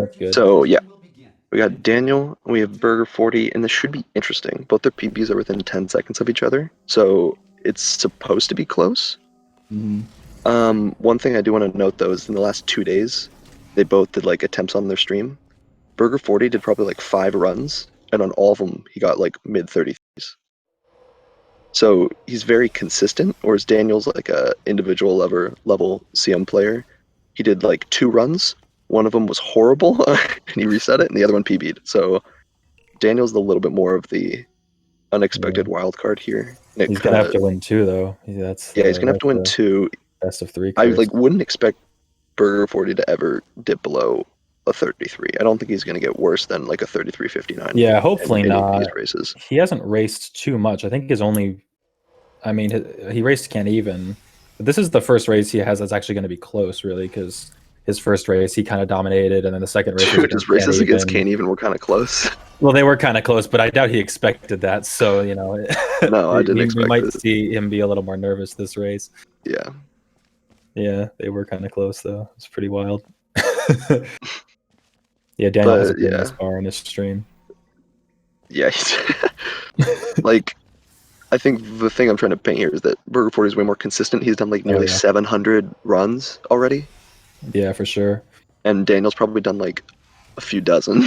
that's good. So yeah, we got Daniel, and we have Burger40, and this should be interesting. Both their PBs are within 10 seconds of each other, so it's supposed to be close. One thing I do want to note though is in the last 2 days, they both did like attempts on their stream. Burger40 did probably like 5 runs, and on all of them he got like mid 30s. So he's very consistent, whereas Daniel's like a individual level CM player. He did like 2 runs. One of them was horrible, and he reset it, and the other one PB'd. So Daniel's a little bit more of the unexpected wild card here. And He's gonna have to win 2 though. That's he's gonna have to win 2. best of 3 I curse. like wouldn't expect Burger40 to ever dip below a 33. I don't think he's gonna get worse than like a 33.59. Yeah, hopefully not. These races. He hasn't raced too much. I think his only, I mean, he raced can't even. But this is the first race he has that's actually going to be close, really, because his first race he kind of dominated, and then the second race. Dude, his races against Can't Even were kind of close. Well, they were kind of close, but I doubt he expected that. So no, I didn't expect. We might see him be a little more nervous this race. Yeah. Yeah, they were kind of close though. It's pretty wild. Yeah, Daniel has a good nice bar on his stream. Yeah, like I think the thing I'm trying to paint here is that Burger40 is way more consistent. He's done like nearly 700 runs already. Yeah, for sure. And Daniel's probably done like a few dozen.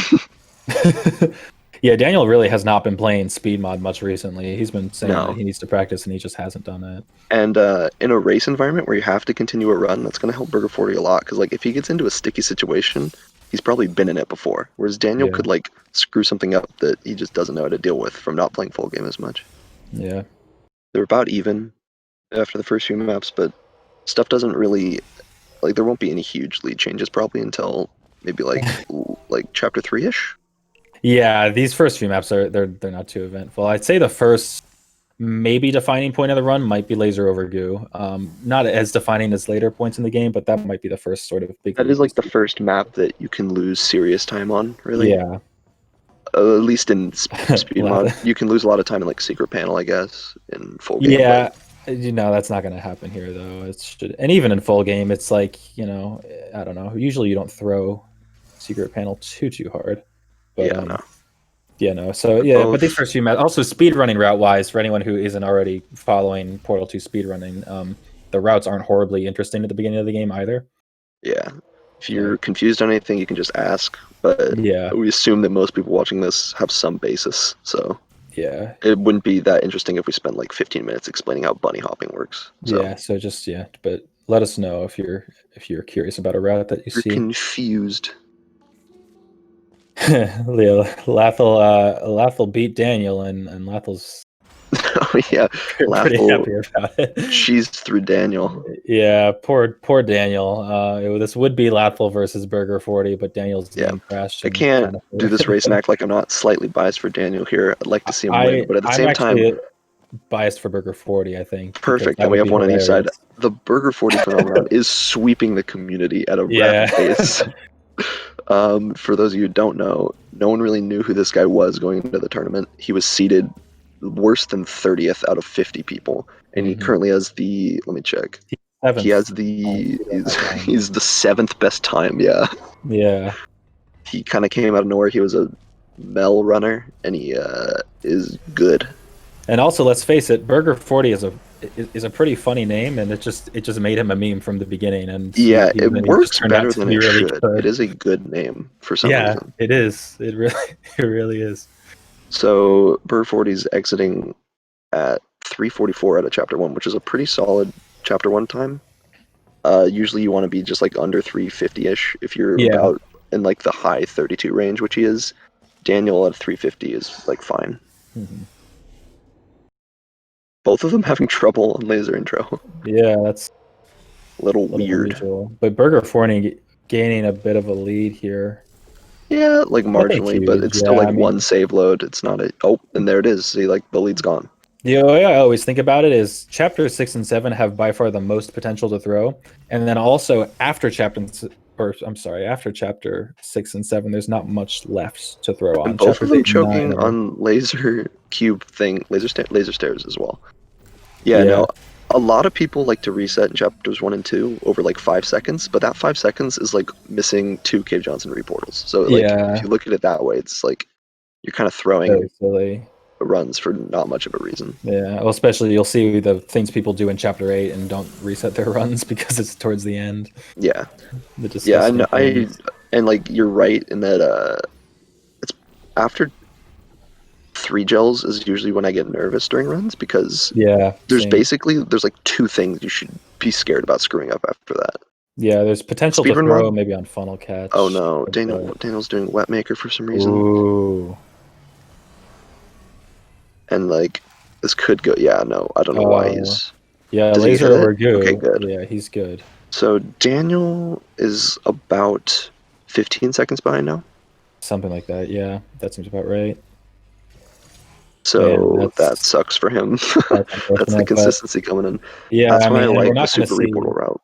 Yeah, Daniel really has not been playing speed mod much recently. He's been saying that he needs to practice, and he just hasn't done that. And in a race environment where you have to continue a run, that's going to help Burger40 a lot. Because like if he gets into a sticky situation, he's probably been in it before. Whereas Daniel could like screw something up that he just doesn't know how to deal with from not playing full game as much. Yeah. They're about even after the first few maps, but stuff doesn't really, like there won't be any huge lead changes probably until maybe like chapter 3-ish. Yeah, these first few maps they're not too eventful. I'd say the first maybe defining point of the run might be laser over goo. Not as defining as later points in the game, but that might be the first sort of big. That is like the first map that you can lose serious time on, really. Yeah. At least in speed mod, you can lose a lot of time in like secret panel, I guess, in full game. Yeah, that's not going to happen here though. And even in full game, it's like I don't know. Usually you don't throw secret panel too hard. But, So but these first few maps, also speedrunning route wise, for anyone who isn't already following Portal 2 speedrunning, the routes aren't horribly interesting at the beginning of the game either. Yeah. If you're confused on anything, you can just ask. But we assume that most people watching this have some basis, so it wouldn't be that interesting if we spent like 15 minutes explaining how bunny hopping works. So. But let us know if you're curious about a route that you see. Confused. Leo, Lathel beat Daniel, and Lathel's pretty happy about it. She's through Daniel. Yeah, poor Daniel. This would be Lathel versus Burger40, but Daniel's game crashed. I can't do this race and act like I'm not slightly biased for Daniel here. I'd like to see him win, but at the same time, biased for Burger40, I think. Perfect, and we have one on each side. The Burger40 phenomenon is sweeping the community at a rapid pace. For those of you who don't know, no one really knew who this guy was going into the tournament. He was seeded worse than 30th out of 50 people, and he currently has the. Let me check. He has the. He's the 7th best time. Yeah. Yeah. He kind of came out of nowhere. He was a Mel runner, and he is good. And also, let's face it, Burger40 is a pretty funny name, and it just made him a meme from the beginning. And it works better than it should. It is a good name for some reason. Yeah, it is. It really is. So Burger40's exiting at 3:44 out of chapter 1, which is a pretty solid chapter 1 time. Usually you want to be just like under 350-ish if you're about in like the high 32 range, which he is. Daniel at 350 is like fine. Both of them having trouble on laser intro. Yeah, that's a little weird. Unusual. But Burger40 gaining a bit of a lead here. Yeah, like marginally, but it's still like one save load. It's not a and there it is. See, like the lead's gone. The way I always think about it is chapter 6 and 7 have by far the most potential to throw, and then also after chapter 6 and 7, there's not much left to throw on. And both of them choking on laser cube thing, laser stairs as well. Yeah, no, A lot of people like to reset in chapters 1 and 2 over like 5 seconds, but that 5 seconds is like missing 2 Cave Johnson reportals. So like if you look at it that way, it's like you're kind of throwing very silly runs for not much of a reason. Yeah, well, especially you'll see the things people do in chapter 8 and don't reset their runs because it's towards the end. Yeah. The disgusting and like you're right in that it's after 3 gels is usually when I get nervous during runs because there's like 2 things you should be scared about screwing up after that. Yeah, there's potential to throw maybe on funnel catch. Oh no, Daniel's doing wet maker for some reason. Ooh. And like this could go. Yeah, no, I don't know why he's. Yeah, laser over good. Okay, good. Yeah, he's good. So Daniel is about 15 seconds behind now. Something like that. Yeah, that seems about right. So that sucks for him. That's the consistency coming in. Yeah, that's why I like the super reportal route.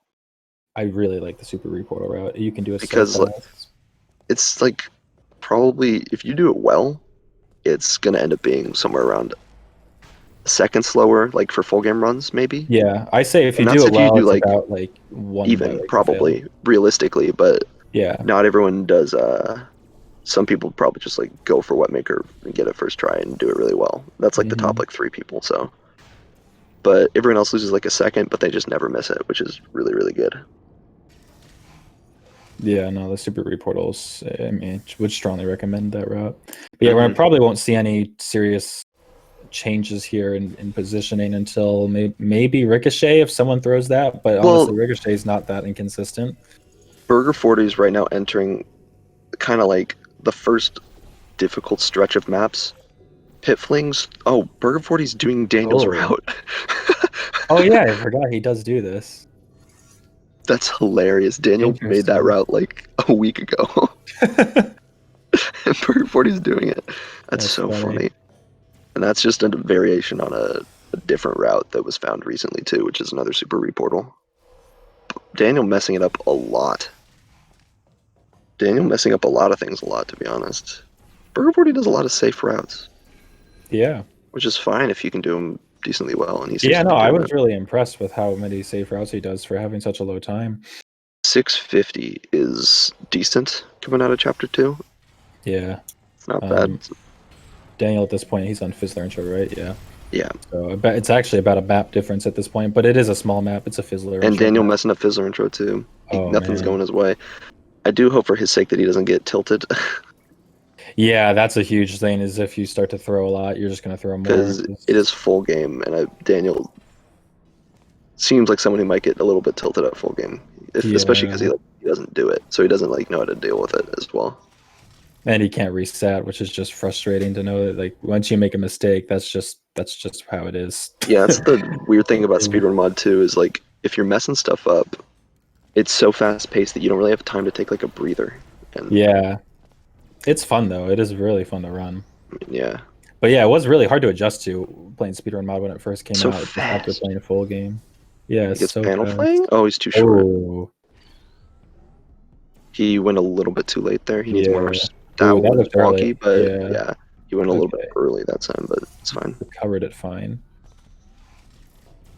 I really like the super reportal route. You can do it because it's like probably if you do it well, it's gonna end up being somewhere around a second slower, like for full game runs, maybe. Yeah, I say if you do it well, it's about like 1 even probably realistically, but yeah, not everyone does. Some people probably just like go for wet maker and get it first try and do it really well. That's like the top like 3 people. So, but everyone else loses like a second, but they just never miss it, which is really really good. Yeah, no, the super reportals, I mean, would strongly recommend that route. But yeah, I probably won't see any serious changes here in positioning until maybe Ricochet if someone throws that, but honestly, Ricochet is not that inconsistent. Burger40 is right now entering kind of like the first difficult stretch of maps. Pit flings. Oh, Burger40 is doing Daniel's route. Oh yeah, I forgot he does do this. That's hilarious. Daniel made that route like a week ago. And Burger40 is doing it. That's so funny. And that's just a variation on a different route that was found recently too, which is another super reportal. Daniel messing it up a lot. Daniel messing up a lot of things a lot, to be honest. Burger40 does a lot of safe routes. Yeah. Which is fine if you can do them decently well. And I was really impressed with how many safe routes he does for having such a low time. 650 is decent coming out of chapter 2. Yeah. It's not bad. Daniel at this point, he's on Fizzler intro, right? Yeah. Yeah. So I bet it's actually about a map difference at this point, but it is a small map. It's a Fizzler and Daniel messing up Fizzler intro too. Nothing's going his way. I do hope for his sake that he doesn't get tilted. Yeah, that's a huge thing, is if you start to throw a lot, you're just going to throw more. Because it is full game, and Daniel seems like someone who might get a little bit tilted at full game. Especially because he doesn't do it, so he doesn't know how to deal with it as well. And he can't reset, which is just frustrating to know that once you make a mistake, that's just how it is. Yeah, that's the weird thing about Speedrun Mod 2 is if you're messing stuff up, it's so fast paced that you don't really have time to take a breather. And yeah, it's fun though. It is really fun to run. Yeah, but yeah, it was really hard to adjust to playing Speedrun Mod when it first came out. Fast. After playing a full game. Yeah, it's so panel fast. Oh, he's too short. Oh. He went a little bit too late there. He needs more. That was wonky, but yeah, he went a little bit early that time, but it's fine. Covered it fine.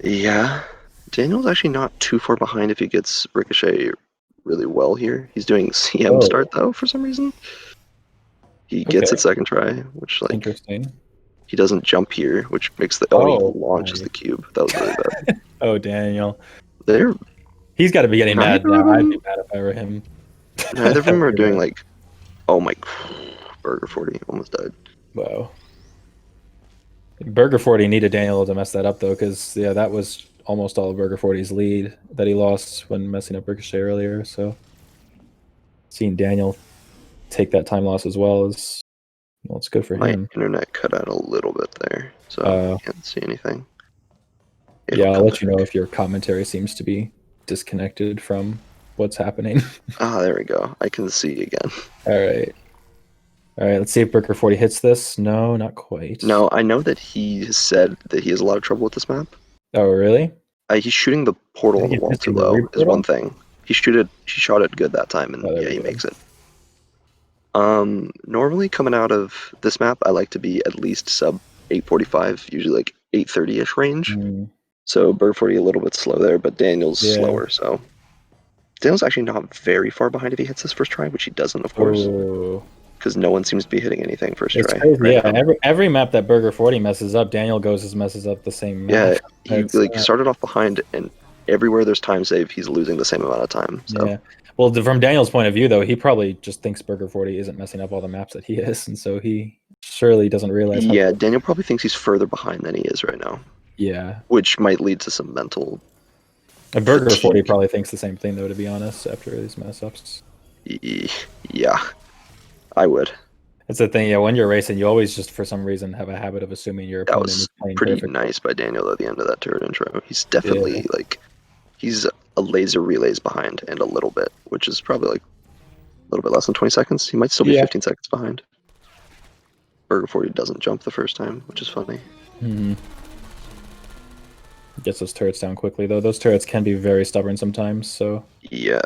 Yeah, Daniel's actually not too far behind if he gets Ricochet really well here. He's doing CM start though for some reason. He gets it second try, which interesting. He doesn't jump here, which makes he launches the cube. That was really bad. Oh, Daniel. He's got to be getting mad now. I'd be mad if I were him. Neither of them are doing oh my, Burger40 almost died. Wow. Burger40 needed Daniel to mess that up though, because that was almost all of Burger40's lead that he lost when messing up Ricochet earlier. So seeing Daniel take that time loss as well is, well, it's good for him. My internet cut out a little bit there, so I can't see anything. I'll let you know if your commentary seems to be disconnected from what's happening. There we go. I can see again. All right, let's see if Burger40 hits this. No, not quite. No, I know that he has said that he has a lot of trouble with this map. Oh, really? He's shooting the portal on the wall too low is one thing. He shot it good that time, and he makes it. Normally coming out of this map, I like to be at least sub 845, usually 830-ish range. So Burger40 a little bit slow there, but Daniel's slower. So Daniel's actually not very far behind if he hits his first try, which he doesn't, of course, because no one seems to be hitting anything first try. It's crazy, right now. Every map that Burger40 messes up, Daniel messes up the same map. Yeah, he started off behind, and everywhere there's time save, he's losing the same amount of time. So. Yeah. Well, from Daniel's point of view, though, he probably just thinks Burger40 isn't messing up all the maps that he is, and so he surely doesn't realize. Yeah, Daniel probably thinks he's further behind than he is right now. Yeah. Which might lead to some mental. A Burger40 probably thinks the same thing, though, to be honest, after these mess ups. Yeah, I would. That's the thing, yeah, when you're racing, you always just, for some reason, have a habit of assuming your opponent is playing pretty perfect. Nice by Daniel at the end of that turret intro. He's definitely, he's a laser relays behind and a little bit, which is probably, a little bit less than 20 seconds. He might still be 15 seconds behind. Burger40 doesn't jump the first time, which is funny. Gets those turrets down quickly, though. Those turrets can be very stubborn sometimes, so... Yeah.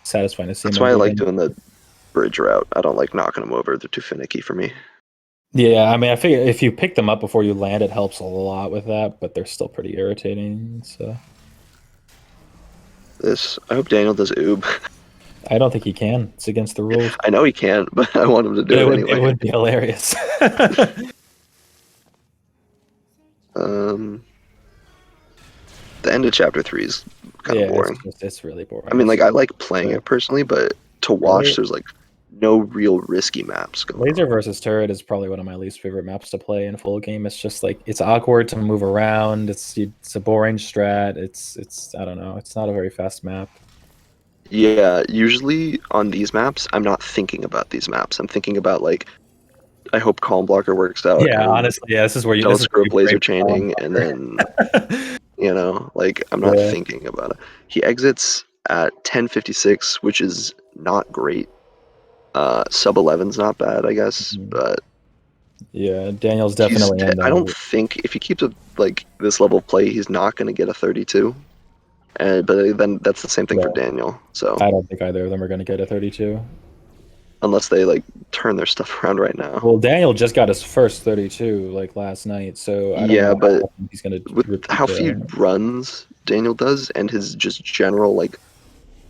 Satisfying to see. That's why I like doing the bridge route. I don't like knocking them over. They're too finicky for me. Yeah, I mean, I figure if you pick them up before you land, it helps a lot with that, but they're still pretty irritating, so... I hope Daniel does oob. I don't think he can. It's against the rules. I know he can't, but I want him to do it anyway. It would be hilarious. The end of chapter 3 is kind of boring. It's really boring. I mean, I like playing it personally, but to watch, there's no real risky maps going Laser on. versus turret is probably one of my least favorite maps to play in full game. It's just it's awkward to move around. It's a boring strat. It's I don't know. It's not a very fast map. Yeah, usually on these maps, I'm not thinking about these maps. I'm thinking about I hope Calm Blocker works out. Yeah, honestly, yeah, this is where you don't screw up laser chaining, and then I'm not thinking about it. He exits at 10:56, which is not great. Sub 11's not bad, I guess, but yeah, Daniel's definitely. I don't think if he keeps up this level of play, he's not going to get a 32. But then that's the same thing for Daniel. So I don't think either of them are going to get a 32. Unless they turn their stuff around right now. Well, Daniel just got his first 32 last night, so I don't know but he's gonna with how few runs Daniel does and his just general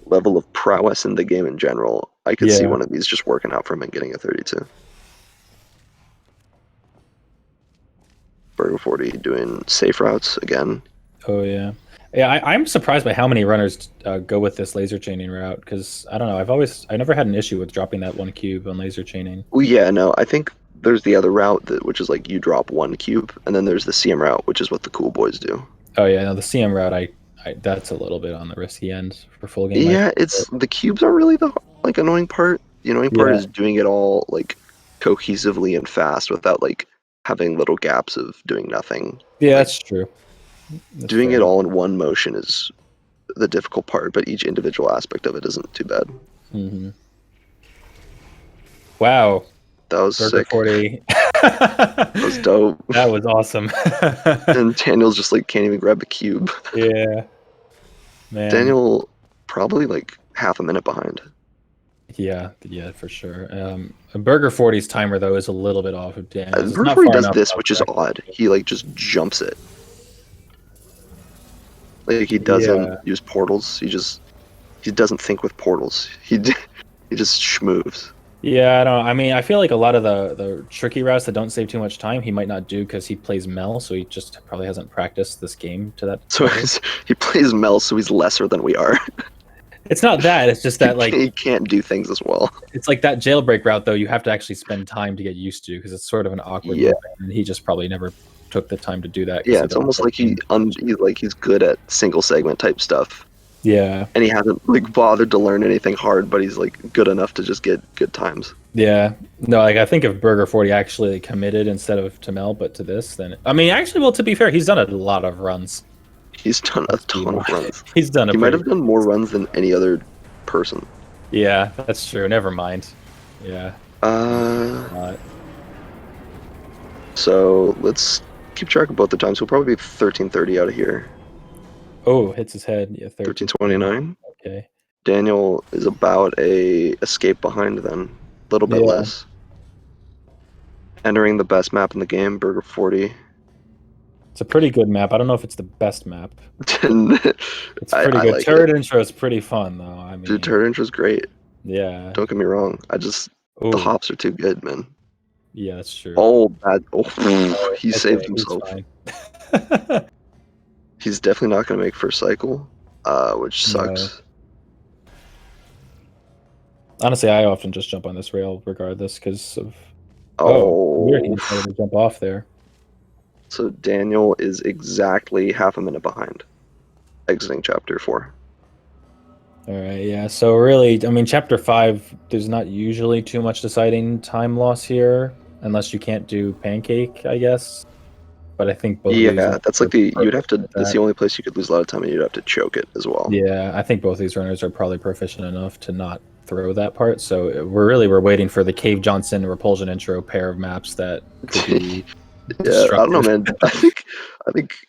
level of prowess in the game in general, I could see one of these just working out for him and getting a 32. Burger40 doing safe routes again. Oh yeah. Yeah, I'm surprised by how many runners go with this laser chaining route, because I don't know. I never had an issue with dropping that one cube on laser chaining. Well, yeah, no, I think there's the other route which is you drop one cube, and then there's the CM route, which is what the cool boys do. Oh yeah, no, the CM route, I that's a little bit on the risky end for full game. Yeah, the cubes are really the annoying part. The annoying part is doing it all cohesively and fast without having little gaps of doing nothing. Yeah, that's true. Doing it all in one motion is the difficult part, but each individual aspect of it isn't too bad. Wow. That was sick. 40. That was dope. That was awesome. And Daniel's just like can't even grab the cube. Yeah. Man. Daniel probably half a minute behind. Yeah, for sure. Burger40's timer though is a little bit off of Daniel's. Burger40 does this, which is odd. He just jumps it. He doesn't use portals. He doesn't think with portals. He just schmoves. Yeah, I don't know. I mean, I feel like a lot of the tricky routes that don't save too much time, he might not do because he plays Mel, so he just probably hasn't practiced this game to that. So he plays Mel, so he's lesser than we are. It's not that. It's just that he can't do things as well. It's like that jailbreak route though. You have to actually spend time to get used to because it's sort of an awkward. Yeah. Movement, and he just probably never took the time to do that. Yeah, it's almost like he's good at single segment type stuff. Yeah. And he hasn't bothered to learn anything hard, but he's good enough to just get good times. Yeah. No, I think if Burger40 actually committed instead of to Mel, but to this, then I mean, actually, well, to be fair, he's done a lot of runs. He's done a ton of runs. He might have done more runs than any other person. Yeah, that's true. Never mind. Yeah. So let's keep track of both the times. He'll probably be 13:30 out of here. Oh, hits his head. Yeah, 13:29. Okay. Daniel is about a escape behind then. A little bit less. Entering the best map in the game, Burger40. It's a pretty good map. I don't know if it's the best map. It's pretty I good. like Turret it. intro is pretty fun though. I mean, Dude, turret intro's great. yeah. Don't get me wrong. The Ooh, hops are too good, man. yeah, that's true. Oh, bad. Oh, he saved Okay, he's himself. fine. He's definitely not going to make first cycle, which No. sucks. Honestly, I often just jump on this rail regardless because of. Oh, weird. He Oh, decided to jump off there. so Daniel is exactly half a minute behind, exiting chapter 4. All right, yeah. So really, I mean, chapter 5, there's not usually too much deciding time loss here, unless you can't do pancake, I guess. But I think both of these Yeah, are that's like the you'd have to. proficient at That's that. the only place you could lose a lot of time, and you'd have to choke it as well. Yeah, I think both these runners are probably proficient enough to not throw that part. So we're waiting for the Cave Johnson Repulsion intro pair of maps that could be Yeah, I don't know, destructive. man.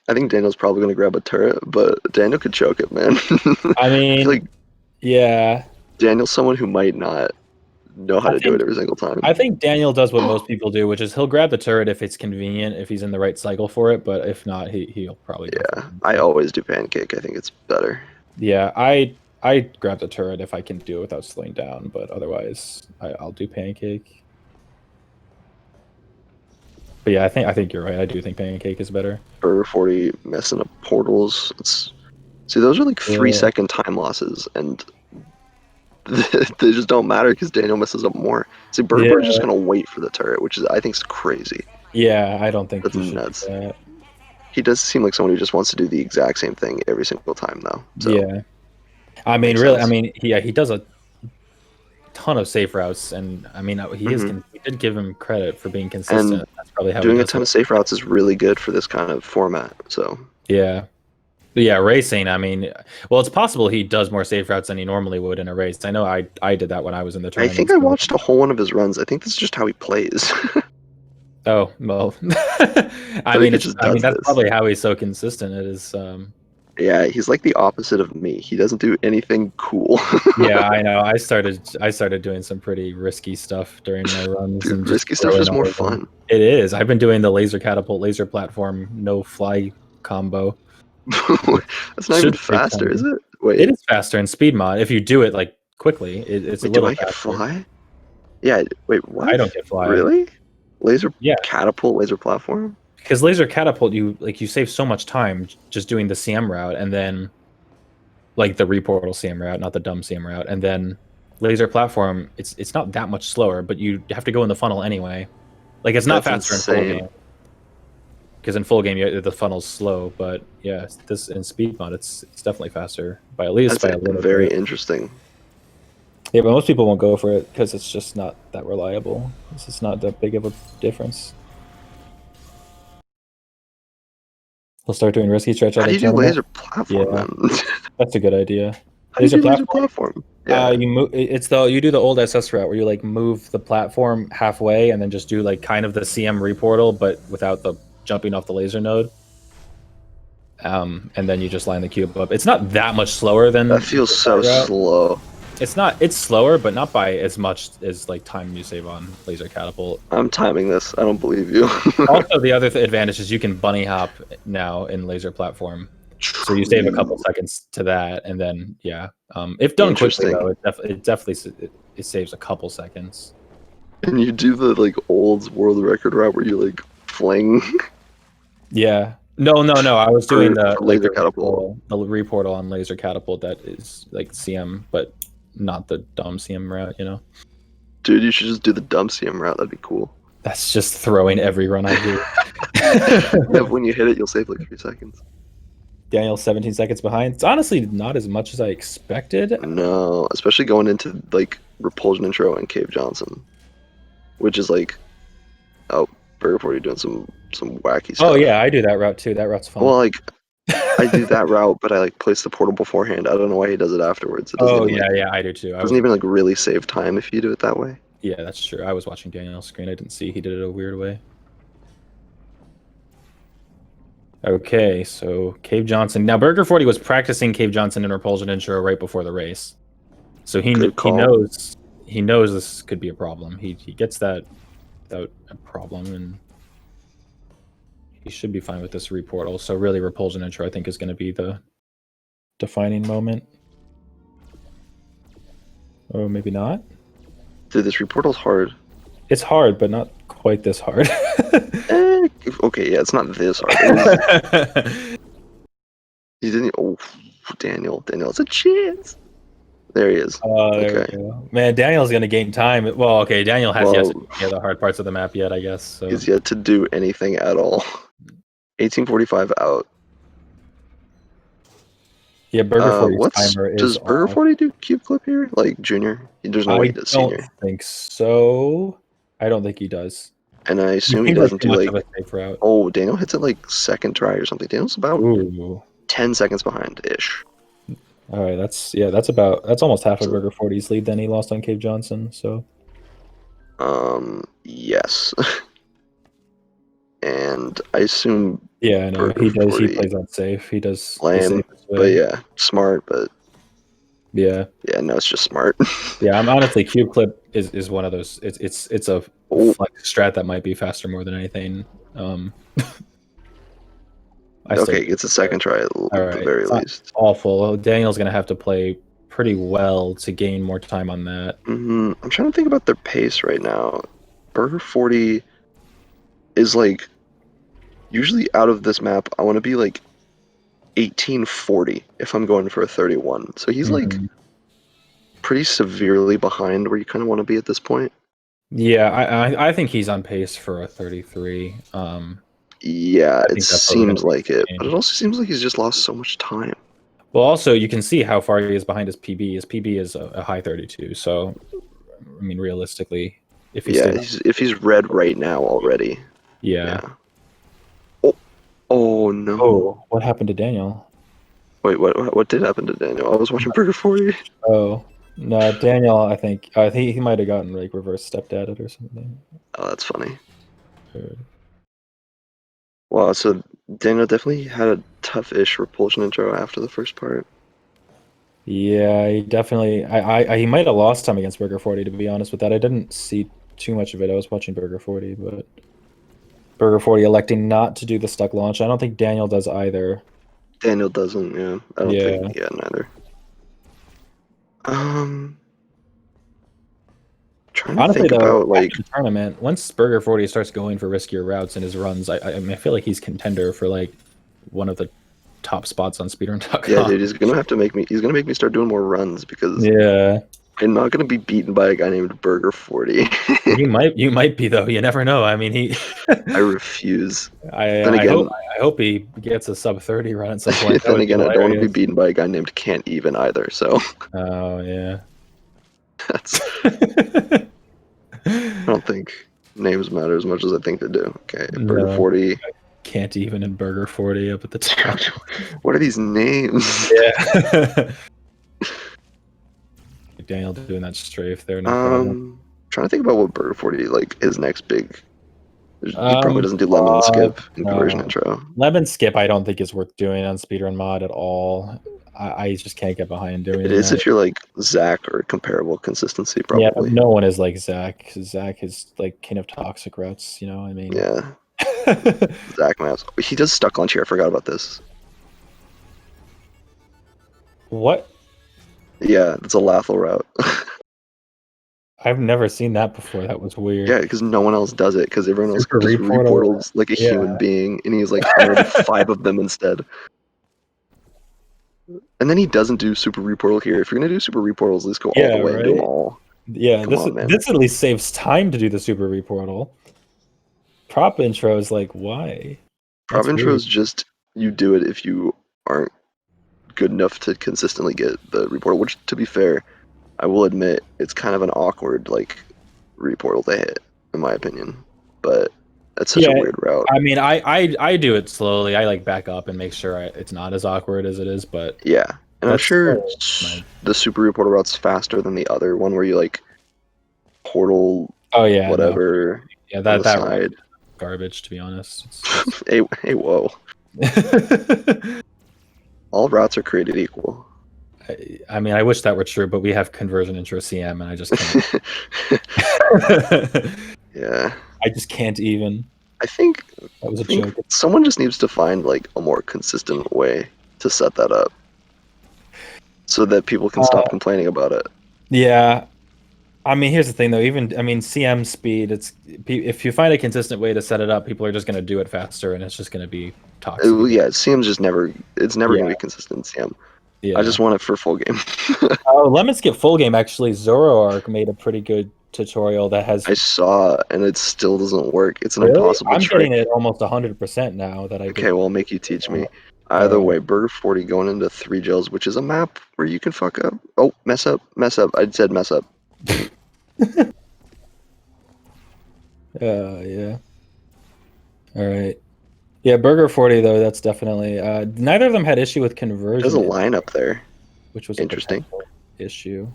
I think Daniel's probably gonna grab a turret, but Daniel could choke it, man. I I feel like mean, yeah, Daniel's someone who might not know how I to do it think every single time. I think Daniel does what most people do, which is he'll grab the turret if it's convenient, if he's in the right cycle for it. But if not, he'll probably go for Yeah, I pancake. always do pancake. I think it's better. Yeah, I grab the turret if I can do it without slowing down, but otherwise I'll do pancake. But yeah, I think you're right. I do think pancake is better. Burger40 messing up portals. See, those are like 3-second time losses, and they just don't matter because Daniel messes up more. See, Burger40 is just Yeah. gonna wait for the turret, which is I think is crazy. Yeah, I don't think That's you should do nuts. that. He does seem like someone who just wants to do the exact same thing every single time, though. So Yeah. I mean, makes really, I sense. mean, he does a ton of safe routes, and I mean, Hmm. we did give him credit for being And consistent. That's probably how he doing a does ton it. of safe routes is really good for this kind of format. So Yeah. But yeah, racing, I mean, well, it's possible he does more safe routes than he normally would in a race. I know I did that when I was in the I think tournament. I So. watched a whole one of his runs. I think this is just how he plays. Oh, well. I think he just I mean does that's this. probably how he's so consistent. It is Yeah, he's like the opposite of me. He doesn't do anything cool. yeah, I know. I started doing some pretty risky stuff during my runs and Dude, just risky stuff's throwing just more all of them. fun. It is. I've been doing the laser catapult, laser platform, no fly combo. Which That's not even should save faster, is time. it? It Wait, is faster in speed mod if you do it like quickly. It's a wait, do little I get faster. fly? Yeah, wait, I what? don't get fly. Really? Laser Yeah, catapult, laser platform? because laser catapult, you save so much time just doing the CM route, and then like the reportal CM route, not the dumb CM route, and then laser platform. It's not that much slower, but you have to go in the funnel anyway. Like it's not That's faster in full insane. game because in full game the funnel's slow, but yeah, this in speed mod it's definitely faster by at least That's by a little very bit. interesting. Yeah, but most people won't go for it because it's just not that reliable. It's just not that big of a difference. We'll start doing risky stretch How at do the you do tournament. laser platform Yeah, then? that's a good idea. How do you Laser do laser platform. platform? Yeah. You move. It's the you do the old SS route where you like move the platform halfway and then just do like kind of the CM reportal, but without the jumping off the laser node. And then you just line the cube up. It's not that much slower That than feels that so route. slow. It's not. It's slower, but not by as much as like time you save on laser catapult. I'm timing this. I don't believe you. Also, the other advantage is you can bunny hop now in laser platform, so you save a couple True. seconds to that, and then yeah, if done quickly Interesting. though, it definitely it saves a couple seconds. And you do the like old world record route where you like fling Yeah. No. I was doing the for like laser catapult. the reportal on laser catapult that is like CM, but not the dumb CM route. You know, Dude, you should just do the dumb CM route. That'd be cool. that's just throwing every run I do. Yeah, when you hit it, you'll save like 3 seconds. Daniel 17 seconds behind. It's honestly not as much as I expected. No, especially going into like Repulsion Intro and Cave Johnson, which is like, oh, Burger40 doing some wacky stuff. Oh yeah, I do that route too. That route's fun. Well, like I do that route, but I like place the portal beforehand. I don't know why he does it afterwards. It doesn't Oh even like yeah, I do too. doesn't even like really save time if you do it that way. Yeah, that's true. I was watching Daniel's screen. I didn't see he did it a weird way. Okay, so Cave Johnson. Now Burger40 was practicing Cave Johnson in Repulsion Intro right before the race, so Good call. he knows this could be a problem. He gets that without a problem, and he should be fine with this reportal. So really, repulsion intro I think is going to be the defining moment. Oh, maybe not. Dude, this reportal's hard. It's hard, but not quite this hard. Okay, yeah, it's not this hard. He didn't. Oh, Daniel has a chance. There he is. Oh, there we go. Man, Daniel's gonna gain time. Well, okay, Daniel has yet to do the hard parts of the map yet, I guess. So. He's yet to do anything at all. 1845 out. Yeah, Burger40's timer is. Does Burger40 do cube clip here? Like junior? There's no way he does senior. I don't think so. I don't think he does. And I assume he doesn't do like. Oh, Daniel hits it like second try or something. Daniel's about 10 seconds behind ish. All right, that's almost half of Burger40's lead. Then he lost on Cave Johnson. So. Yes. And I assume. Yeah, I know he does. He plays that safe. He does. Lame, but yeah, smart, but. Yeah. Yeah, no, it's just smart. Yeah, I'm honestly cube clip is one of those. It's a flex strat that might be faster more than anything. Okay, it's a second try at the very least. Awful. Daniel's gonna have to play pretty well to gain more time on that. I'm trying to think about their pace right now. Burger40 is like usually out of this map. I want to be like 1840 if I'm going for a 31. So he's like pretty severely behind where you kind of want to be at this point. Yeah, I think he's on pace for a 33. Yeah, it seems like it, but it also seems like he's just lost so much time. Well, also you can see how far he is behind his PB. His PB is a high 32. So, I mean, realistically, if he's red right now already. Yeah. Oh no! Oh, what happened to Daniel? Wait, what did happen to Daniel? I was watching Burger40. Oh no, Daniel! I think he might have gotten like reverse stepped at it or something. Oh, that's funny. Wow, so Daniel definitely had a tough-ish repulsion intro after the first part. Yeah, he definitely. He might have lost time against Burger40, to be honest with that. I didn't see too much of it. I was watching Burger40, but Burger40 electing not to do the stuck launch. I don't think Daniel does either. Daniel doesn't, yeah. I don't think, neither. Trying to honestly, think about like the tournament. Once Burger40 starts going for riskier routes in his runs, I mean, I feel like he's contender for like one of the top spots on Speedrun.com. Yeah, dude, he's gonna make me start doing more runs because I'm not gonna be beaten by a guy named Burger40. You might be though. You never know. I mean, I refuse. I hope he gets a sub 30 run at some point. Then again, I don't want to be beaten by a guy named Can't Even either. So. Oh yeah. That's. I don't think names matter as much as I think they do. Okay, Burger40. Can't Even and Burger40 up at the top. What are these names? Yeah. Daniel doing that strafe there. Trying to think about what Burger40 like his next big. He probably doesn't do lemon skip in conversion intro. Lemon skip I don't think is worth doing on Speedrun mod at all. I just can't get behind doing it. It is if you're like Zach or comparable consistency, probably. Yeah, no one is like Zach. Zach is like king of toxic routes, you know what I mean? Yeah. Zach maps. He does stuck launch here. I forgot about this. What? Yeah, it's a Lathel route. I've never seen that before. That was weird. Yeah, because no one else does it. Because everyone else just reportals like a human being, and he's like 5 of them instead. And then he doesn't do super reportal here. If you're gonna do super reportals, at least go all the way and do them all. Yeah, this at least saves time to do the super reportal. Prop intro is like, why? Prop intro is just you do it if you aren't good enough to consistently get the reportal. Which, to be fair, I will admit it's kind of an awkward like reportal to hit, in my opinion. But that's such a weird route. I mean, I do it slowly. I like back up and make sure it's not as awkward as it is. But yeah, and I'm sure the super reportal route's faster than the other one where you like portal. Oh yeah, whatever. No. Yeah, that side. Garbage, to be honest. Hey, whoa. All routes are created equal. I mean, I wish that were true, but we have conversion intro CM, and I just can't. Yeah. I just can't even. I think That was a joke. someone just needs to find like a more consistent way to set that up, so that people can stop complaining about it. Yeah, I mean, here's the thing though. Even I mean, CM speed. It's if you find a consistent way to set it up, people are just going to do it faster, and it's just going to be toxic. Yeah, CM's just never. It's never Yeah. gonna be consistent in CM. Yeah. I just want it for full game. Oh, Lemon Skip full game actually. Zoroark made a pretty good tutorial that has. I saw, and it still doesn't work. It's an Really? impossible I'm trick. getting it almost 100% now that I did. Okay, well, I'll make you teach me. Either way, Burger40 going into 3 gels, which is a map where you can fuck up. Oh, mess up, mess up. I said mess up. Yeah. All right. Yeah, Burger40 though, that's definitely neither of them had issue with conversion. There's a line up there, which was interesting a issue.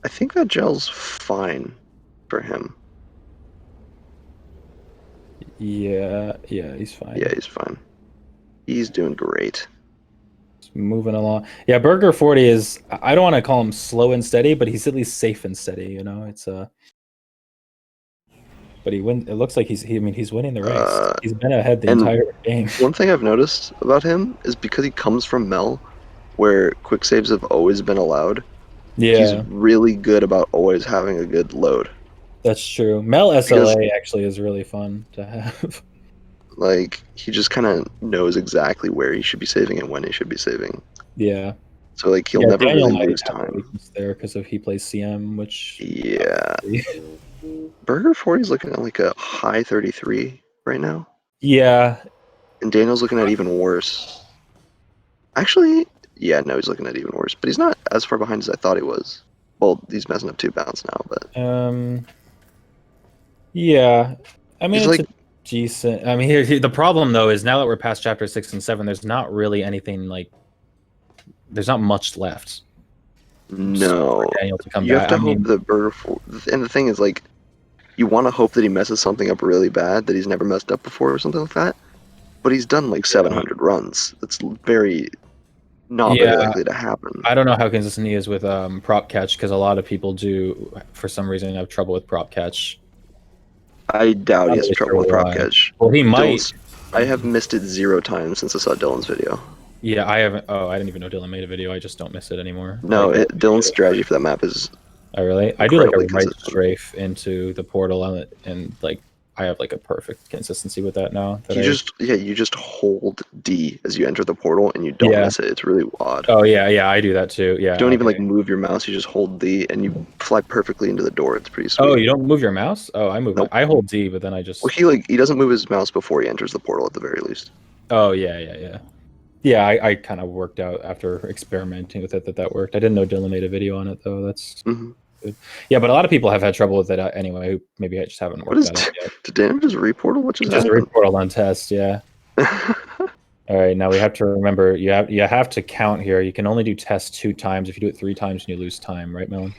I think that gel's fine for him. Yeah, he's fine. Yeah, he's fine. He's doing great. Just moving along. Yeah, Burger40 is, I don't want to call him slow and steady, but he's at least safe and steady, you know? It's but it looks like he's winning the race. He's been ahead the entire game. One thing I've noticed about him is because he comes from Mel, where quick saves have always been allowed. Yeah. He's really good about always having a good load. That's true. Mel SLA actually is really fun to have. Like, he just kind of knows exactly where he should be saving and when he should be saving. Yeah. So, like, he'll never Daniel really lose time. There because he plays CM, which... Yeah. Burger40 is looking at like a high 33 right now. Yeah. And Daniel's looking at even worse. Actually, yeah, no, he's looking at even worse. But he's not as far behind as I thought he was. Well, he's messing up 2 bounds now, but... yeah. I mean, it's it's like... decent... I mean, here, the problem, though, is now that we're past Chapter 6 and 7, there's not really anything, like... There's not much left. No. Daniel to come you back. have to hope that Burger40... And the thing is, like, you want to hope that he messes something up really bad that he's never messed up before or something like that. But he's done, like, 700 runs. That's very... not very likely to happen. I don't know how consistent he is with prop catch, because a lot of people do, for some reason, have trouble with prop catch. I doubt he has trouble with prop catch. Well, he might. I have missed it 0 times since I saw Dylan's video. Yeah, I haven't. Oh, I didn't even know Dylan made a video. I just don't miss it anymore. No, Dylan's strategy for that map is... Oh, really? I do like a right strafe into the portal on it, and like I have like a perfect consistency with that now. You just hold D as you enter the portal and you don't miss it. It's really odd. Oh yeah, I do that too. Yeah. You don't even like move your mouse. You just hold D and you fly perfectly into the door. It's pretty sweet. Oh, you don't move your mouse? Oh, I move. Nope. I hold D, but then I just. Well, he doesn't move his mouse before he enters the portal at the very least. Oh yeah. Yeah, I kind of worked out after experimenting with it that worked. I didn't know Dylan made a video on it though. That's good. Yeah, but a lot of people have had trouble with it anyway. Who maybe I just haven't worked that out yet. Did Dan just reportal? What just happened? Just reportal on test, yeah. All right, now we have to remember you have to count here. You can only do tests 2 times. If you do it 3 times, you lose time, right, Melon?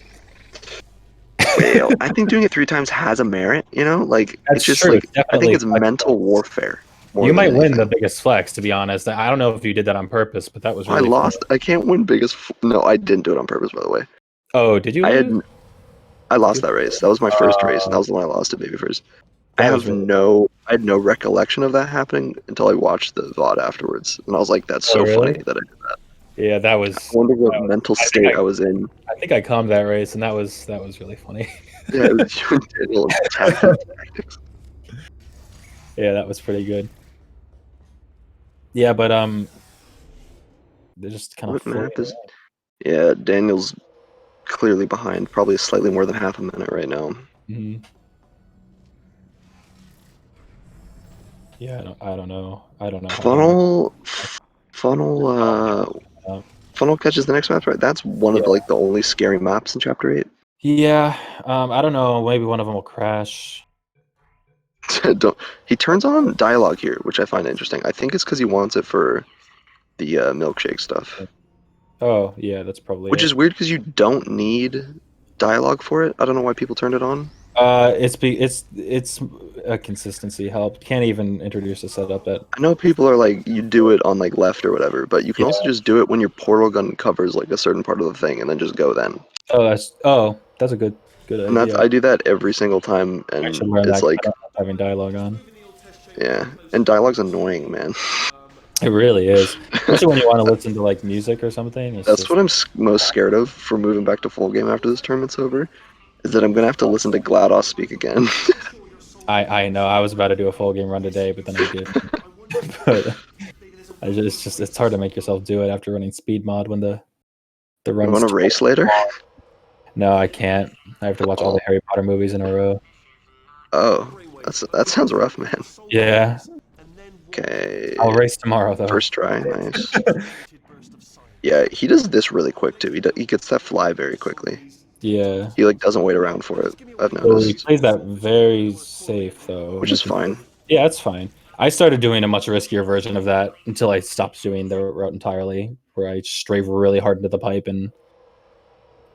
Well, I think doing it 3 times has a merit. You know, like it's just true. Like I think it's mental warfare. You might win the biggest flex, to be honest. I don't know if you did that on purpose, but that was really I lost. Fun. I can't win biggest. No, I didn't do it on purpose, by the way. Oh, did you? I lost that race. That was my first race, and that was the one I lost to Baby First. I had no recollection of that happening until I watched the VOD afterwards, and I was like, "That's so funny that I did that." Yeah, that was. I wonder what mental state I was in. I think I calmed that race, and that was really funny. Yeah, it was you and Daniel tactics. Yeah, that was pretty good. Yeah, but they're just kind of. What map is? Yeah, Daniel's clearly behind, probably slightly more than half a minute right now. Yeah, I don't know. Funnel catches the next map, right? That's one of like the only scary maps in Chapter 8. Yeah, I don't know. Maybe one of them will crash. He turns on dialogue here, which I find interesting. I think it's because he wants it for the milkshake stuff. Oh, yeah, that's probably Which is weird because you don't need dialogue for it. I don't know why people turned it on. It's a consistency help. Can't even introduce a setup that. I know people are like, you do it on like left or whatever, but you can also just do it when your portal gun covers like a certain part of the thing and then just go then. Oh, that's a good idea. And I do that every single time, and it's like having dialogue on. Yeah, and dialogue's annoying, man. It really is, especially when you want to listen to like music or something. It's That's just what I'm most scared of for moving back to full game after this tournament's over, is that I'm gonna have to listen to GLaDOS speak again. I know I was about to do a full game run today, but then I did. But it's hard to make yourself do it after running speed mod when the You run's want to race later? No, I can't. I have to watch all the Harry Potter movies in a row. Oh, that sounds rough, man. Yeah, Okay, I'll race tomorrow though. first try, nice. Yeah, he does this really quick too. He gets that fly very quickly. Yeah. He like doesn't wait around for it. I've Well, he noticed, plays that very safe though. which is fine. Yeah, that's fine. I started doing a much riskier version of that until I stopped doing the route entirely, where I stray really hard into the pipe, and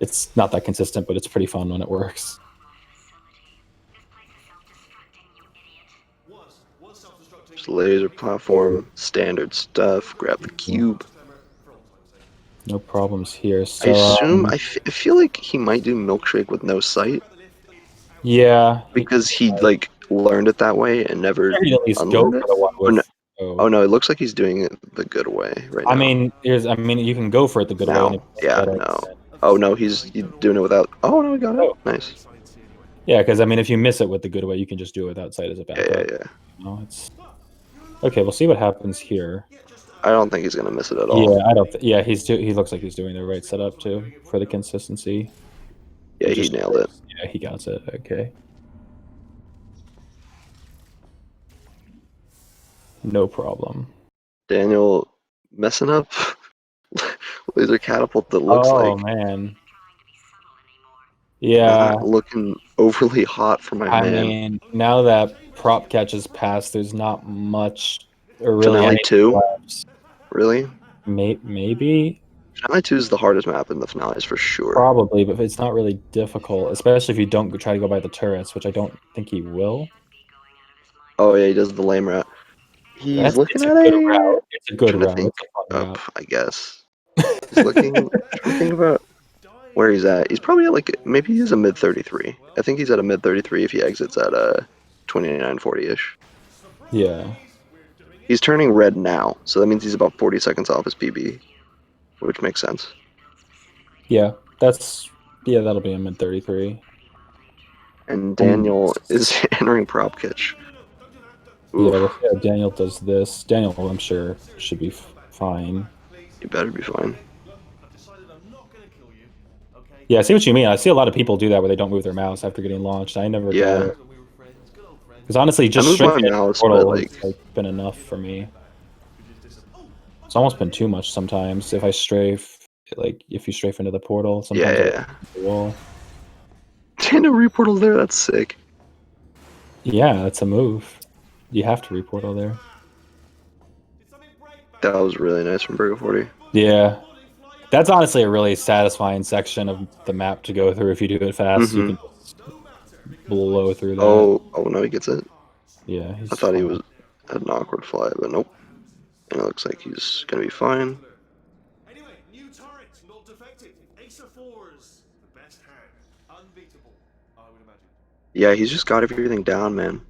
it's not that consistent, but it's pretty fun when it works. Just laser platform, standard stuff. Grab the cube. No problems here. So, I assume I feel like he might do milkshake with no sight. Yeah, because he like learned it that way and never he'd at least go unlearned for it. the one with. Oh no, it looks like he's doing it the good way right now. I mean, you can go for it the good way. Now, yeah, no. Oh no, he's doing it without. Oh no, we got it. Oh. Nice. Yeah, because I mean, if you miss it with the good way, you can just do it without sight as a backup. Yeah. No, it's okay. We'll see what happens here. I don't think he's gonna miss it at all. Yeah, I don't. Yeah, he looks like he's doing the right setup too for the consistency. Yeah, he nailed it. Yeah, he got it. Okay. No problem. Daniel messing up. Laser catapult that looks like. Oh man. Yeah. Not looking overly hot for my man. I mean, now that prop catch is passed, there's not much or really Finale 2? Left. Really? Maybe. Finale 2 is the hardest map in the finales for sure. Probably, but it's not really difficult, especially if you don't try to go by the turrets, which I don't think he will. Oh yeah, he does the lame route. He's looking at a route. It's a good route. Think up, I guess. He's looking. trying to think about where he's at. He's probably at like maybe he's a mid 33. I think he's at a mid 33 if he exits at 29:40ish. Yeah. He's turning red now, so that means he's about 40 seconds off his PB, which makes sense. Yeah, that'll be a mid 33. And Daniel is entering prop catch. Yeah, we'll see how Daniel does this. Daniel, I'm sure, should be fine. You better be fine. Yeah, I see what you mean. I see a lot of people do that where they don't move their mouse after getting launched. I never got it. Because honestly, just strafing the portal has been enough for me. It's almost been too much sometimes. If I strafe, like if you strafe into the portal, sometimes the wall. Daniel reportal there. That's sick. Yeah, that's a move. You have to reportal there. That was really nice from Burger40. Yeah. That's honestly a really satisfying section of the map to go through if you do it fast. You can just blow through that. Oh no, he gets it. Yeah, I thought he had an awkward fly, but nope. And it looks like he's gonna be fine. Anyway, new turret, not defective. Ace of fours, the best hand, unbeatable, I would imagine. Yeah, he's just got everything down, man.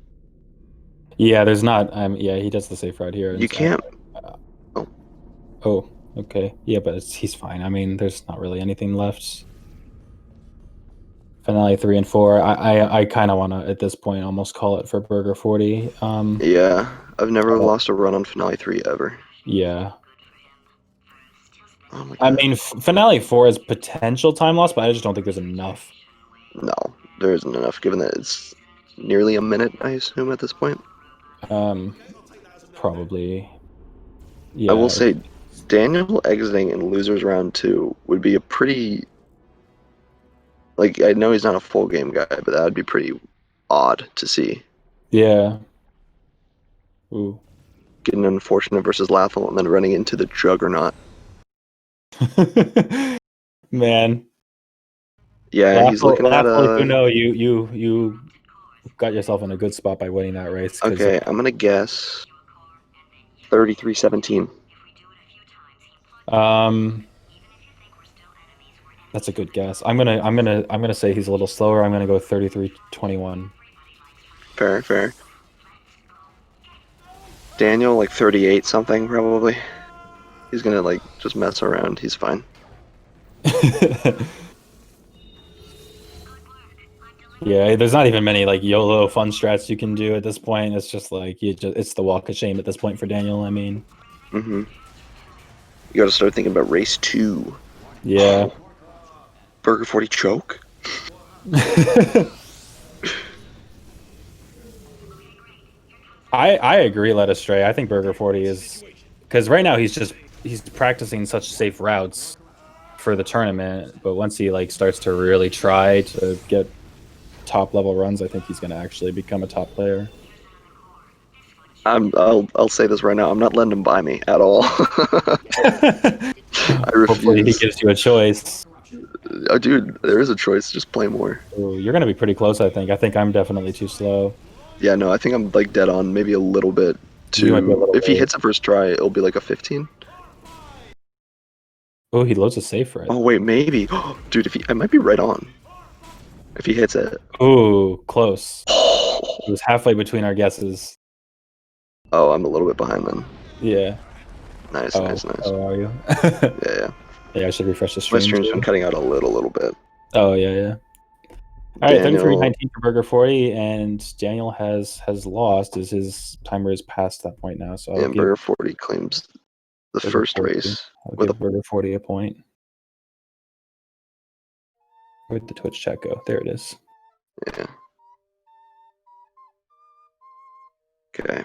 Yeah, there's not. Yeah, he does the safe route here. You can't. Oh, okay. Yeah, but he's fine. I mean, there's not really anything left. Finale 3 and 4. I kind of want to at this point almost call it for Burger40. Yeah, I've never lost a run on Finale 3 ever. Yeah. Oh my God. I mean, Finale 4 is potential time loss, but I just don't think there's enough. No, there isn't enough, given that it's nearly a minute, I assume, at this point. Probably. Yeah. I will say, Daniel exiting in losers round 2 would be a pretty. Like, I know he's not a full game guy, but that would be pretty odd to see. Yeah. Ooh. Getting unfortunate versus Lathel and then running into the Juggernaut. Man. Yeah, he's looking at you got yourself in a good spot by winning that race. Okay, I'm gonna guess 33-17. That's a good guess. I'm gonna say he's a little slower. I'm gonna go 33-21. Fair. Daniel, like 38 something probably. He's gonna like just mess around. He's fine. Yeah, there's not even many like YOLO fun strats you can do at this point. It's just like it's the walk of shame at this point for Daniel. I mean, You got to start thinking about race 2. yeah. Burger40 choke. I agree. Led Astray. I think Burger40 is because right now he's practicing such safe routes for the tournament, but once he like starts to really try to get top level runs, I think he's going to actually become a top player. I'll say this right now. I'm not letting him buy me at all. I refuse. Hopefully he gives you a choice. Oh, dude, there is a choice. Just play more. Ooh, you're going to be pretty close, I think. I think I'm definitely too slow. Yeah, no, I think I'm like dead on. Maybe a little bit. If he hits a first try, it'll be like a 15. Oh, he loads a safe for it. Oh wait, maybe. Dude, I might be right on. If he hits it. Ooh, close. It was halfway between our guesses. Oh, I'm a little bit behind then. Yeah. Nice. Oh, are you? Yeah. Yeah, I should refresh the stream. My stream's been cutting out a little bit. Oh, yeah. All right, 33-19 for Burger40, and Daniel has lost as his timer is past that point now. So and Burger40 claims the first race. I'll give Burger40 a point. Where'd the Twitch chat go? There it is. Yeah. Okay.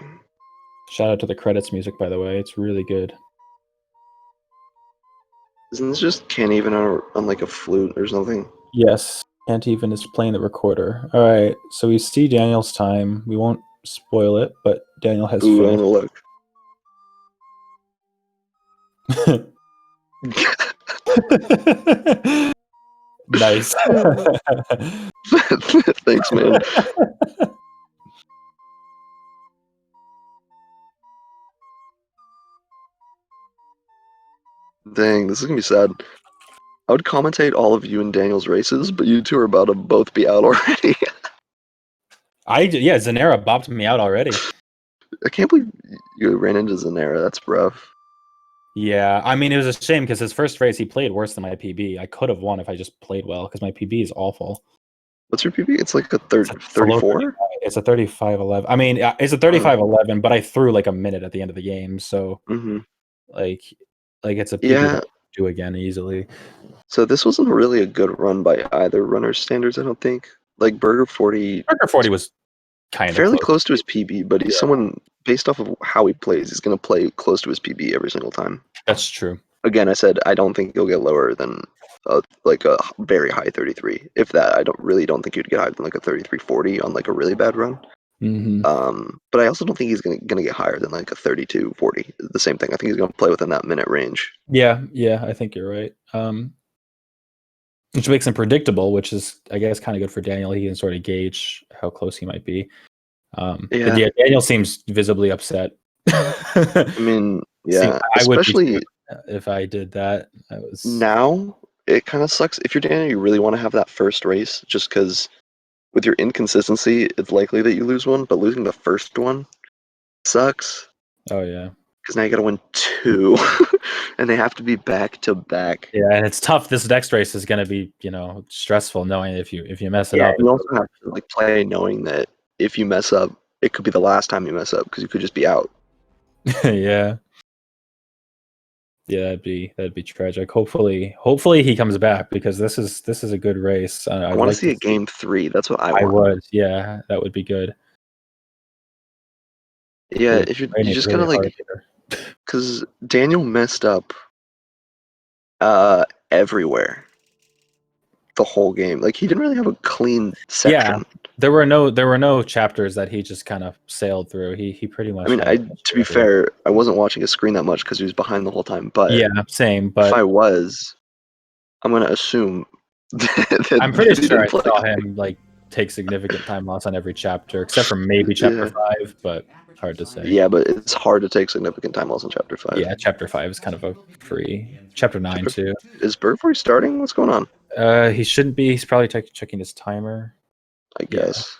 Shout out to the credits music, by the way. It's really good. Isn't this just Can't Even on like a flute or something? Yes. Can't Even is playing the recorder. All right. So we see Daniel's time. We won't spoil it, but Daniel has finished. I wanna look. Nice. Thanks, man. Dang, this is gonna be sad. I would commentate all of you and Daniel's races, but you two are about to both be out already. Yeah, Zanera bopped me out already. I can't believe you ran into Zanera. That's rough. Yeah, I mean, it was a shame because his first race he played worse than my PB. I could have won if I just played well because my PB is awful. What's your PB? It's like a 34? It's a 35-11. I mean, it's a 35-11, but I threw like a minute at the end of the game, so like it's a PB that I do again easily. So this wasn't really a good run by either runner's standards, I don't think. Like Burger40 was kind of fairly close to his PB, but he's someone based off of how he plays, he's going to play close to his PB every single time. That's true. Again, I said I don't think he'll get lower than like a very high 33. If that, I don't think he'd get higher than like a 33-40 on like a really bad run. But I also don't think he's gonna get higher than like a 32-40. The same thing. I think he's gonna play within that minute range. Yeah, I think you're right. Which makes him predictable, which is, I guess, kind of good for Daniel. He can sort of gauge how close he might be. But yeah, Daniel seems visibly upset. I mean, yeah, especially if I did that. Now it kind of sucks. If you're Daniel, you really want to have that first race, just because with your inconsistency, it's likely that you lose one. But losing the first one sucks. Oh yeah, because now you got to win 2, and they have to be back to back. Yeah, and it's tough. This next race is going to be, stressful, knowing if you mess it up. You also have to like play knowing that if you mess up, it could be the last time you mess up because you could just be out. Yeah, that'd be tragic. Hopefully he comes back because this is a good race. I want to see a game 3. That's what I want. I would. Yeah, that would be good. Yeah, if you just kind of like, because Daniel messed up everywhere the whole game. Like he didn't really have a clean section. Yeah, there were no chapters that he just kind of sailed through. He pretty much. I mean, to be fair, I wasn't watching his screen that much because he was behind the whole time. But yeah, same. But if I was, I'm gonna assume that I'm pretty sure I saw him like take significant time loss on every chapter, except for maybe chapter 5, but hard to say. Yeah, but it's hard to take significant time loss in chapter 5. Yeah, chapter 5 is kind of a free. Chapter 9 too. Is Burger40 starting? What's going on? He shouldn't be. He's probably checking his timer, I guess.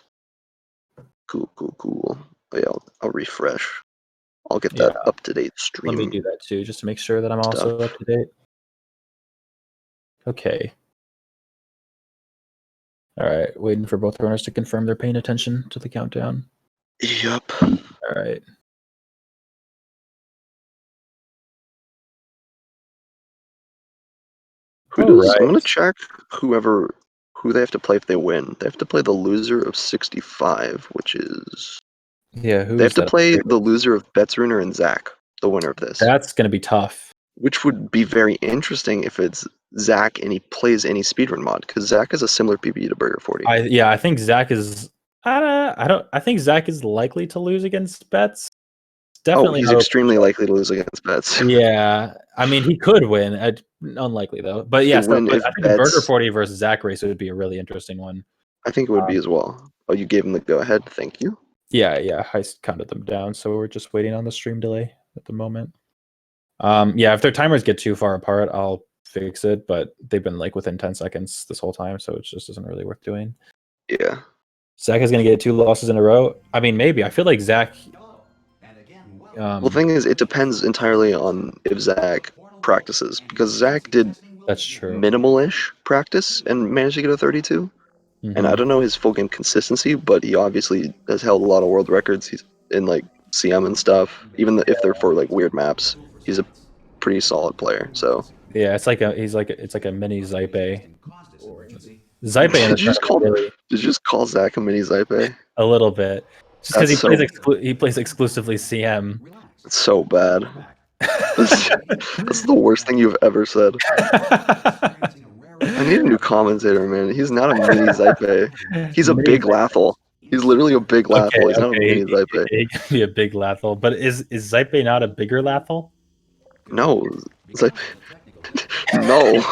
Cool. Oh, yeah, I'll refresh. I'll get that up-to-date stream. Let me do that too, just to make sure that I'm also up to date. Okay. All right, waiting for both runners to confirm they're paying attention to the countdown. Yep. All right. I'm going to check who they have to play if they win. They have to play the loser of 65, which is... Yeah, they have to play the loser of Betsruner and Zach, the winner of this. That's going to be tough. Which would be very interesting if it's Zach and he plays any speedrun mod, because Zach is a similar PB to Burger40. I think Zach is... I think Zach is likely to lose against Bets. Definitely. He's extremely likely to lose against Bets. Yeah, I mean he could win. Unlikely though. But yes, I think the Burger40 versus Zach race would be a really interesting one. I think it would be as well. Oh, you gave him the go ahead. Thank you. Yeah, I counted them down, so we're just waiting on the stream delay at the moment. Yeah, if their timers get too far apart, I'll fix it. But they've been like within 10 seconds this whole time, so it just isn't really worth doing. Yeah. Zach is gonna get 2 losses in a row. I mean, maybe. I feel like Zach. Well, the thing is, it depends entirely on if Zach practices, because Zach did minimal-ish practice and managed to get a 32. And I don't know his full game consistency, but he obviously has held a lot of world records. He's in like CM and stuff. Even if they're for like weird maps, he's a pretty solid player. So yeah, it's like a mini Zype. Zype in did you just call Zach a mini Zype? A little bit, just because he plays exclusively CM. It's so bad. That's the worst thing you've ever said. I need a new commentator, man. He's not a mini Zype. He's a big Lathel. He's literally a big Lathel. He's not a mini Zype. He can be a big Lathel, but is Zype not a bigger Lathel? No, Zype. No.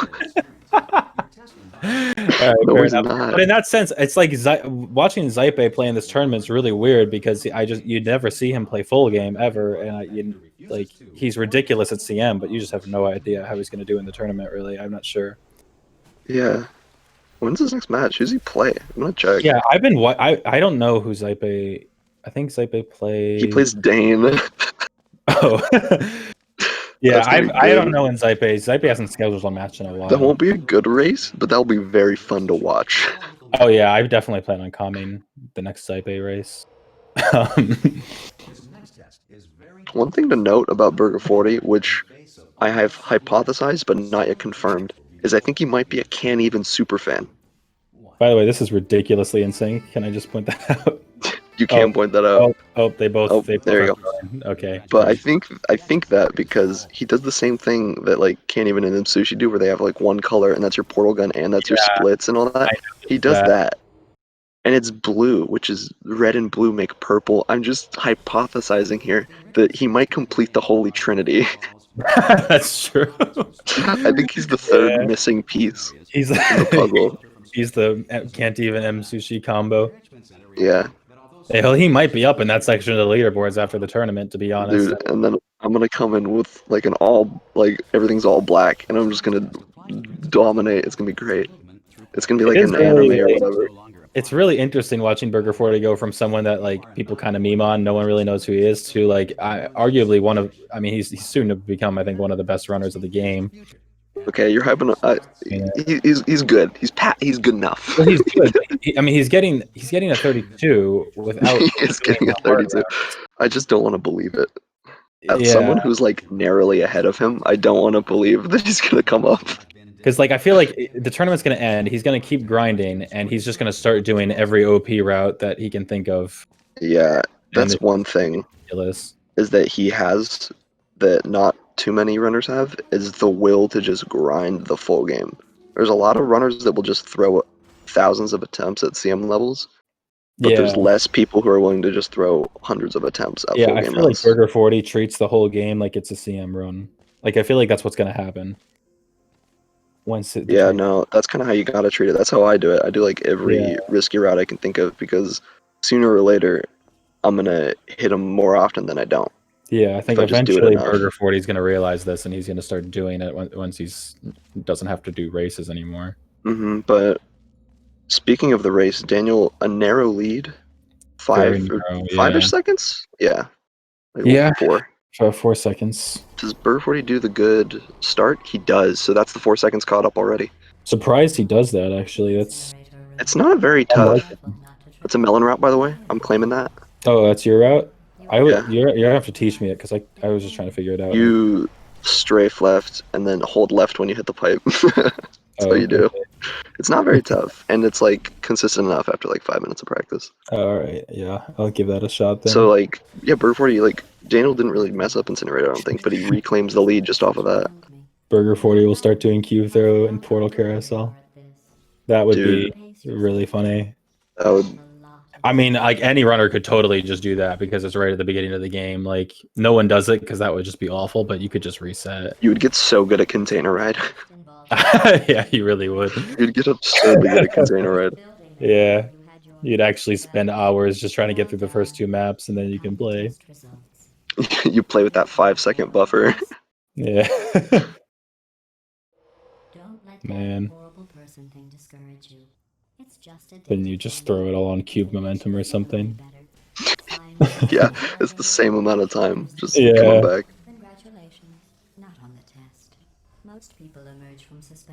No, he's not. But in that sense, it's like watching Zype play in this tournament is really weird because you'd never see him play full game ever, and he's ridiculous at CM, but you just have no idea how he's going to do in the tournament. Really, I'm not sure. Yeah. When's his next match? Who's he play? I'm gonna check. Yeah, I don't know who Zype. I think Zype plays. He plays Dane. Oh. Yeah, I don't know in Zype. Zype hasn't scheduled a match in a while. That won't be a good race, but that'll be very fun to watch. Oh yeah, I definitely plan on calming the next Zype race. One thing to note about Burger40, which I have hypothesized but not yet confirmed, is I think he might be a Can't Even super fan. By the way, this is ridiculously in sync. Can I just point that out? You can point that out. They both. There you go. Okay. But I think that because he does the same thing that like Can't Even and Sushi do, where they have like one color and that's your portal gun and that's your splits and all that. He does that. And it's blue, which is red and blue make purple. I'm just hypothesizing here that he might complete the Holy Trinity. That's true. I think he's the third missing piece. He's in the puzzle. He's the Can't Even Sushi combo. Yeah. Hey, he might be up in that section of the leaderboards after the tournament, to be honest. Dude, and then I'm gonna come in with like everything's all black, and I'm just gonna dominate. It's gonna be great. It's gonna be like an anime or whatever. It's really interesting watching Burger40 go from someone that like people kind of meme on, no one really knows who he is, to like arguably he's soon to become, I think, one of the best runners of the game. Okay, you're hyping. He's good. He's good enough. Well, he's good. He's getting a 32 without. He's getting a 32. I just don't want to believe it. As someone who's like narrowly ahead of him, I don't want to believe that he's gonna come up. Because like I feel like the tournament's gonna end. He's gonna keep grinding, and he's just gonna start doing every OP route that he can think of. Yeah, that's one thing. Ridiculous. Is that he has that not too many runners have, is the will to just grind the full game. There's a lot of runners that will just throw thousands of attempts at CM levels, but there's less people who are willing to just throw hundreds of attempts at full game runs. I feel like Burger40 treats the whole game like it's a CM run. Like I feel like that's what's gonna happen. No, that's kind of how you gotta treat it. That's how I do it. I do like every risky route I can think of, because sooner or later I'm gonna hit them more often than I don't. Yeah, I think eventually Burger40 is going to realize this, and he's going to start doing it once he's doesn't have to do races anymore. But speaking of the race, Daniel, a narrow lead, five-ish seconds. Yeah, Like, Yeah. 4. For 4 seconds. Does Burger40 do the good start? He does. So that's the 4 seconds caught up already. Surprised he does that, actually. It's not a very tough. Unlike That's a melon route, by the way. I'm claiming that. Oh, that's your route? I would. Yeah. You have to teach me it because I was just trying to figure it out. You strafe left and then hold left when you hit the pipe. That's what you do. Okay. It's not very tough, and it's like consistent enough after like 5 minutes of practice. All right, yeah, I'll give that a shot then. So like, yeah, Burger40, like Daniel didn't really mess up Incinerator, I don't think, but he reclaims the lead just off of that. Burger40 will start doing cube throw and portal carousel. That would be really funny. That would. I mean, like any runner could totally just do that because it's right at the beginning of the game. Like no one does it because that would just be awful. But you could just reset. You would get so good at container ride. Yeah, you really would. You'd get absurdly good at container ride. Yeah, you'd actually spend hours just trying to get through the first 2 maps, and then you can play. You play with that 5-second buffer. Yeah. Man. Then you just throw it all on cube momentum or something. Yeah, it's the same amount of time. Just coming back.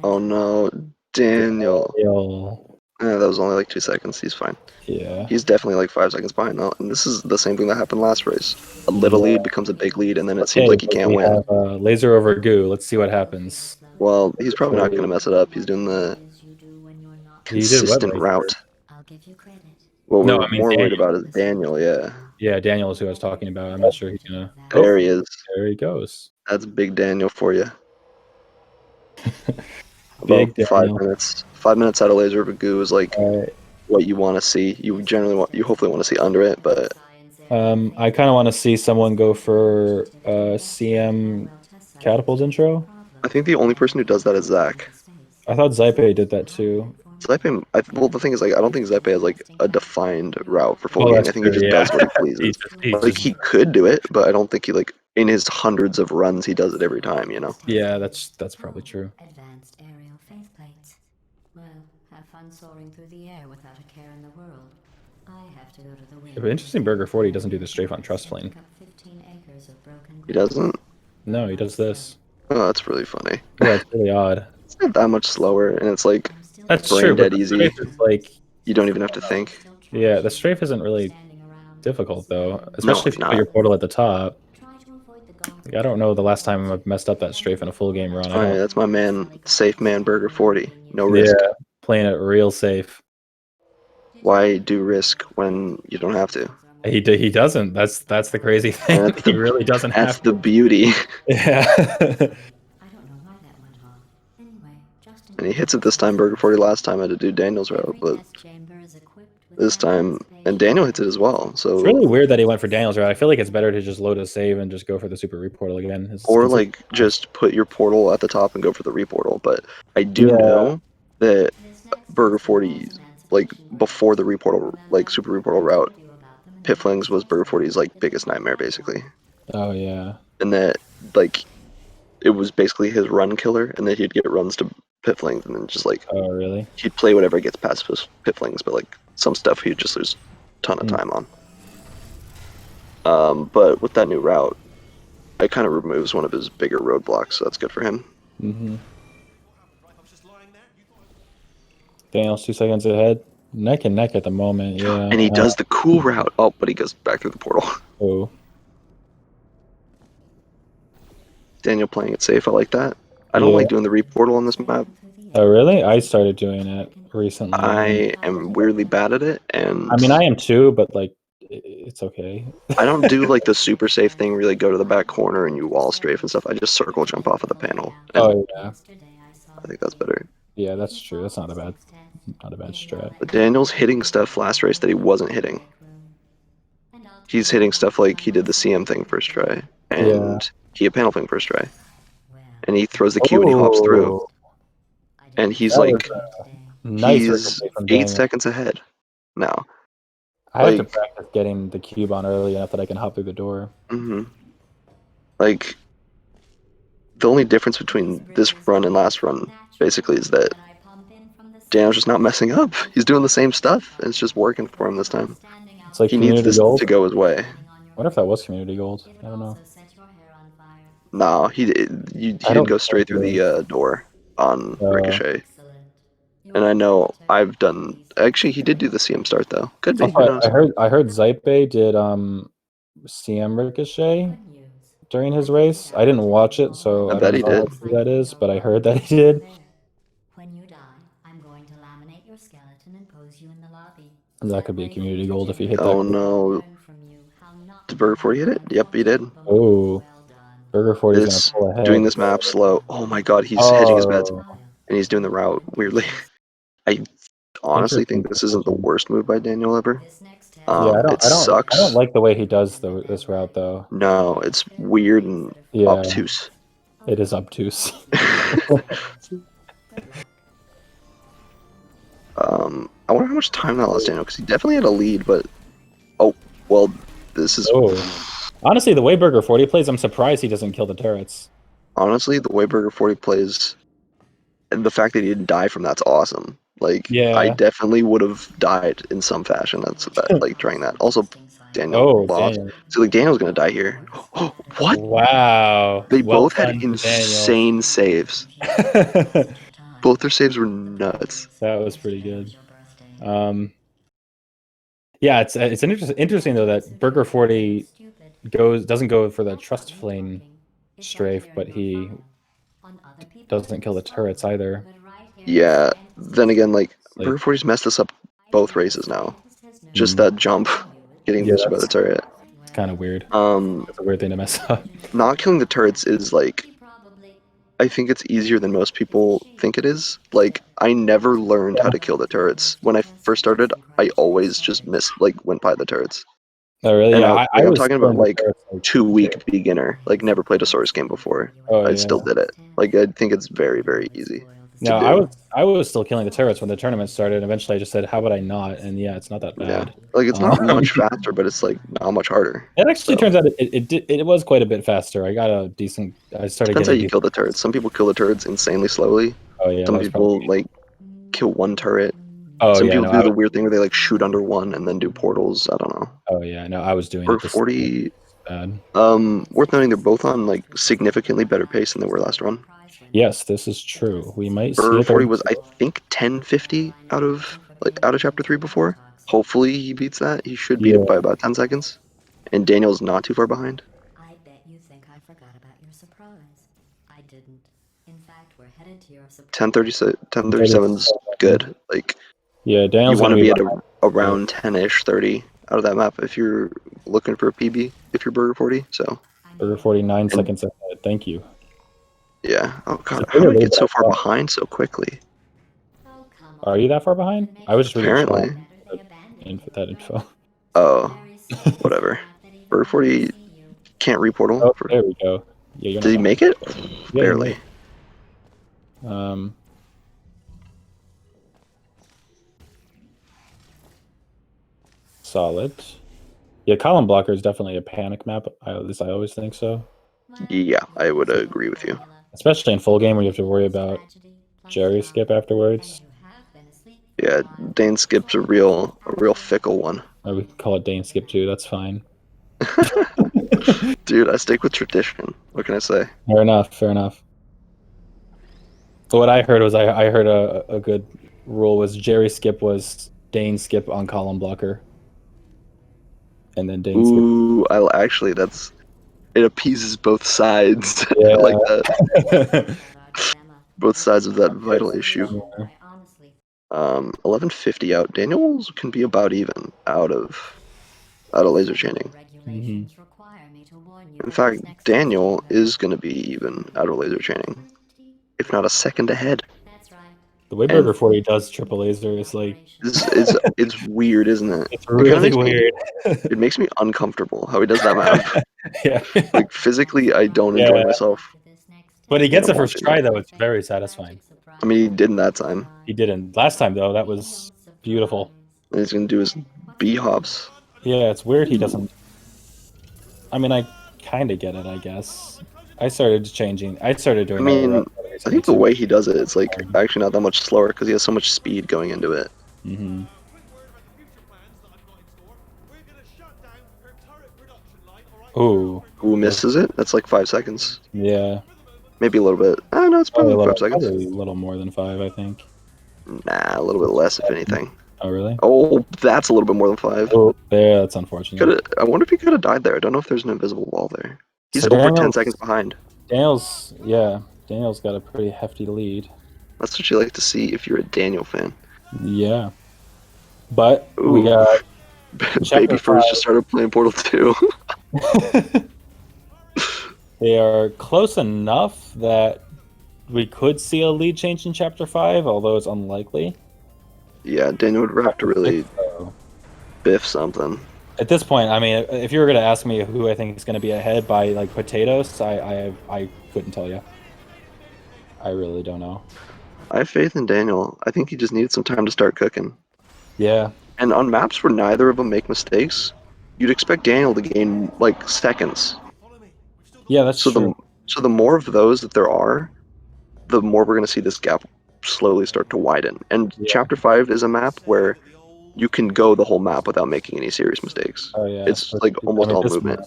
Oh no, Daniel. That was only like 2 seconds. He's fine. Yeah. He's definitely like 5 seconds behind though. And this is the same thing that happened last race. A little lead becomes a big lead, and then it seems like he can't win. Laser over goo. Let's see what happens. Well, he's probably not going to mess it up. He's doing the consistent route. What we're more worried about is Daniel, yeah. Yeah, Daniel is who I was talking about. I'm not sure he's going to... There he is. There he goes. That's big Daniel for you. Big About 5 minutes. 5 minutes out of laser over goo is like what you want to see. You hopefully want to see under it, but... I kind of want to see someone go for CM catapult intro. I think the only person who does that is Zach. I thought Zype did that too. Zype, well, the thing is, like, I don't think Zype has like a defined route for full game. I think he just does what he pleases. He could do it, but I don't think he like in his hundreds of runs he does it every time. You know. Yeah, that's probably true. Advanced aerial faith plates. Well, have fun soaring through the air without a care in the world. I have to go to the wind. Yeah, but interesting, Burger40 doesn't do the strafe on trust plane. He doesn't. No, he does this. Oh, that's really funny. Yeah, it's really odd. It's not that much slower, and it's like that's brain true, dead easy. Like you don't even have to think. Yeah, the strafe isn't really difficult though, especially if you put your portal at the top. Like, I don't know the last time I've messed up that strafe in a full game run. That's my man, safe man, Burger40. No risk. Yeah, playing it real safe. Why do risk when you don't have to? He doesn't. That's the crazy thing. He really doesn't have to. That's the beauty. Yeah. And he hits it this time. Burger40 last time I had to do Daniel's route, but this time, and Daniel hits it as well. So it's really weird that he went for Daniel's route. I feel like it's better to just load a save and just go for the super reportal again. Or like just put your portal at the top and go for the reportal. But I do know that Burger40, like before the reportal, like super reportal route, pit flings was Burger40's like biggest nightmare basically. Oh yeah. And that like it was basically his run killer, and then he'd get runs to pit flings, and then just like he'd play whatever gets past his pit flings, but like some stuff he'd just lose a ton of time on. But with that new route, it kind of removes one of his bigger roadblocks, so that's good for him. Daniel's 2 seconds ahead, neck and neck at the moment. Yeah, and he does the cool route. Oh, but he goes back through the portal. Oh. Daniel playing it safe. I like that. I don't like doing the reportal on this map. Oh, really? I started doing it recently. I am weirdly bad at it, and I mean, I am too, but like, it's okay. I don't do like the super safe thing where you like go to the back corner and you wall strafe and stuff. I just circle jump off of the panel. Oh yeah. I think that's better. Yeah, that's true. That's not a bad strat. But Daniel's hitting stuff last race that he wasn't hitting. He's hitting stuff like he did the CM thing first try, and he hit panel thing first try, and he throws the Q and he hops through, and he's like, he's 8 seconds ahead now. I have to practice getting the cube on early enough that I can hop through the door. Like, the only difference between this run and last run, basically, is that Daniel's just not messing up. He's doing the same stuff, and it's just working for him this time. It's like he needs this to go his way. wonder if that was community gold. I don't know. Also set your hair on fire. No, he did go straight through the door on Ricochet. Excellent. And I know I've done. Actually, he did do the CM start though. Could be. Who knows? I heard Zype did CM Ricochet during his race. I didn't watch it, so I bet don't he know did. who that is, but I heard that he did. When you die, I'm going to laminate your skeleton and pose you in the lobby. And that could be a community gold if he hit Oh that. no! Did Burger40 hit it? Yep, he did. Oh, Burger40 is gonna This pull ahead. doing this map slow. Oh my god, he's hedging his bets and he's doing the route weirdly. I honestly think this isn't the worst move by Daniel ever. Yeah, It sucks. I don't like the way he does this route though. No, it's weird and obtuse. It is obtuse. I wonder how much time that lost Daniel, because he definitely had a lead, but oh well, this is. Honestly, the way Burger40 plays, I'm surprised he doesn't kill the turrets. Honestly, the way Burger40 plays, and the fact that he didn't die from that's awesome. Like, I definitely would have died in some fashion. That's like trying that. Also, Daniel lost. So like Daniel's gonna die here. Oh, what? Wow! They both had insane saves. Both their saves were nuts. That was pretty good. Yeah, it's interesting though that Burger40 doesn't go for the trust flame strafe, but he doesn't kill the turrets either. Yeah. Then again, like Burger40's messed us up both races now. Just that jump, getting boosted by the turret. It's kind of weird. It's a weird thing to mess up. Not killing the turrets is like, I think it's easier than most people think it is. Like, I never learned how to kill the turrets. When I first started, I always just went by the turrets. Oh, really? And yeah, I'm talking about like 2-week beginner, like never played a Source game before. I still did it. Like, I think it's very, very easy. No, I was still killing the turrets when the tournament started. Eventually, I just said, "How would I not?" And yeah, it's not that bad. Yeah. Like, it's not much faster, but it's like not much harder. It actually turns out it was quite a bit faster. I got a decent. I started. Depends how you kill the turrets. Some people kill the turrets insanely slowly. Oh yeah. Some people like kill one turret. Oh Some yeah. people do the weird thing where they like shoot under one and then do portals. I don't know. Oh yeah. No, I was doing it. 40. Worth noting, they're both on like significantly better pace than they were last run. Yes, this is true. We might see. Burger40 was, I think, 1050 out of chapter 3 before. Hopefully he beats that. He should beat it by about 10 seconds. And Daniel's not too far behind. I bet you think I forgot about your surprise. I didn't. In fact, we're headed to your surprise. 1037's good. Like, yeah, Daniel's you want to be at around 10-ish, 30 out of that map if you're looking for a PB, if you're Burger40. So Burger40 9 seconds ahead. Thank you. Yeah. Oh god, how did I get so far behind so quickly? Are you that far behind? I was just apparently that info. Oh, whatever. Burger40 can't reportal. Oh, there we go. Yeah, did he make it? Barely. Solid. Yeah, column blocker is definitely a panic map. At least I always think so. Yeah, I would agree with you. Especially in full game where you have to worry about Jerry skip afterwards. Yeah, Dane skip's a real fickle one. We can call it Dane skip too. That's fine. Dude, I stick with tradition. What can I say? Fair enough. Fair enough. What I heard was I heard a good rule was Jerry skip was Dane skip on column blocker. And then Dane skip. Ooh, actually it appeases both sides. Yeah. I like that. Both sides of that vital issue. 1150 out. Daniels can be about even out of laser chaining. In fact, Daniel is going to be even out of laser chaining, if not a second ahead. The way Burger40 does triple laser is like it's weird, isn't it? It's really weird. It makes me uncomfortable how he does that map. Yeah. Like physically, I don't enjoy myself. But he gets it first try though. It's very satisfying. I mean, he didn't that time. He didn't last time though. That was beautiful. And he's gonna do his B hops. Yeah, it's weird. He doesn't. I mean, I kind of get it. I guess. I started doing. I think the way he does it, it's like actually not that much slower because he has so much speed going into it. Ooh. Who misses it? That's like 5 seconds. Yeah. Maybe a little bit. Oh, no, it's probably like 5 seconds. Probably a little more than 5, I think. Nah, a little bit less, if anything. Oh, really? Oh, that's a little bit more than 5. Oh, yeah, that's unfortunate. I wonder if he could have died there. I don't know if there's an invisible wall there. He's So over 10 seconds behind. Daniel's got a pretty hefty lead. That's what you like to see if you're a Daniel fan. Yeah. But Ooh. we got Baby First just started playing Portal 2. They are close enough that we could see a lead change in Chapter 5, although it's unlikely. Yeah, Daniel would have to really biff something. At this point, I mean, if you were going to ask me who I think is going to be ahead by like potatoes, I couldn't tell you. I really don't know. I have faith in Daniel. I think he just needs some time to start cooking. Yeah. And on maps where neither of them make mistakes, you'd expect Daniel to gain like seconds. Yeah, that's true. So the more of those that there are, the more we're going to see this gap slowly start to widen. And Chapter 5 is a map where you can go the whole map without making any serious mistakes. Oh, yeah. It's like almost all movement.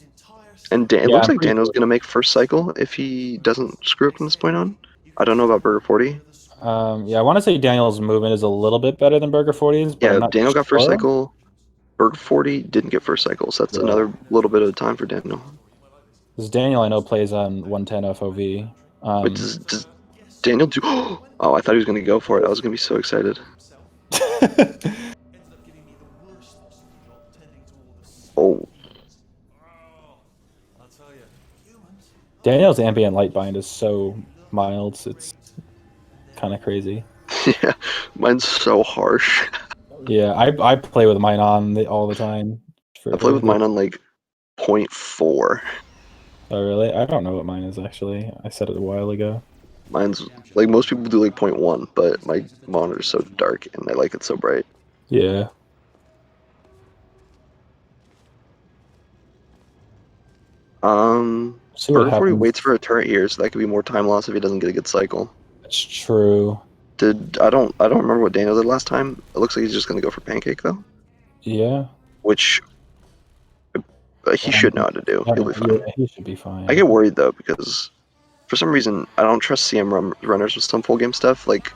And it looks like Daniel's going to make first cycle if he doesn't screw up from this point on. I don't know about Burger40. Yeah, I want to say Daniel's movement is a little bit better than Burger40's. But Yeah, Daniel got first cycle. Burger40 didn't get first cycle, so that's another little bit of time for Daniel. Because Daniel, I know, plays on 110 FOV. But does Daniel do... Oh, I thought he was going to go for it. I was going to be so excited. Oh. Daniel's ambient light bind is so mild, it's kind of crazy. Yeah, mine's so harsh. Yeah, I play with mine on all the time. I play with mine on like 0.4. Oh, really? I don't know what mine is, actually. I said it a while ago. Mine's, like, most people do like 0.1, but my monitor's so dark and I like it so bright. Yeah. Burger40 waits for a turret here, so that could be more time loss if he doesn't get a good cycle. That's true. I don't remember what Daniel did last time. It looks like he's just gonna go for pancake though. Yeah. Which he should know how to do. He'll be fine. Yeah, he should be fine. I get worried though because for some reason I don't trust CM runners with some full game stuff. Like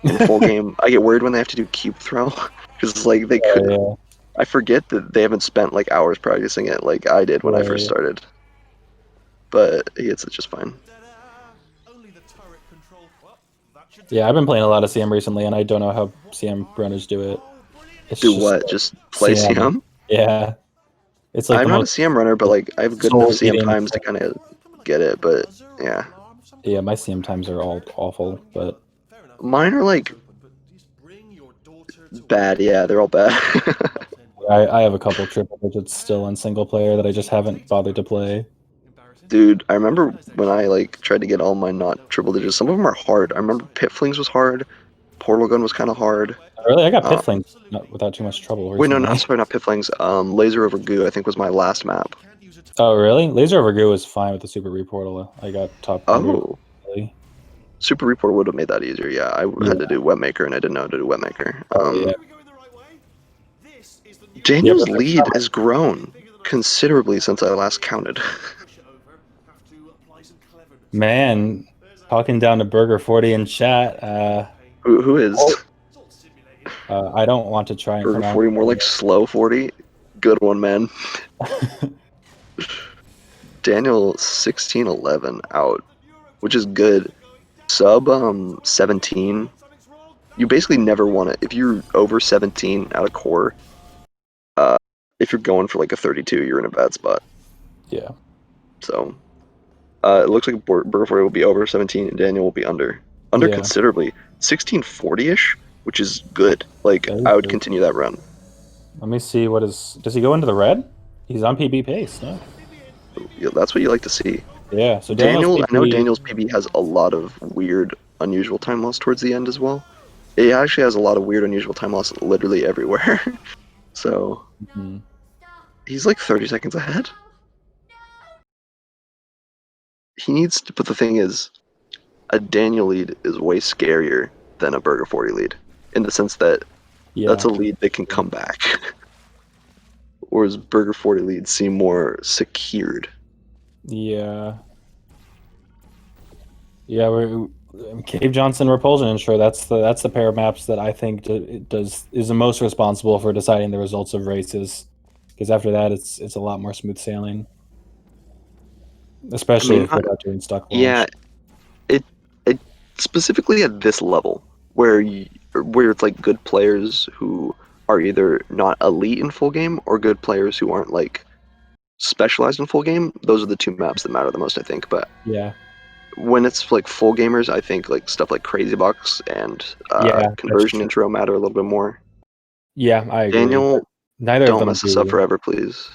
in full game, I get worried when they have to do cube throw because like they could. Yeah. I forget that they haven't spent like hours practicing it like I did when I first started. But he hits it just fine. Yeah, I've been playing a lot of CM recently, and I don't know how CM runners do it. Do what? Just play CM? Yeah. It's like I'm not a CM runner, but like I have good enough CM times to kind of get it. But yeah. Yeah, my CM times are all awful, but mine are like bad. Yeah, they're all bad. I have a couple triple digits still in single player that I just haven't bothered to play. Dude, I remember when I like tried to get all my not triple digits. Some of them are hard. I remember Pit Flings was hard. Portal Gun was kind of hard. Really? I got Pit Flings without too much trouble recently. Wait, no, sorry, not Pit Flings. Laser over Goo, I think, was my last map. Oh, really? Laser over Goo was fine with the Super Reportal. I got top. Oh. Really? Super Reportal would have made that easier. Yeah, I had to do Webmaker, and I didn't know how to do Webmaker. Yeah. Daniel's lead has grown considerably since I last counted. Man, talking down to Burger40 in chat. Who is? I don't want to try and Burger40, more like slow 40. Good one, man. Daniel 16-11 out, which is good. Sub 17. You basically never want it if you're over 17 out of core. If you're going for like a 32, you're in a bad spot. Yeah. So. It looks like Burger40 will be over 17 and Daniel will be under considerably. 1640-ish, which is good. Like, I would continue that run. Let me see does he go into the red? He's on PB pace, no? Yeah, that's what you like to see. Yeah, so I know Daniel's PB has a lot of weird, unusual time loss towards the end as well. It actually has a lot of weird, unusual time loss literally everywhere. So, he's like 30 seconds ahead. He needs to, but the thing is, a Daniel lead is way scarier than a Burger40 lead, in the sense that that's a lead that can come back. Whereas Burger40 leads seem more secured. Yeah. Yeah, we're Cave Johnson Repulsion Intro. That's the pair of maps that I think is the most responsible for deciding the results of races. Because after that, it's a lot more smooth sailing, especially if without doing stuck launch. Yeah, it specifically at this level where it's like good players who are either not elite in full game or good players who aren't like specialized in full game. Those are the two maps that matter the most, I think. But yeah, when it's like full gamers, I think like stuff like Crazy Box and yeah, Conversion Intro matter a little bit more. Yeah, I agree. Daniel, Neither of don't them mess this up do. forever, please.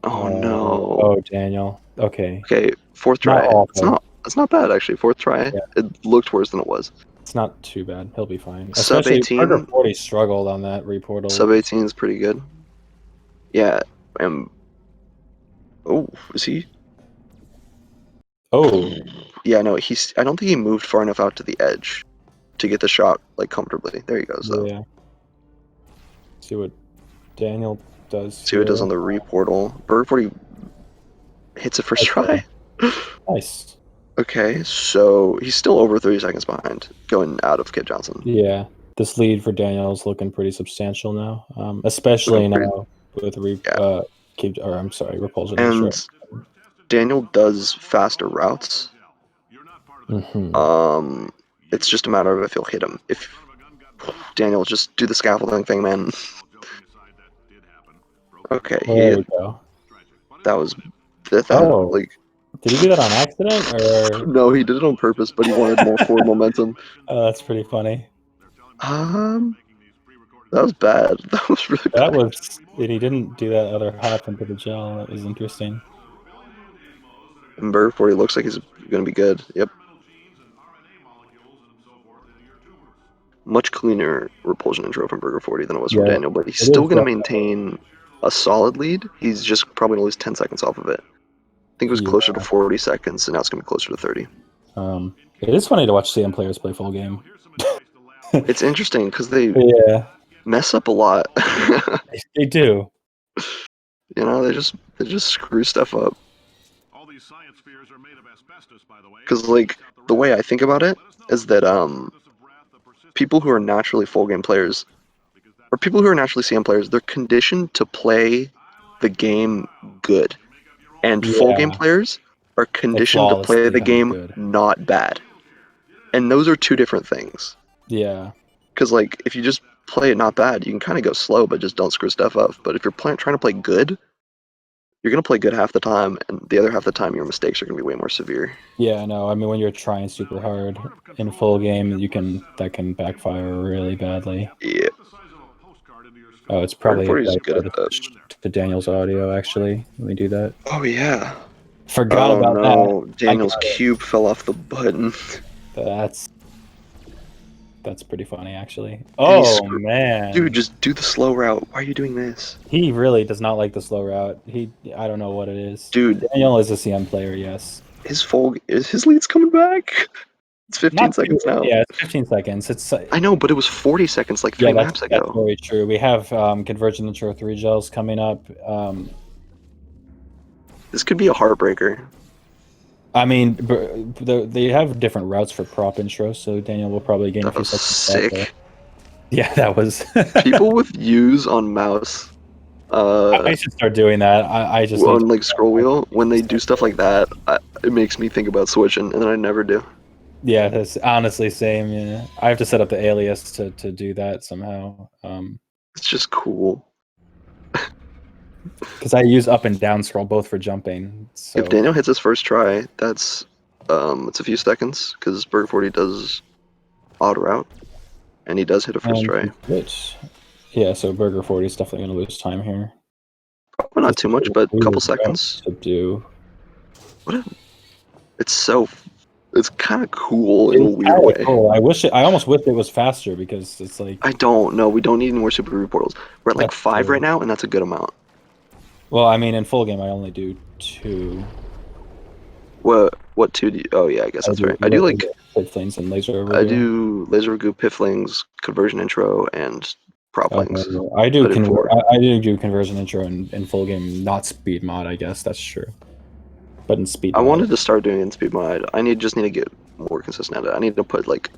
Oh no. Oh, Daniel. Okay. Okay, fourth Not try. awful. It's not bad actually. Fourth try. Yeah. It looked worse than it was. It's not too bad. He'll be fine. Sub Especially 18. Burger40 struggled on that reportal. Sub 18 is pretty good. Yeah. Oh, is he? Oh. Yeah, no, I don't think he moved far enough out to the edge to get the shot like comfortably. There he goes though. Yeah. See what Daniel does. See what it does on the reportal. Burger40 hits it first try. Nice. Okay, so he's still over 30 seconds behind, going out of Kid Johnson. Yeah, this lead for Daniel is looking pretty substantial now, especially now with Repulsion. And Daniel does faster routes. Mm-hmm. It's just a matter of if he'll hit him. If Daniel just do the scaffolding thing, man. Okay, there we go. That was like. Did he do that on accident or? No, he did it on purpose, but he wanted more forward momentum. Oh, that's pretty funny. That was bad. That was really bad. And he didn't do that other hop into the gel. That was interesting. And Burger40 looks like he's going to be good. Yep. Much cleaner repulsion intro from Burger40 than it was from Daniel, but he's still going to maintain a solid lead. He's just probably going to lose 10 seconds off of it. I think it was closer to 40 seconds, and now it's going to be closer to 30. It is funny to watch CM players play full game. It's interesting because they mess up a lot. They do. You know, they just screw stuff up. Because like the way I think about it is that people who are naturally full game players, or people who are naturally CM players, they're conditioned to play the game good. And full game players are conditioned to play the game not bad. And those are two different things. Yeah. Because like if you just play it not bad, you can kind of go slow, but just don't screw stuff up. But if you're trying to play good, you're going to play good half the time, and the other half the time your mistakes are going to be way more severe. Yeah, no, I mean when you're trying super hard in full game, that can backfire really badly. Yeah. Oh, it's probably good at that. To Daniel's audio, actually. Let me do that. Oh, yeah. Forgot about that. Oh, no. Daniel's cube fell off the button. That's pretty funny, actually. Oh, man. Dude, just do the slow route. Why are you doing this? He really does not like the slow route. I don't know what it is. Dude. Daniel is a CM player, yes. His lead's coming back. It's 15 seconds now. Yeah, it's 15 seconds. I know, but it was 40 seconds like 3 maps ago. That's very true. We have Convergent Intro 3 gels coming up. This could be a heartbreaker. I mean, they have different routes for prop intros, so Daniel will probably gain a few seconds. Sick. Yeah, that was. People with U's on mouse. I should start doing that. I just on like scroll wheel when they do stuff like that. It makes me think about switching, and then I never do. Yeah, that's honestly same. Yeah, I have to set up the alias to do that somehow. It's just cool. Because I use up and down scroll both for jumping. So. If Daniel hits his first try, that's it's a few seconds because Burger40 does auto route, and he does hit a first try. Yeah, so Burger40 is definitely going to lose time here. Probably not too much, but a couple seconds. To do. It's kind of cool in a weird way. Cool. I almost wish it was faster because it's like. I don't know. We don't need any more super reportals. We're at like 5 right now, and that's a good amount. Well, I mean, in full game, I only do 2. What 2 do you... Oh, yeah, I guess that's right. I do like... Pifflings and laser overview. I do laser overview, pifflings, conversion intro, and prop lings. I do conversion intro in full game, not speed mod, I guess. That's true. But in speed I mode. wanted to start doing it in speed mode. I just need to get more consistent at it. I need to put like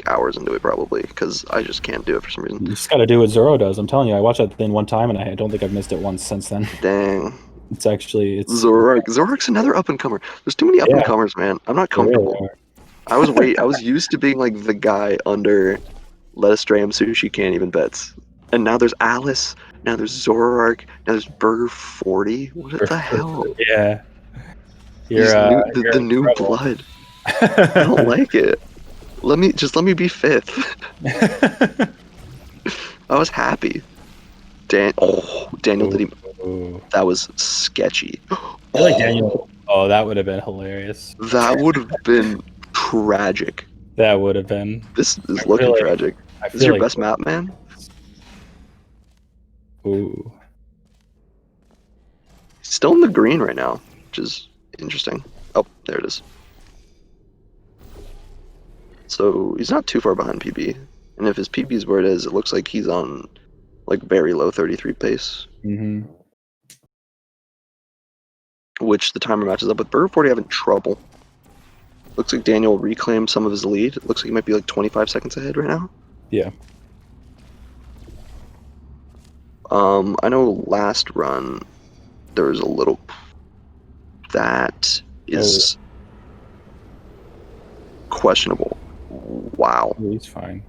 hours into it probably, because I just can't do it for some reason. You just gotta do what Zoro does. I'm telling you, I watched that thing one time and I don't think I've missed it once since then. Dang. It's Zorark's another up and comer. There's too many up and comers, man. I'm not comfortable. Really I was used to being like the guy under Let Us Stray Sushi can't even bets. And now there's Alice, now there's Zorark, now there's Burger40. What the hell? Yeah. The new blood. I don't like it. Let me be fifth. I was happy. Daniel did he? That was sketchy. I feel like Daniel. Oh, that would have been hilarious. That would have been tragic. That would have been. This is looking tragic. This is your best map, man? Ooh. Still in the green right now, which is interesting. Oh, there it is. So he's not too far behind PB. And if his PB is where it is, it looks like he's on like very low 33 pace. Mm-hmm. Which the timer matches up with. Burger40 having trouble. Looks like Daniel reclaimed some of his lead. It looks like he might be like 25 seconds ahead right now. Yeah. I know last run there was a little. That is questionable. Wow. He's fine.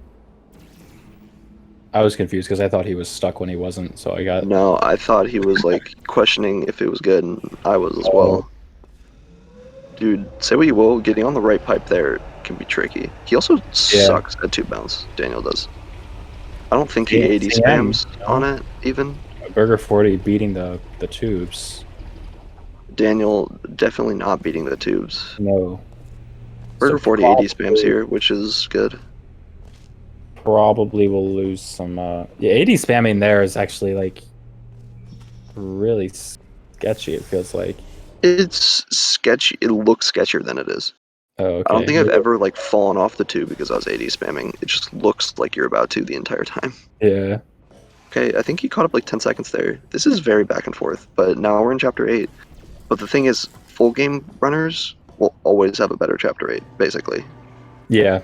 I was confused because I thought he was stuck when he wasn't, so I got... No, I thought he was like questioning if it was good, and I was as well. Dude, say what you will, getting on the right pipe there can be tricky. He also sucks at tube bounce, Daniel does. I don't think he AD spams on it, even. Burger40 beating the tubes. Daniel definitely not beating the tubes. No. Burger40 AD spams here, which is good. Probably will lose some. Yeah, AD spamming there is actually like really sketchy. It feels like it's sketchy. It looks sketchier than it is. Oh, okay. I don't think I've ever like fallen off the tube because I was AD spamming. It just looks like you're about to the entire time. Yeah. Okay, I think he caught up like 10 seconds there. This is very back and forth, but now we're in chapter 8. But the thing is, full game runners will always have a better chapter 8, basically. Yeah.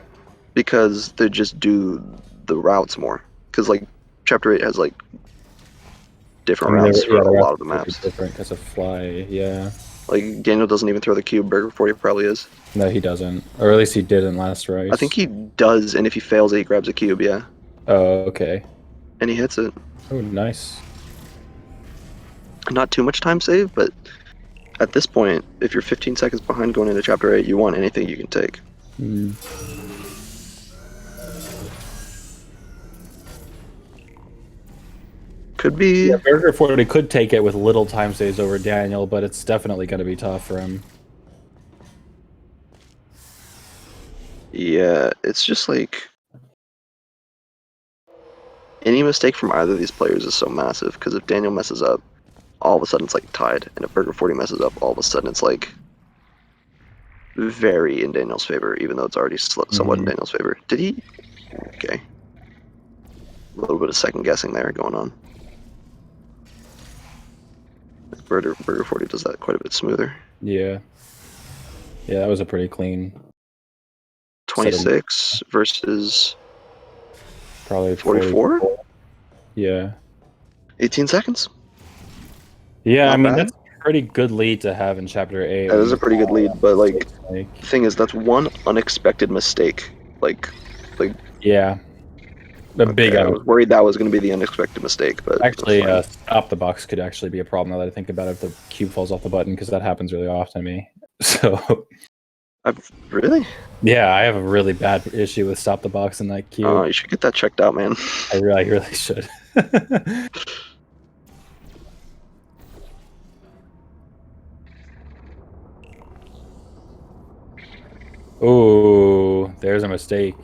Because they just do the routes more. Because like chapter 8 has like different routes for a lot of the maps. Different because of fly, yeah. Like Daniel doesn't even throw the cube. Burger40 probably is. No, he doesn't, or at least he didn't last race. I think he does, and if he fails it, he grabs a cube. Yeah. Oh, okay. And he hits it. Oh, nice. Not too much time save, but at this point, if you're 15 seconds behind going into chapter 8, you want anything you can take. Mm. Could be. Yeah, Burger40 could take it with little time saves over Daniel, but it's definitely going to be tough for him. Yeah, it's just like any mistake from either of these players is so massive, because if Daniel messes up, all of a sudden it's like tied, and if Burger40 messes up, all of a sudden it's like very in Daniel's favor, even though it's already somewhat in Daniel's favor. Did he? Okay. A little bit of second guessing there going on. Burger40 does that quite a bit smoother. Yeah. Yeah, that was a pretty clean 26 versus probably 44? Yeah. 18 seconds? Yeah, Not I mean, bad. that's a pretty good lead to have in Chapter 8. That is a pretty good lead, but like, the thing is, that's one unexpected mistake. Like yeah. The big I was worried that was going to be the unexpected mistake, but actually, stop the box could actually be a problem now that I think about it if the cube falls off the button, because that happens really often to me. So, really? Yeah, I have a really bad issue with stop the box in that cube. Oh, you should get that checked out, man. I really should. Oh, there's a mistake.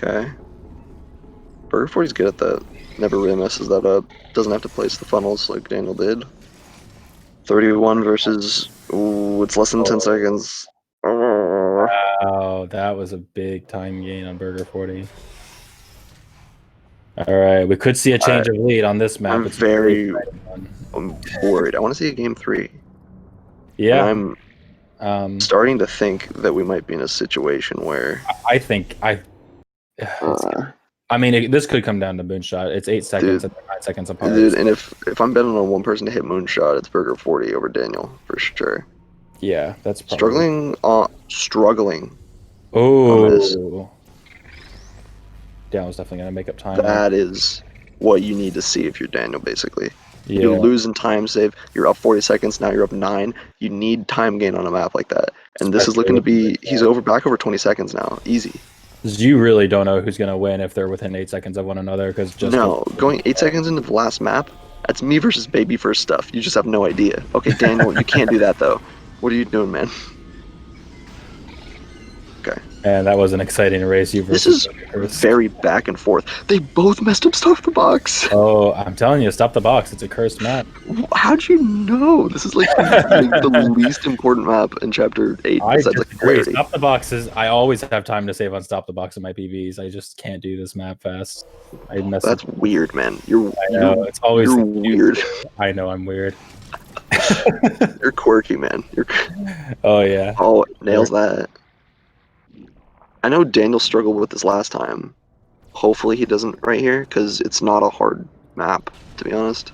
Okay. Burger40's good at that. Never really messes that up. Doesn't have to place the funnels like Daniel did. 31 versus... Ooh, it's less than 10 seconds. Wow, that was a big time gain on Burger40. All right, we could see a change of lead on this map. I'm it's very... I'm worried. I want to see a game 3. Yeah. And I'm starting to think that we might be in a situation where I think I mean, this could come down to Moonshot. It's 8 seconds and 9 seconds apart. Dude, and if I'm betting on one person to hit Moonshot, it's Burger40 over Daniel for sure. Yeah, that's probably struggling. Oh, Daniel's definitely gonna make up time. That is what you need to see if you're Daniel, basically. Yeah. You lose in time save. You're up 40 seconds. Now you're up 9. You need time gain on a map like that. And this is looking to be. He's back over 20 seconds now. Easy. You really don't know who's gonna win if they're within 8 seconds of one another, because going 8 seconds into the last map. That's me versus baby first stuff. You just have no idea. Okay, Daniel, you can't do that though. What are you doing, man? Okay. And that was an exciting race. This is very back and forth. They both messed up Stop the Box. Oh, I'm telling you, Stop the Box. It's a cursed map. How'd you know? This is like the least important map in Chapter 8. I disagree. Stop the Box is. I always have time to save on Stop the Box in my PVs. I just can't do this map fast. That's weird, man. It's always weird. I know I'm weird. You're quirky, man. Oh yeah. Oh, nails that. I know Daniel struggled with this last time. Hopefully he doesn't right here, because it's not a hard map, to be honest.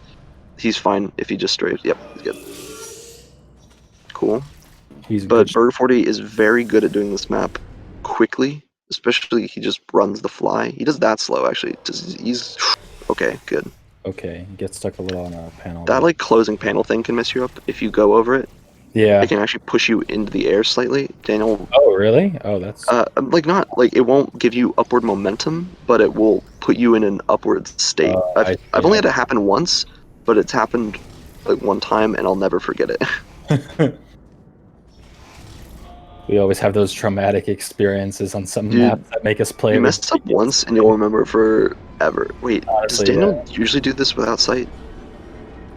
He's fine if he just straight. Yep, he's good. Cool. But Burger40 is very good at doing this map quickly, especially he just runs the fly. He does that slow, actually. He's... Okay, good. Okay, get stuck a little on a panel. That, like, closing panel thing can mess you up if you go over it. Yeah. It can actually push you into the air slightly. Daniel... Oh, really? Oh, that's... it won't give you upward momentum, but it will put you in an upward state. I've only had it happen once, but it's happened, like, one time, and I'll never forget it. We always have those traumatic experiences on some maps that make us play. You mess up once, and you'll remember it forever. Wait, honestly, does Daniel usually do this without sight?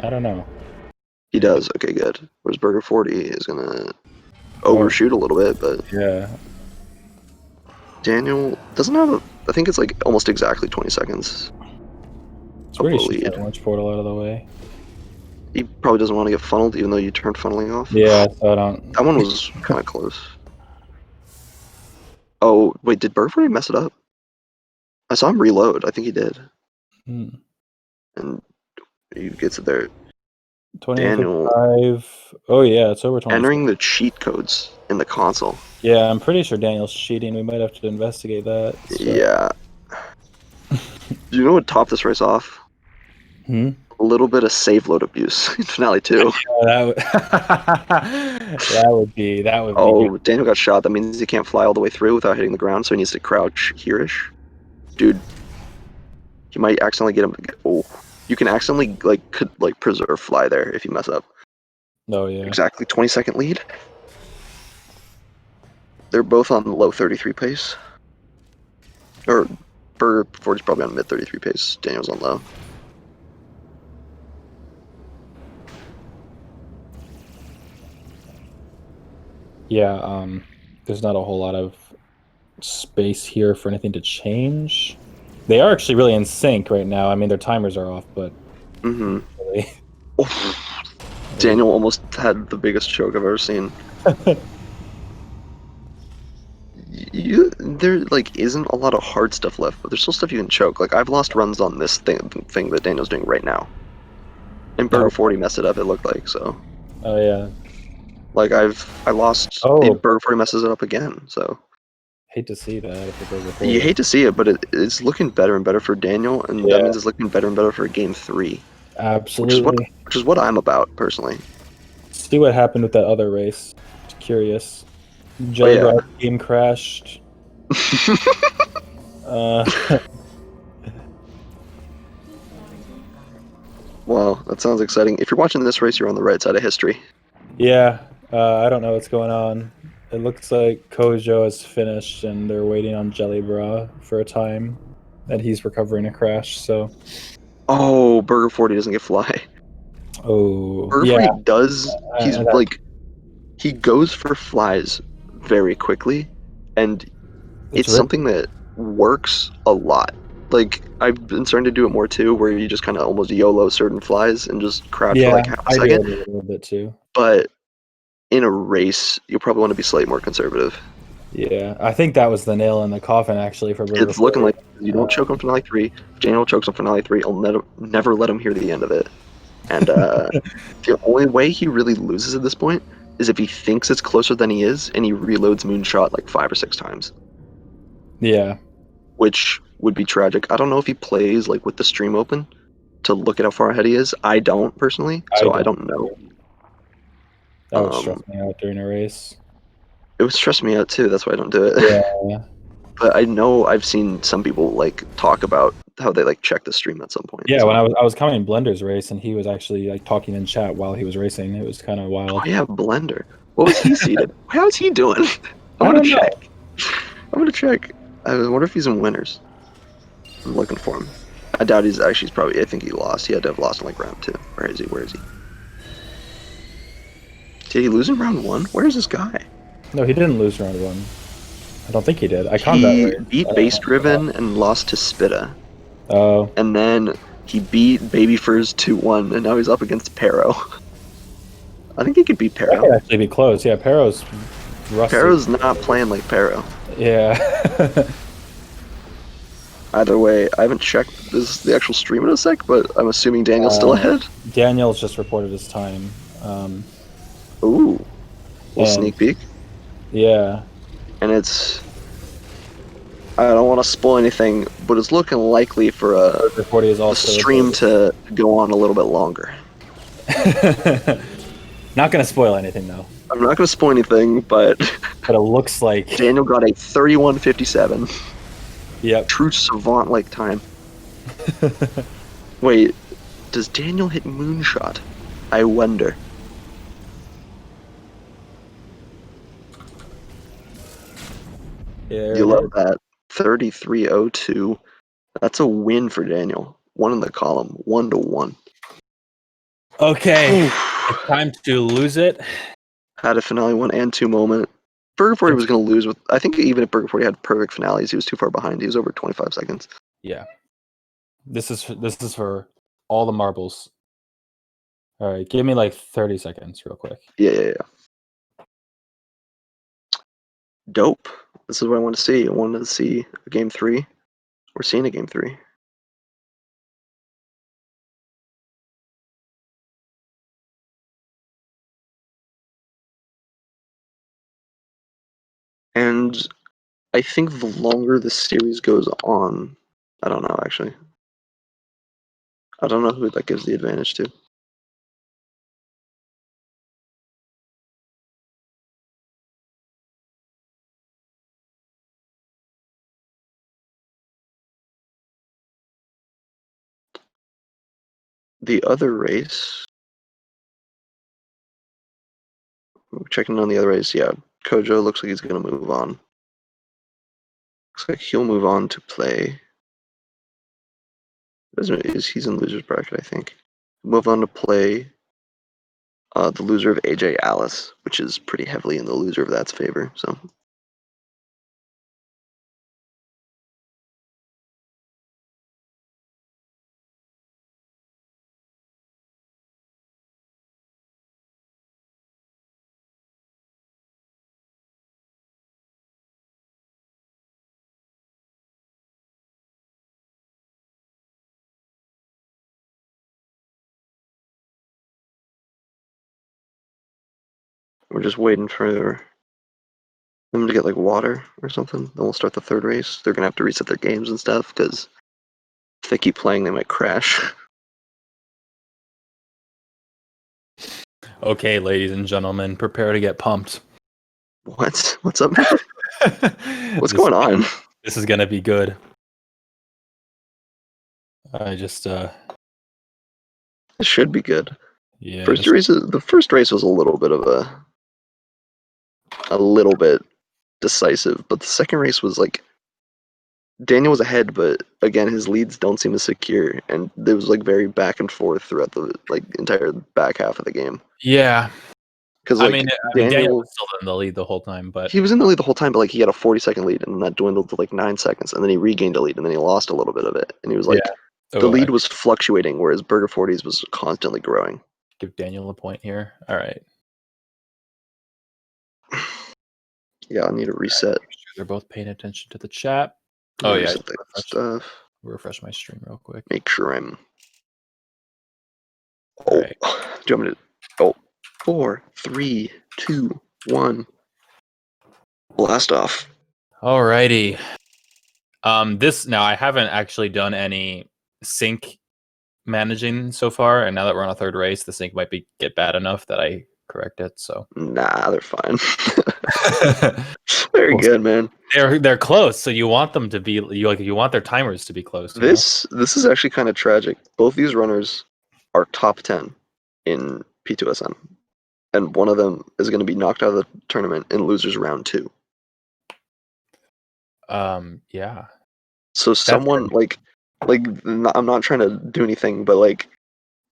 I don't know. He does. Okay, good. Whereas Burger40 is gonna overshoot a little bit, but yeah. Daniel doesn't have I think it's like almost exactly 20 seconds. It's pretty shit. Launch portal out of the way. He probably doesn't want to get funneled, even though you turned funneling off. Yeah, so I don't. That one was kind of close. Oh wait, did Burger40 mess it up? I saw him reload. I think he did. And he gets it there. 20, Daniel. Oh yeah, it's over 20. Entering the cheat codes in the console. Yeah, I'm pretty sure Daniel's cheating. We might have to investigate that. So. Yeah. Do you know what topped this race off? A little bit of save load abuse in Finale 2. Yeah, that would be. Oh, Daniel got shot. That means he can't fly all the way through without hitting the ground, so he needs to crouch here-ish. Dude, you might accidentally get him. Oh, you can accidentally preserve fly there if you mess up. Oh yeah. Exactly 20-second lead. They're both on low 33 pace. Or Burger40's probably on mid 33 pace. Daniel's on low. Yeah, there's not a whole lot of space here for anything to change. They are actually really in sync right now. I mean, their timers are off, but... Really. Daniel almost had the biggest choke I've ever seen. There isn't a lot of hard stuff left, but there's still stuff you can choke. Like, I've lost runs on this thing that Daniel's doing right now. And Burger40 messed it up, it looked like, so... Oh, yeah. Like, I lost... Burger40 messes it up again, so... Hate to see that if Burger40. You hate to see it, but it's looking better and better for Daniel, and that means it's looking better and better for Game 3. Absolutely. Which is what I'm about, personally. See what happened with that other race. Just curious. Jelly game crashed. Wow, that sounds exciting. If you're watching this race, you're on the right side of history. Yeah, I don't know what's going on. It looks like Kojo is finished, and they're waiting on Jellybra for a time, and he's recovering a crash, so... Oh, Burger40 doesn't get fly. Oh, Burger40 does. He's he goes for flies very quickly, and it's something that works a lot. Like, I've been starting to do it more too, where you just kind of almost YOLO certain flies and just crouch for like half a I do second. it a little bit too. But in a race, you'll probably want to be slightly more conservative. Yeah, I think that was the nail in the coffin actually for Burger40. It's looking like you don't choke on finale 3. If Daniel chokes on finale 3, I'll never let him hear the end of it. And the only way he really loses at this point is if he thinks it's closer than he is, and he reloads Moonshot like 5 or 6 times. Yeah. Which would be tragic. I don't know if he plays like with the stream open to look at how far ahead he is. I don't personally, so I don't know. That would stress me out during a race. It would stress me out too. That's why I don't do it. Yeah. But I know I've seen some people like talk about how they like check the stream at some point. Yeah, when I was coming Blender's race, and he was actually like talking in chat while he was racing. It was kind of wild. Oh yeah, Blender. What was he seated? How's he doing? I'm gonna check. I wonder if he's in winners. I'm looking for him. I doubt he's actually. I think he lost. He had to have lost in like round 2. Where is he? Did he lose in round 1? Where is this guy? No, he didn't lose round 1. I don't think he did. He beat Base Driven and lost to Spitta. Oh. And then he beat Babyfurs 2-1, and now he's up against Pero. I think he could beat Pero. That could actually be close. Yeah, Pero's rusty. Pero's not playing like Pero. Yeah. Either way, I haven't checked the actual stream in a sec, but I'm assuming Daniel's still ahead. Daniel's just reported his time. Ooh. Little sneak peek. Yeah. And it's... I don't want to spoil anything, but it's looking likely for a stream to go on a little bit longer. Not going to spoil anything, though. I'm not going to spoil anything, but... But it looks like... Daniel got a 31:57. Yep. True savant-like time. Wait, does Daniel hit Moonshot? I wonder. Yeah, you love that. 33:02. That's a win for Daniel. 1 in the column. 1-1. Okay. It's time to lose it. Had a finale 1 and 2 moment. Burger40 was going to lose with... I think even if Burger40 had perfect finales, he was too far behind. He was over 25 seconds. Yeah. This is for all the marbles. All right, give me like 30 seconds real quick. Yeah. Dope. This is what I want to see. I wanted to see a game 3. We're seeing a game 3. And I think the longer the series goes on, I don't know, actually. I don't know who that gives the advantage to. The other race... Checking on the other race, yeah. Kojo looks like he's going to move on. Looks like he'll move on to play... He's in loser's bracket, I think. Move on to play the loser of AJ Alice, which is pretty heavily in the loser of that's favor. So we're just waiting for them to get like water or something. Then we'll start the third race. They're gonna have to reset their games and stuff because if they keep playing, they might crash. Okay, ladies and gentlemen, prepare to get pumped. What? What's up? What's going on? This is gonna be good. I just It should be good. Yeah. The first race was a little bit decisive, but the second race was like Daniel was ahead, but again his leads don't seem as secure, and it was like very back and forth throughout the like entire back half of the game. Yeah. Because I like mean, Daniel was still in the lead the whole time, but he was in the lead the whole time, but like he had a 40-second lead, and then that dwindled to like 9 seconds, and then he regained a lead, and then he lost a little bit of it, and he was like, yeah. the Oh, lead was fluctuating, whereas Burger40's was constantly growing. Give Daniel a point here. All right. Yeah, I need to reset. Make sure they're both paying attention to the chat. Oh yeah, Reset that stuff. Refresh my stream real quick. Make sure I'm. All right. Do you want me to? Oh, 4, 3, 2, 1. Blast off. Alrighty. This now I haven't actually done any sync managing so far, and now that we're on a third race, the sync might get bad enough that I correct it. So Nah, they're fine. Very good, man. They're close, so you want them to be you want their timers to be close. This is actually kind of tragic. Both these runners are top 10 in P2SN, and one of them is going to be knocked out of the tournament in losers round 2. Yeah. So someone I'm not trying to do anything, but like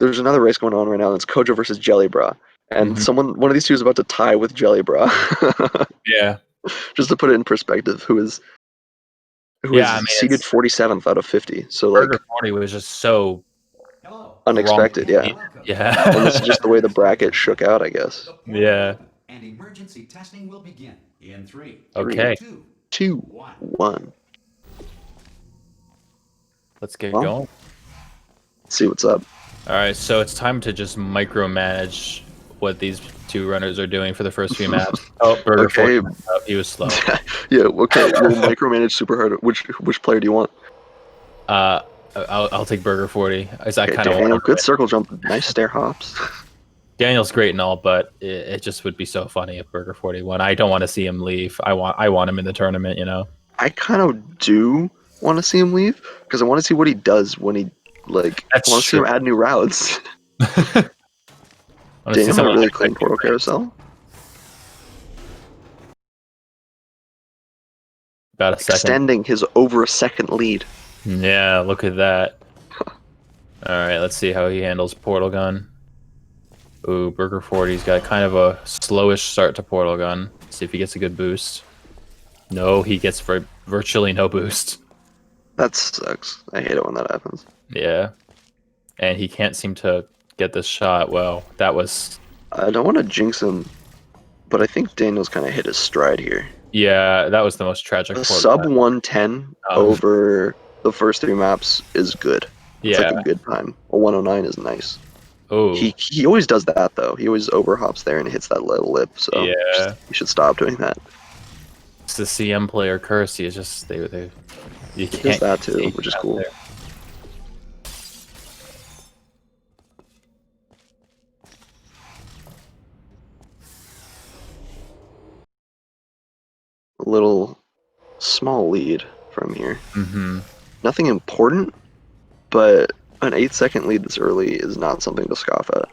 there's another race going on right now. It's Kojo versus Jellybra, and one of these two is about to tie with Jellybra. Yeah. Just to put it in perspective, who is seeded 47th out of 50. So like Burger40 was just so unexpected, yeah. And this is just the way the bracket shook out, I guess. Yeah. And emergency testing will begin in 3. Okay. 2, 1. Let's get going. See what's up. All right, so it's time to just micromanage what these two runners are doing for the first few maps. Oh, Burger40. He was slow. Yeah. Okay. We'll micromanage super hard. Which player do you want? I'll take Burger40. I kind of Daniel, good circle jump. Nice stair hops. Daniel's great and all, but it just would be so funny if Burger40 won. I don't want to see him leave. I want him in the tournament. I kind of do want to see him leave because I want to see what he does when he I want to see him add new routes. Damn, a really clean portal carousel. About a second. Extending his over a second lead. Yeah, look at that. Alright, let's see how he handles Portal Gun. Ooh, Burger40's got kind of a slowish start to Portal Gun. See if he gets a good boost. No, he gets virtually no boost. That sucks. I hate it when that happens. Yeah. And he can't seem to get this shot. Well, that was... I don't want to jinx him, but I think Daniel's kind of hit his stride here. Yeah, that was the most tragic. A sub 110 over the first 3 maps is good. It's like a good time. A 109 is nice. Oh. He always does that though. He always overhops there and hits that little lip. So yeah, you should stop doing that. It's the CM player curse. He is just you he does that too, which is cool. There. A little small lead from here. Mm-hmm. Nothing important, but an 8-second lead this early is not something to scoff at.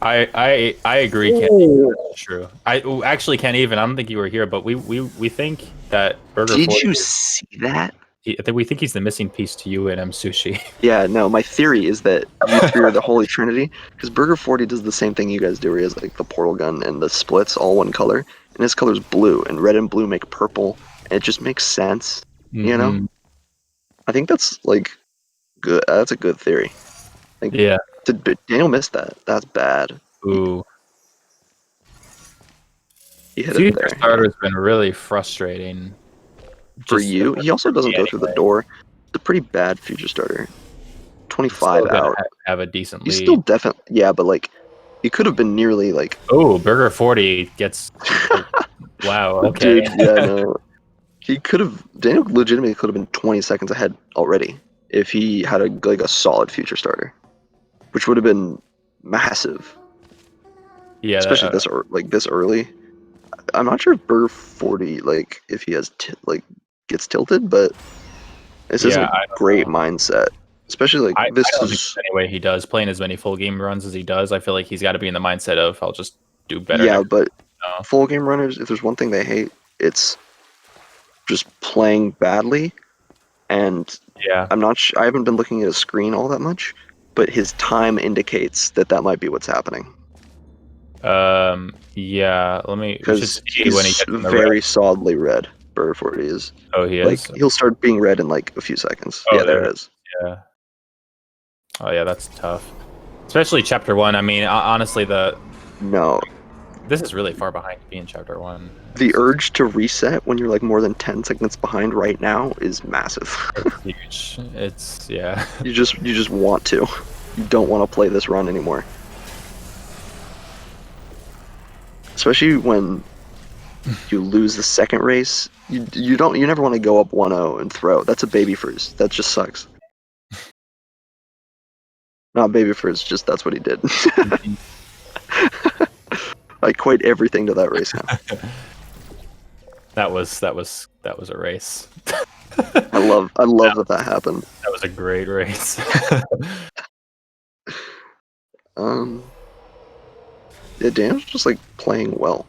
I agree, Kenny. That's true. Actually, Kenny, even I don't think you were here, but we think that Burger40. Did you see that? I think we think he's the missing piece to you and M Sushi. Yeah, no. My theory is that you three are the Holy Trinity, because Burger40 does the same thing you guys do, where he has like the portal gun and the splits all one color, and his color's blue, and red and blue make purple, and it just makes sense. Mm-hmm. You know, I think that's like good. That's a good theory. Yeah. Daniel missed that. That's bad. Ooh. He hit it there. Starter's been really frustrating. For you, he also doesn't go through the door. It's a pretty bad future starter. 25 out. Have a decent lead. He's still definitely, yeah, but like, he could have been nearly like. Oh, Burger40 gets. Wow. Okay. Dude, yeah, no. He could have. Daniel legitimately could have been 20 seconds ahead already if he had a solid future starter, which would have been massive. Yeah, especially this early. I'm not sure if Burger40 if he has gets tilted, but this is a great mindset. Especially this I don't think anyway he does playing as many full game runs as he does. I feel like he's got to be in the mindset of I'll just do better. Yeah, but full game runners, if there's one thing they hate, it's just playing badly. And yeah, I haven't been looking at his screen all that much, but his time indicates that might be what's happening. Yeah. Let me. We should Because see when he he's gets in the very red. solidly red. Burger40 is. Oh, he Like is. he'll start being red in like a few seconds. Oh, Yeah, there it is. Yeah. Oh yeah, that's tough. Especially chapter 1. I mean, honestly, No, this is really far behind to be in chapter 1. the urge to reset when you're like more than 10 seconds behind right now is massive. It's huge. It's yeah. you just want to. You don't want to play this run anymore. Especially when you lose the second race. You never want to go up 1-0 and throw. That's a baby first. That just sucks. Not baby first, just that's what he did. I equate everything to that race now. That was a race. I love that happened. That was a great race. Yeah, Daniel's just like playing well.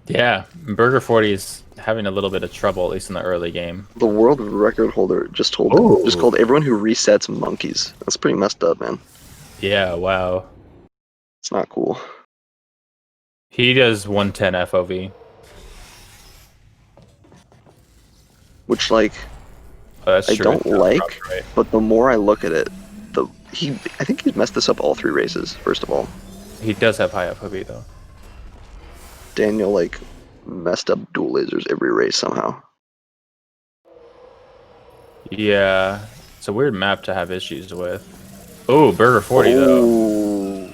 Yeah, Burger40 is having a little bit of trouble, at least in the early game. The world record holder just called everyone who resets monkeys. That's pretty messed up, man. Yeah, wow. It's not cool. He does 110 FOV. Which like That's I true. don't like, right. but the more I look at it, I think he's messed this up all 3 races, first of all. He does have high FOV though. Daniel like messed up dual lasers every race somehow. Yeah, it's a weird map to have issues with. Oh, Burger40 though.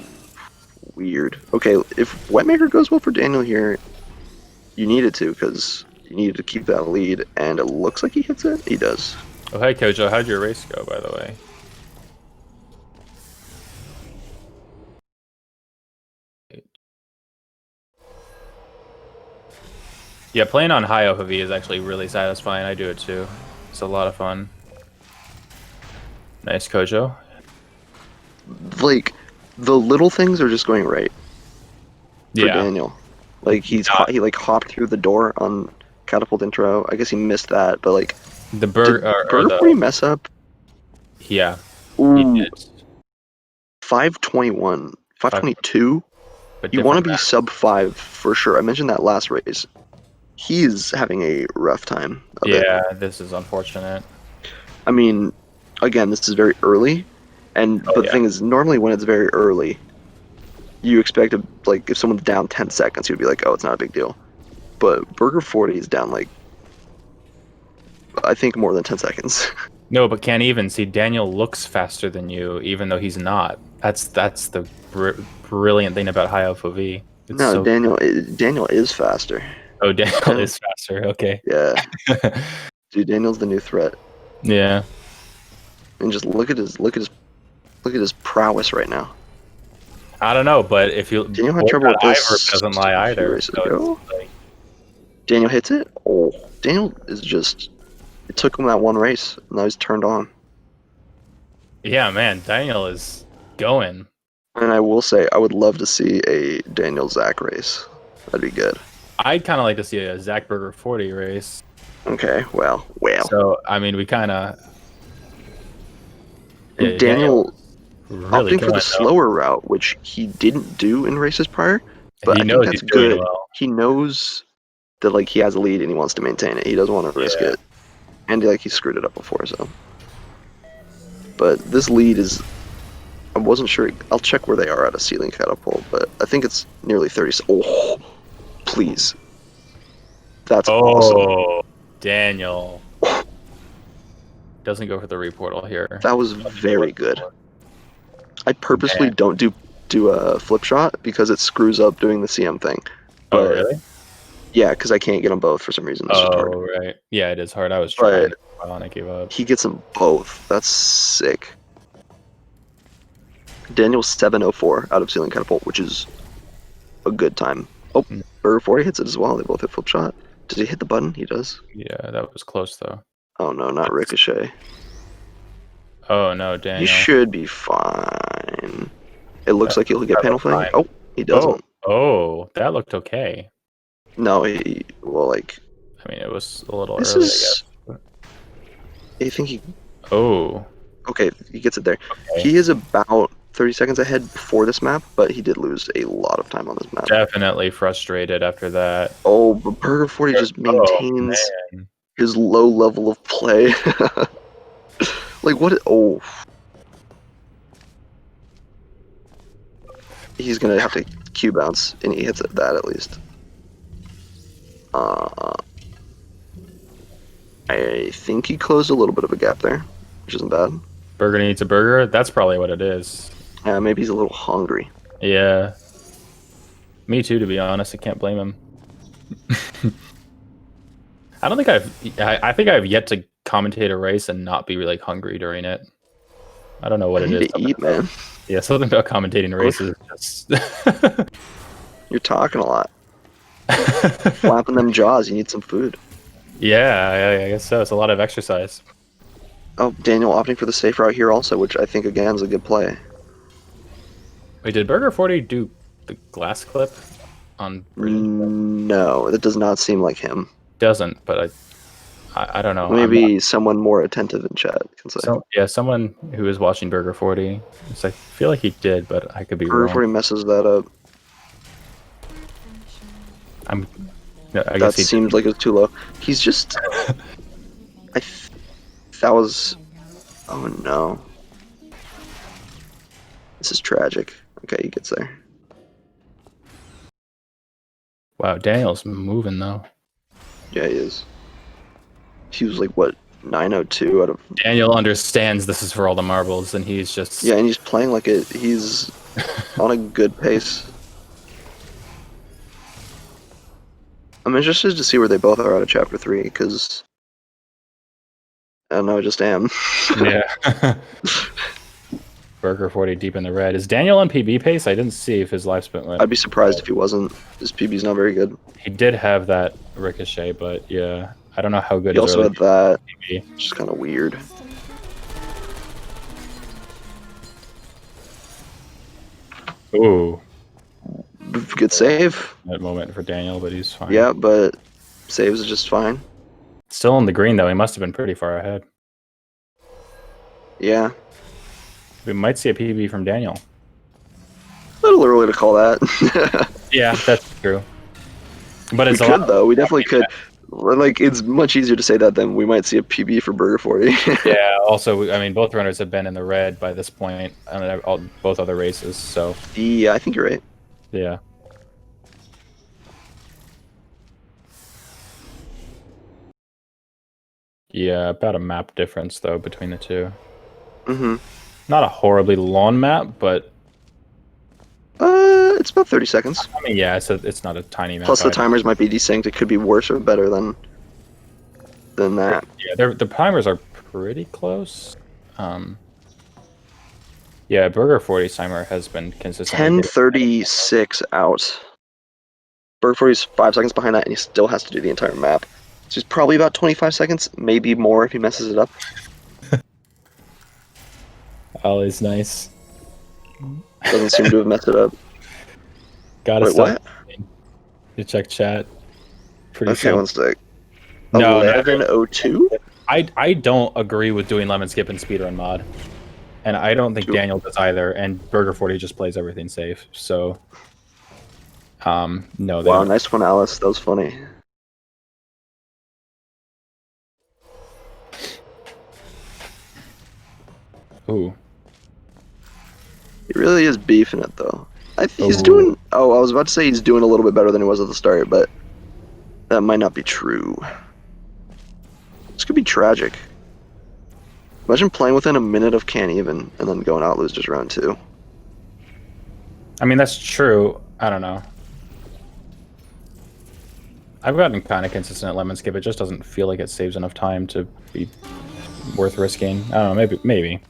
Weird. Okay, if Wetmaker goes well for Daniel here, you needed to, because you needed to keep that lead, and it looks like he hits it. He does. Oh, hey Kojo, how'd your race go, by the way? Yeah, playing on high FOV is actually really satisfying. I do it too. It's a lot of fun. Nice, Kojo. Like, the little things are just going right for Yeah. Daniel. Like, he like hopped through the door on catapult intro. I guess he missed that, but like The Burger40 mess up. Yeah. Ooh, He did. 521, 522. But You want to different be map. sub 5 for sure. I mentioned that last race. He's having a rough time of it. Yeah, this is unfortunate. I mean, again, this is very early, but the thing is, normally when it's very early, you expect like if someone's down 10 seconds, you'd be like, oh, it's not a big deal. But Burger40 is down like, I think more than 10 seconds. No, but can't even see. Daniel looks faster than you, even though he's not. That's the brilliant thing about high FOV. It's No, so... Daniel is faster. Oh, Daniel is faster. Okay. Yeah, dude, Daniel's the new threat. Yeah. And just look at his prowess right now. I don't know, but if you Daniel had trouble with this. doesn't lie either. So Daniel hits it. Oh, Daniel is just. It took him that one race. Now he's turned on. Yeah, man, Daniel is going. And I will say, I would love to see a Daniel Zach race. That'd be good. I'd kind of like to see a Zach Burger40 race. Okay, well. So I mean, we kind of. And Daniel really opting for the slower route, which he didn't do in races prior, but he I knows think that's he's doing good. well. He knows that like he has a lead and he wants to maintain it. He doesn't want to risk it, and like he screwed it up before. So, but this lead is. I wasn't sure. I'll check where they are at a ceiling catapult, but I think it's nearly 30. Oh, please. That's awesome. Daniel. Doesn't go for the reportal here. That was very good. I purposely don't do a flip shot because it screws up doing the CM thing. But, oh, really? Yeah, because I can't get them both for some reason. It's just hard. Right. Yeah, it is hard. I was trying and I gave up. He gets them both. That's sick. Daniel's 704 out of ceiling catapult, which is a good time. Oh, Burger40 hits it as well. They both hit flip shot. Does he hit the button? He does. Yeah, that was close though. Oh no, not Ricochet. Oh no, Daniel. He should be fine. It looks like he'll get panel flank. Oh, he doesn't. Oh, that looked okay. No, I mean, it was a little this early, is, I guess. I think he. Oh. Okay, he gets it there. Okay. He is about 30 seconds ahead before this map, but he did lose a lot of time on this map. Definitely frustrated after that. Oh, but Burger40 just maintains his low level of play. Like, what? Oh. He's going to have to Q bounce, and he hits that at least. I think he closed a little bit of a gap there, which isn't bad. Burger needs a burger? That's probably what it is. Yeah, maybe he's a little hungry. Yeah. Me too, to be honest. I can't blame him. I don't think I think I've yet to commentate a race and not be really hungry during it. I don't know what it is. To eat, man. Yeah, something about commentating races is just... You're talking a lot. Flapping them jaws, you need some food. Yeah, I guess so. It's a lot of exercise. Oh, Daniel opting for the safe route here also, which I think, again, is a good play. Wait, did Burger40 do the glass clip on... No, that does not seem like him. Doesn't, but I don't know. Maybe someone more attentive in chat can say. So, yeah, someone who is watching Burger40. I feel like he did, but I could be wrong. Burger40 messes that up. I guess that seemed like it was too low. He's just... that was... Oh no. This is tragic. Okay, he gets there. Wow, Daniel's moving though. Yeah, he is. He was like, what, 902 out of... Daniel understands this is for all the marbles, and he's just... Yeah, and he's playing like it. He's on a good pace. I'm interested to see where they both are out of Chapter 3, because... I don't know, I just am. Yeah. Burger40 deep in the red. Is Daniel on PB pace? I didn't see if his life spent went. I'd be surprised if he wasn't. His PB's not very good. He did have that ricochet, but yeah. I don't know how good he also had that, PB. which is kind of weird. Ooh. Good save. That moment for Daniel, but he's fine. Yeah, but saves is just fine. Still in the green, though. He must have been pretty far ahead. Yeah. We might see a PB from Daniel. A little early to call that. Yeah, that's true. But it's we could, though. We definitely could. Like, it's much easier to say that than we might see a PB for Burger40. Yeah, also, I mean, both runners have been in the red by this point on both other races, so... Yeah, I think you're right. Yeah. Yeah, about a map difference, though, between the two. Mm-hmm. Not a horribly long map, but... It's about 30 seconds. I mean, yeah, it's not a tiny map. Plus, the timers might be desynced. It could be worse or better than that. Yeah, the timers are pretty close. Yeah, Burger40's timer has been consistent. 10:36 out. Burger40's 5 seconds behind that, and he still has to do the entire map. So he's probably about 25 seconds, maybe more if he messes it up. Always nice. Doesn't seem to have messed it up. Gotta Wait, stop. what? You check chat. Pretty Okay, one sec. No, 11:02? I don't agree with doing lemon skip in speedrun mod. And I don't think Daniel does either, and Burger40 just plays everything safe, so... no. Wow, nice one, Alice. That was funny. Ooh. He really is beefing it, though. He's doing... Oh, I was about to say he's doing a little bit better than he was at the start, but that might not be true. This could be tragic. Imagine playing within a minute of can't even, and then going out lose just round 2. I mean, that's true. I don't know. I've gotten kind of consistent at lemon skip. It just doesn't feel like it saves enough time to be worth risking. I don't know, maybe.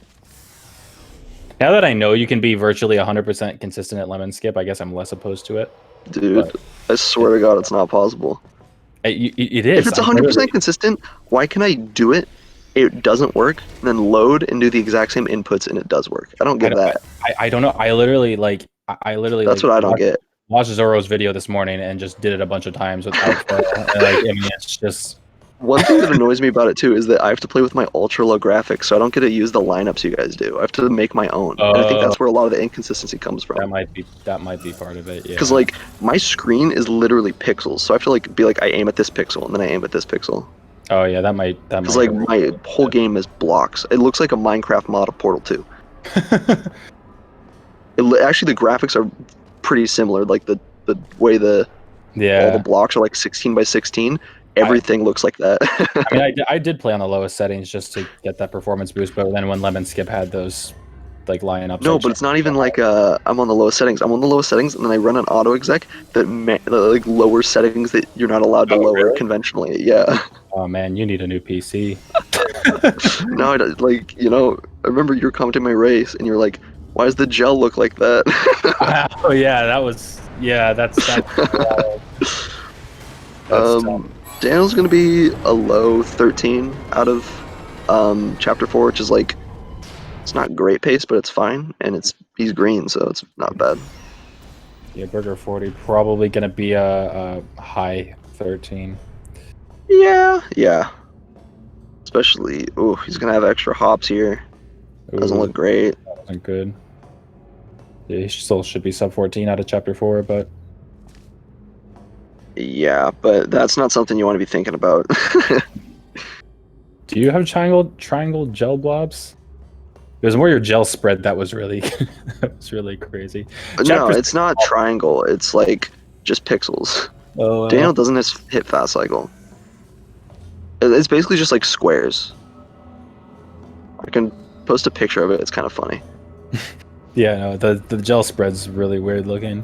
Now that I know you can be virtually 100% consistent at lemon skip, I guess I'm less opposed to it. Dude, but I swear to God, it's not possible. It is. If it's 100% consistent, why can I do it? It doesn't work, and then load and do the exact same inputs, and it does work. I don't get that. I don't know. I literally That's what I don't get. Watched Zoro's video this morning and just did it a bunch of times without. I mean, it's just One thing that annoys me about it too is that I have to play with my ultra low graphics, so I don't get to use the lineups you guys do. I have to make my own, and I think that's where a lot of the inconsistency comes from. That might be part of it. Yeah. Because like my screen is literally pixels, so I have to like be like I aim at this pixel and then I aim at this pixel. Oh yeah, that might. Because like my whole game is blocks. It looks like a Minecraft mod of Portal 2. Actually, the graphics are pretty similar. Like the way all the blocks are like 16 by 16. Everything looks like that. I mean, I did play on the lowest settings just to get that performance boost, but then when Lemon Skip had those like lineups, no, but it's not even like I'm on the lowest settings. I'm on the lowest settings, and then I run an auto exec that like lower settings that you're not allowed to lower conventionally. Yeah. Oh man, you need a new PC. No, like I remember you were commenting my race, and you're like, "Why does the gel look like that?" Oh yeah, that's Daniel's gonna be a low 13 out of chapter 4, which is like it's not great pace, but it's fine, and he's green, so it's not bad. Yeah, Burger40 probably gonna be a high 13. Yeah. Especially, he's gonna have extra hops here. Doesn't look great. That wasn't good. Yeah, he still should be sub 14 out of chapter 4, but yeah, but that's not something you want to be thinking about. Do you have triangle gel blobs? It was more your gel spread that was really crazy. No, it's not triangle. It's like just pixels. Oh, Daniel doesn't hit fast cycle. It's basically just like squares. I can post a picture of it. It's kind of funny. Yeah, no, the gel spread's really weird looking.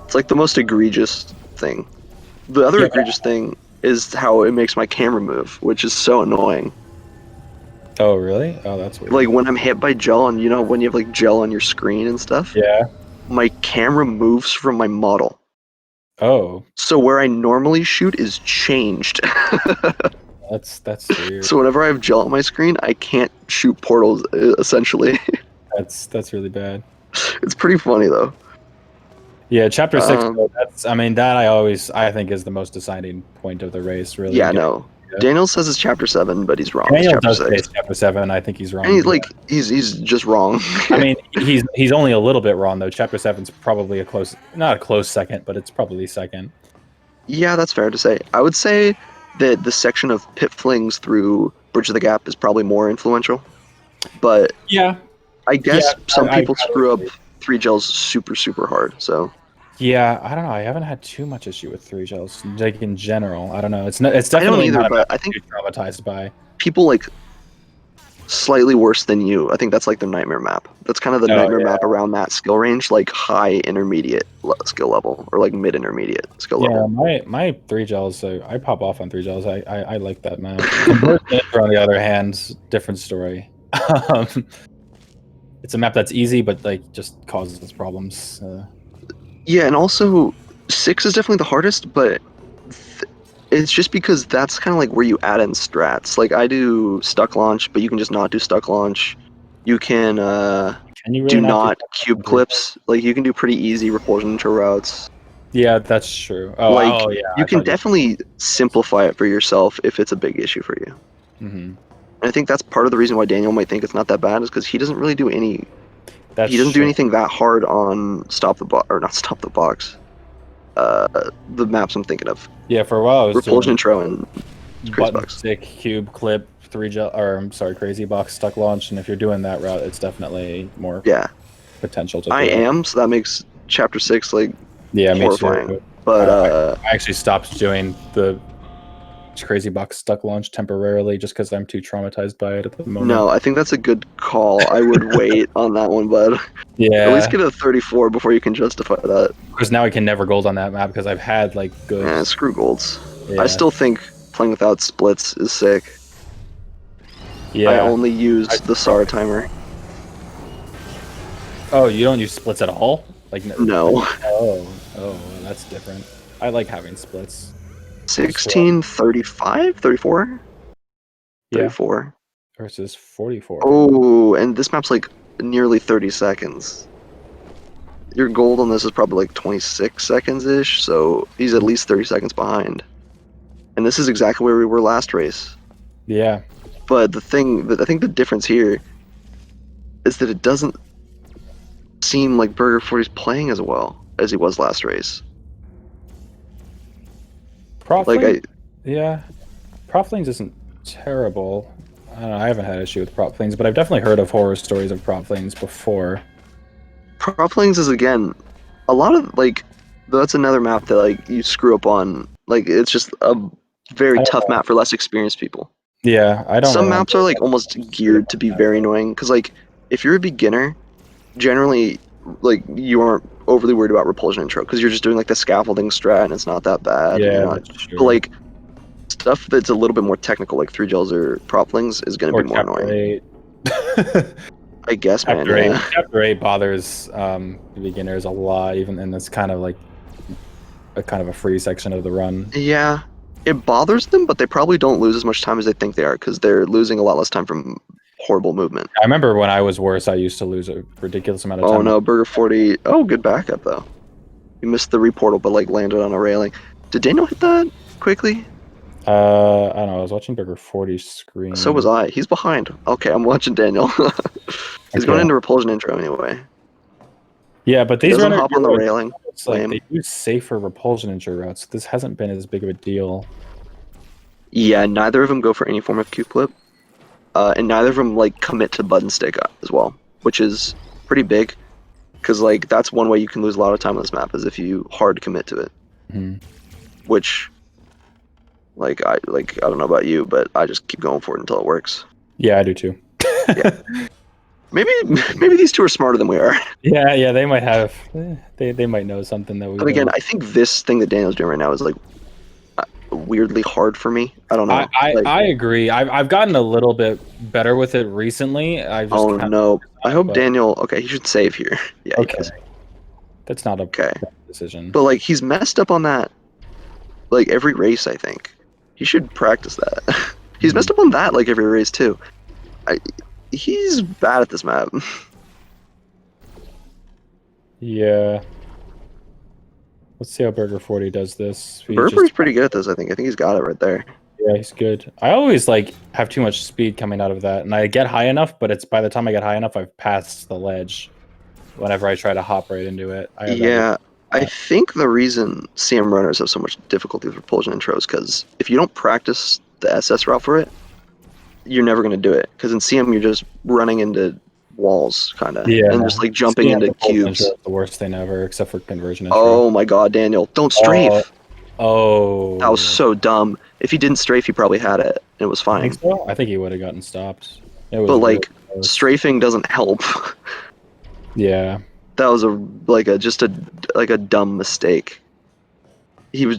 It's like the most egregious thing. The other egregious thing is how it makes my camera move, which is so annoying. Oh, really? Oh, that's weird. Like when I'm hit by gel, and when you have like gel on your screen and stuff. Yeah. My camera moves from my model. Oh. So where I normally shoot is changed. That's weird. So whenever I have gel on my screen, I can't shoot portals, essentially. That's really bad. It's pretty funny though. Yeah, chapter 6. I think is the most deciding point of the race. Really. Yeah, no. Yeah. Daniel says it's chapter 7, but he's wrong. Daniel does say it's chapter 7. I think he's wrong. And he's just wrong. I mean, he's only a little bit wrong though. Chapter 7's probably not a close second, but it's probably second. Yeah, that's fair to say. I would say that the section of pit flings through Bridge of the Gap is probably more influential. But yeah, I guess some people screw up 3 gels super, super hard, so. Yeah, I don't know. I haven't had too much issue with 3 gels, like in general. I don't know. It's definitely either, not but I think traumatized by people like slightly worse than you. I think that's like the nightmare map. That's kind of the nightmare map around that skill range, like high intermediate skill level or like mid intermediate skill level. Yeah, my 3 gels. I pop off on 3 gels. I like that map. On the other hand, different story. It's a map that's easy, but like just causes problems. Yeah, and also 6 is definitely the hardest, but it's just because that's kind of like where you add in strats. Like I do stuck launch, but you can just not do stuck launch. You can you really do not cube clips. Like you can do pretty easy repulsion intro routes. Yeah, that's true. You can definitely simplify it for yourself if it's a big issue for you. Mm-hmm. And I think that's part of the reason why Daniel might think it's not that bad is because he doesn't really do any. He doesn't do anything that hard on not stop the box. The maps I'm thinking of. Yeah, for a while I was repulsion intro and crazy box. Stick, cube clip, crazy box stuck launch, and if you're doing that route, it's definitely more potential to. I am, so that makes chapter 6 like horrifying. Me too. But I actually stopped doing the crazy box stuck launch temporarily just because I'm too traumatized by it at the moment. No, I think that's a good call. I would wait on that one, bud. Yeah. At least get a 34 before you can justify that. Because now I can never gold on that map because I've had like good. Yeah, screw golds. Yeah. I still think playing without splits is sick. Yeah. I only used the SAR timer. Oh, you don't use splits at all? Like no. Oh, that's different. I like having splits. 16, 35, 34? Yeah. 34. Versus 44. Oh, and this map's like nearly 30 seconds. Your gold on this is probably like 26 seconds-ish, so he's at least 30 seconds behind. and this is exactly where we were last race. Yeah. But the thing that I think the difference here is that it doesn't seem like Burger40's playing as well as he was last race. Prop yeah. Prop Flames isn't terrible. I don't know, I haven't had an issue with Prop Flames, but I've definitely heard of horror stories of Prop Flames before. Prop Flames is, again, a lot of, like, that's another map that, like, you screw up on. Like, it's just a very tough map for less experienced people. Yeah, I don't Some remember. maps are, like, almost geared to be very annoying, because, like, if you're a beginner, generally, like, you aren't overly worried about repulsion intro, because you're just doing, like, the scaffolding strat, and it's not that bad. Yeah, that's true. But, like, stuff that's a little bit more technical, like 3 gels or proplings, is going to be more annoying. I guess, man. Chapter 8 bothers beginners a lot, even, and it's kind of like a free section of the run. Yeah, it bothers them, but they probably don't lose as much time as they think they are, because they're losing a lot less time from horrible movement. I remember when I was worse, I used to lose a ridiculous amount of time. Oh no, Burger40. Oh, good backup though. You missed the reportal, but like landed on a railing. Did Daniel hit that quickly? I don't know. I was watching Burger40's screen. So was I. He's behind. Okay, I'm watching Daniel. He's going into repulsion intro anyway. Yeah, but these runners hop on the railing. It's like they use safer repulsion intro routes. This hasn't been as big of a deal. Yeah, neither of them go for any form of Q flip, and neither of them like commit to button stick as well, which is pretty big, because like that's one way you can lose a lot of time on this map is if you hard commit to it. Which, I don't know about you, but I just keep going for it until it works. Yeah, I do too. Yeah. Maybe these two are smarter than we are. Yeah, they might have. They might know something that we. But again, I think this thing that Daniel's doing right now is like weirdly hard for me. I don't know. I agree. I've gotten a little bit better with it recently. No! I hope Daniel. Okay, he should save here. Yeah. Okay. That's not a bad decision. But like he's messed up on that. Like every race, I think he should practice that. He's messed up on that like every race too. He's bad at this map. Yeah. Let's see how Burger40 does this. Burger's pretty good at this, I think. I think he's got it right there. Yeah, he's good. I always have too much speed coming out of that, and I get high enough, but it's by the time I get high enough, I've passed the ledge. Whenever I try to hop right into it. I think the reason CM runners have so much difficulty with repulsion intros because if you don't practice the SS route for it, you're never going to do it. Because in CM, you're just running into walls, kind of. Yeah. And just jumping into cubes. The worst thing ever, except for conversion intro. Oh my god, Daniel. Don't strafe. Oh. That was so dumb. If he didn't strafe, he probably had it. And it was fine. I think so? I think he would have gotten stopped. But strafing doesn't help. Yeah. That was a dumb mistake. He was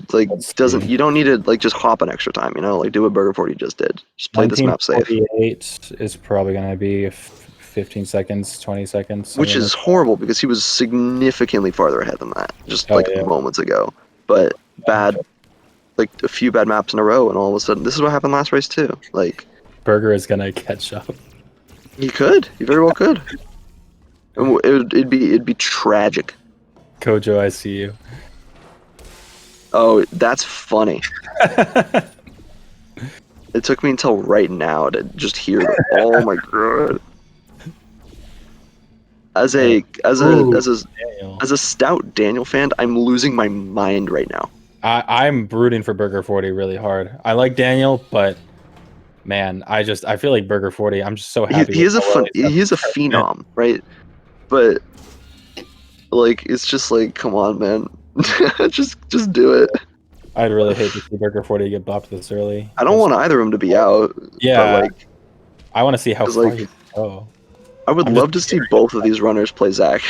you don't need to just hop an extra time, do what Burger40 just did. Just play this map safe. 1948 is probably going to be 15 seconds, 20 seconds. Which is horrible because he was significantly farther ahead than that just moments ago. But a few bad maps in a row and all of a sudden this is what happened last race too. Burger is going to catch up. He could. He very well could. It'd be tragic. Kojo, I see you. Oh, that's funny. It took me until right now to just hear that. Oh my god. As a stout Daniel fan, I'm losing my mind right now. I'm rooting for Burger40 really hard. I like Daniel, but man, I feel like Burger40. I'm just so happy. He is a phenom, right? But it's just come on, man. just do it. I'd really hate to see Burger40 get bopped this early. I don't want either of them to be out. Yeah, but I want to see how far you go. I would love to see both of these runners play Zach.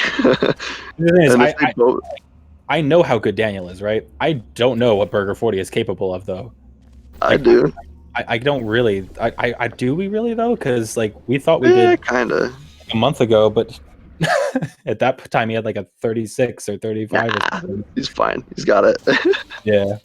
I know how good Daniel is, right? I don't know what Burger40 is capable of, though. I do. I don't really. Do we really though? Because we thought we did kind of a month ago, but at that time he had a 36 or 35 or something. He's fine. He's got it. Yeah.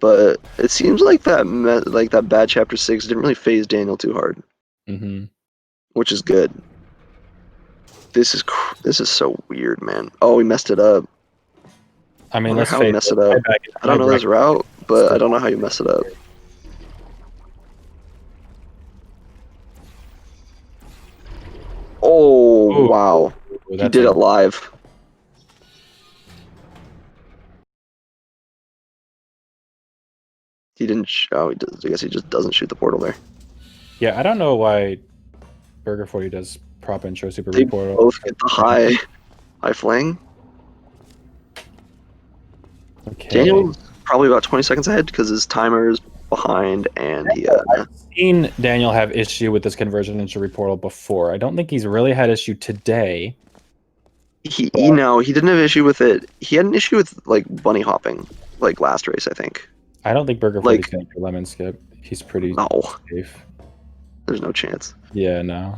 But it seems like that bad chapter 6 didn't really phase Daniel too hard. Mm-hmm. Which is good. This is so weird, man. Oh, he messed it up. I mean, I wonder let's how he face messed it. it up. I don't know this route, but I don't know how you mess it up. Oh, Ooh, wow. ooh, He did it live. He didn't. Oh, he does. I guess he just doesn't shoot the portal there. Yeah, I don't know why Burger40 does prop intro super They portal. both get the high fling. Okay. Daniel's probably about 20 seconds ahead because his timer is behind, and he. I've seen Daniel have issue with this conversion into reportal before. I don't think he's really had issue today. He didn't have issue with it. He had an issue with like bunny hopping, like last race, I think. I don't think Burger40 Like, is going to do lemon skip. He's pretty no, safe. there's no chance. Yeah, no.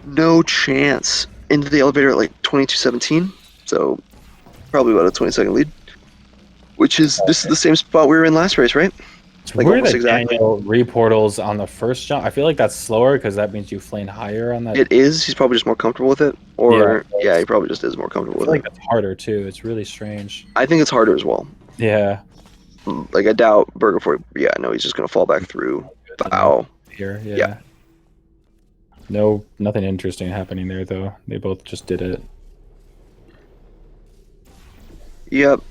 No chance. Into the elevator at like 22:17, so probably about a 20-second lead. Which is this is the same spot we were in last race, right? It's Like weird almost that exactly. Daniel reportals on the first jump. I feel like that's slower because that means you flame higher on that. It is. He's probably just more comfortable with it, or yeah, he probably just is more comfortable with I feel it. like that's harder too. It's really strange. I think it's harder as well. Yeah. Like I doubt Burger40. Yeah, no, he's just gonna fall back through. Ow. Here, yeah. Yeah. No, nothing interesting happening there though. They both just did it. Yep.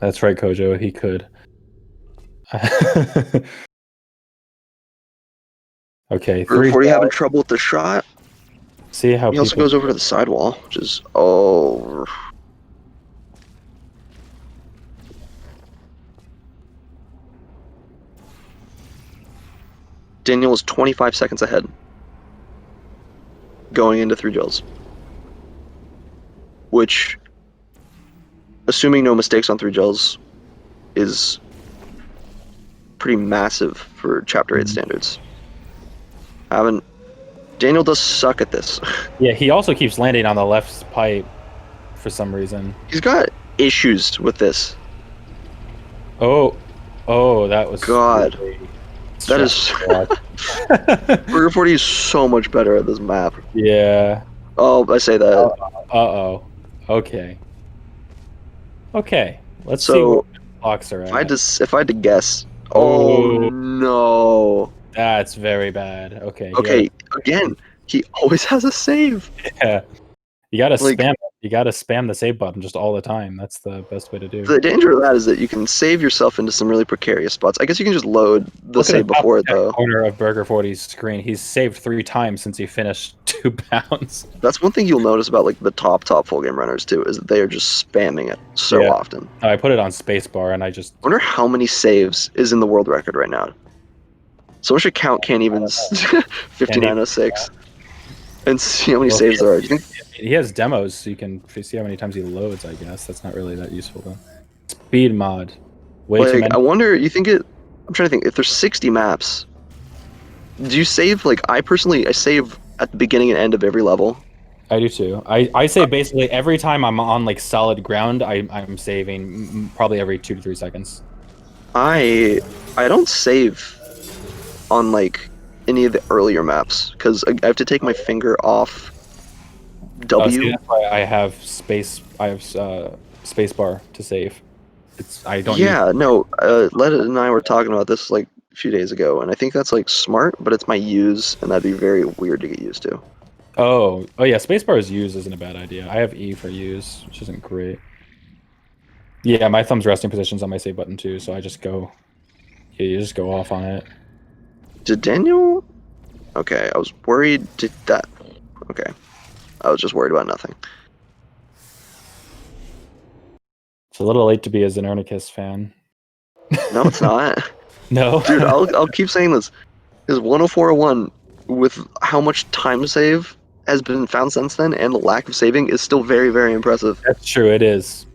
That's right, Kojo. He could. Okay, Burger40 having trouble with the shot. See how he also goes over to the sidewall, which is Daniel is 25 seconds ahead going into 3 gels, which, assuming no mistakes on 3 gels, is pretty massive for Chapter 8 standards. Daniel does suck at this. Yeah, he also keeps landing on the left pipe for some reason. He's got issues with this. Oh, that was God. Really that is Burger40 is so much better at this map. Yeah. Oh, I say that. Okay. Let's so, see what the clocks are at. If I had to guess. Oh no. That's very bad. Okay. Again, he always has a save. Yeah. You gotta spam. You gotta spam the save button just all the time. That's the best way to do. The danger of that is that you can save yourself into some really precarious spots. I guess you can just load the save before it, though. Corner of Burger40's screen. He's saved 3 times since he finished 2 pounds. That's one thing you'll notice about like the top full game runners too, is that they are just spamming it so often. I put it on spacebar and I wonder how many saves is in the world record right now. Someone should count Can't Even's 5906 and see how many saves there are. Do you think he has demos, so you can see how many times he loads, I guess. That's not really that useful, though. Speed mod. Way too many. I wonder, I'm trying to think, if there's 60 maps, do you save, I save at the beginning and end of every level. I do too. I save basically every time I'm on, solid ground, I'm saving probably every 2 to 3 seconds. I don't save on, any of the earlier maps, because I have to take my finger off W. See, that's why I have space bar to save. Yeah, no. Let and I were talking about this a few days ago, and I think that's smart, but it's my use, and that'd be very weird to get used to. Oh yeah, spacebar is use isn't a bad idea. I have E for use, which isn't great. Yeah, my thumb's resting position's on my save button too, so I just go. Yeah, you just go off on it. Did Daniel? Okay, I was worried. Did that? Okay, I was just worried about nothing. It's a little late to be a Xenornicus fan. No, it's not. No, dude, I'll keep saying this. His 10401, with how much time save has been found since then, and the lack of saving, is still very, very impressive. That's true. It is.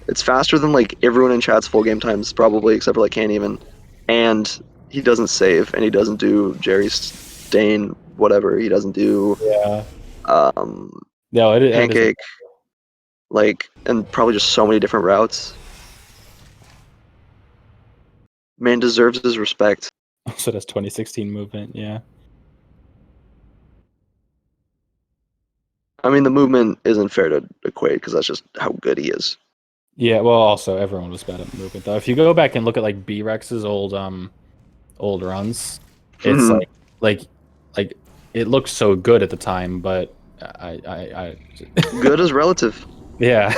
It's faster than everyone in chat's full game times, probably, except for Can't Even. And he doesn't save, and he doesn't do Jerry's Stain, whatever. He doesn't do. Yeah. No, Pancake. And probably just so many different routes. Man deserves his respect. So that's 2016 movement, yeah. I mean, the movement isn't fair to equate because that's just how good he is. Yeah, well, also everyone was bad at movement though. If you go back and look at like B-Rex's old runs, it's like it looked so good at the time, but I good is relative. Yeah.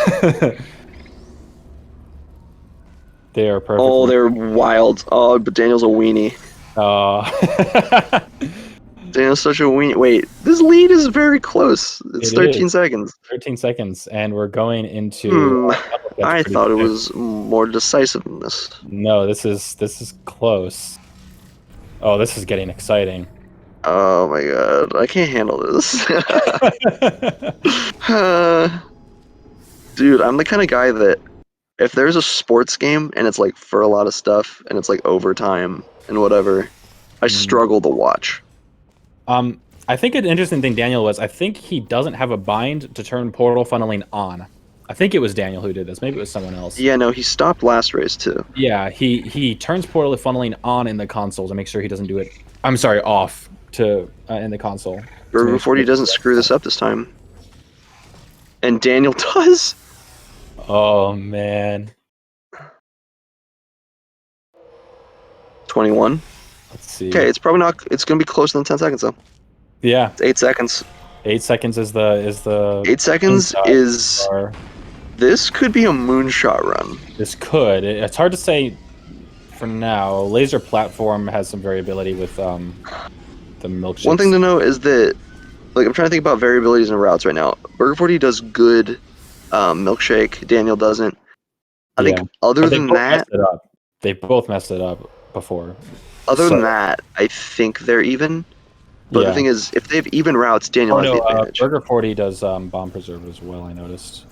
They are perfect. Oh, they're wild. Oh, but Daniel's a weenie. Daniel's such a weenie. Wait, this lead is very close. It's 13 seconds. 13 seconds, and we're going into. I thought it was more decisive than this. No, this is close. Oh, this is getting exciting. Oh my god, I can't handle this. Dude, I'm the kind of guy that if there's a sports game and it's like for a lot of stuff and it's like overtime and whatever, I struggle to watch. I think an interesting thing Daniel was, I think he doesn't have a bind to turn portal funneling on. I think it was Daniel who did this. Maybe it was someone else. Yeah, no, he stopped last race too. Yeah, he turns portal funneling on in the console to make sure he doesn't do it. I'm sorry, off to in the console. Burger40 doesn't screw this up this time. And Daniel does. Oh man. 21. Let's see. Okay, it's probably not. It's gonna be closer than 10 seconds though. Yeah. It's 8 seconds. 8 seconds is the. 8 seconds is. This could be a moonshot run. This could. It's hard to say for now. Laser platform has some variability with the milkshakes. One thing to know is that, like, I'm trying to think about variabilities in routes right now. Burger40 does good milkshake. Daniel doesn't. I think other than that, they've both messed it up before. Other than that, I think they're even. But the thing is, if they have even routes, Daniel has the advantage. Burger40 does bomb preserve as well, I noticed.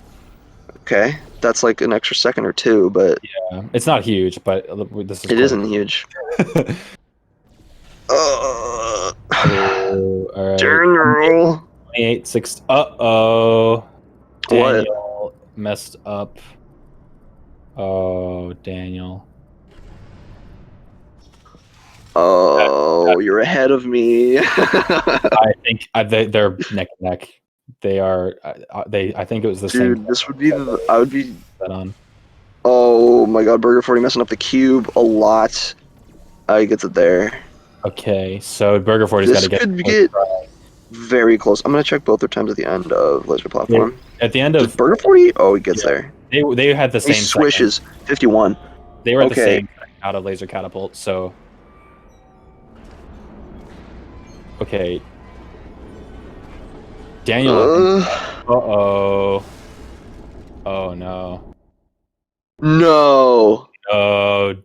Okay, that's like an extra second or two, but yeah, it's not huge, but this is. It isn't huge. All right. Daniel. 28-6. Uh-oh. Daniel What? Messed up. Oh, Daniel. Oh, you're ahead of me. I think they're neck and neck. They are. I think it was the same. Dude, this would be the. I would be. That on. Oh my god, Burger40 messing up the cube a lot. He gets it there. Okay, so Burger40's got to get. This could get very close. I'm gonna check both their times at the end of laser platform. Yeah, at the end of Burger40, oh, he gets there. They had the same. He swishes. 51. They were at the same out of laser catapult. So. Okay. Daniel. Uh-oh. Oh, no. No. Oh.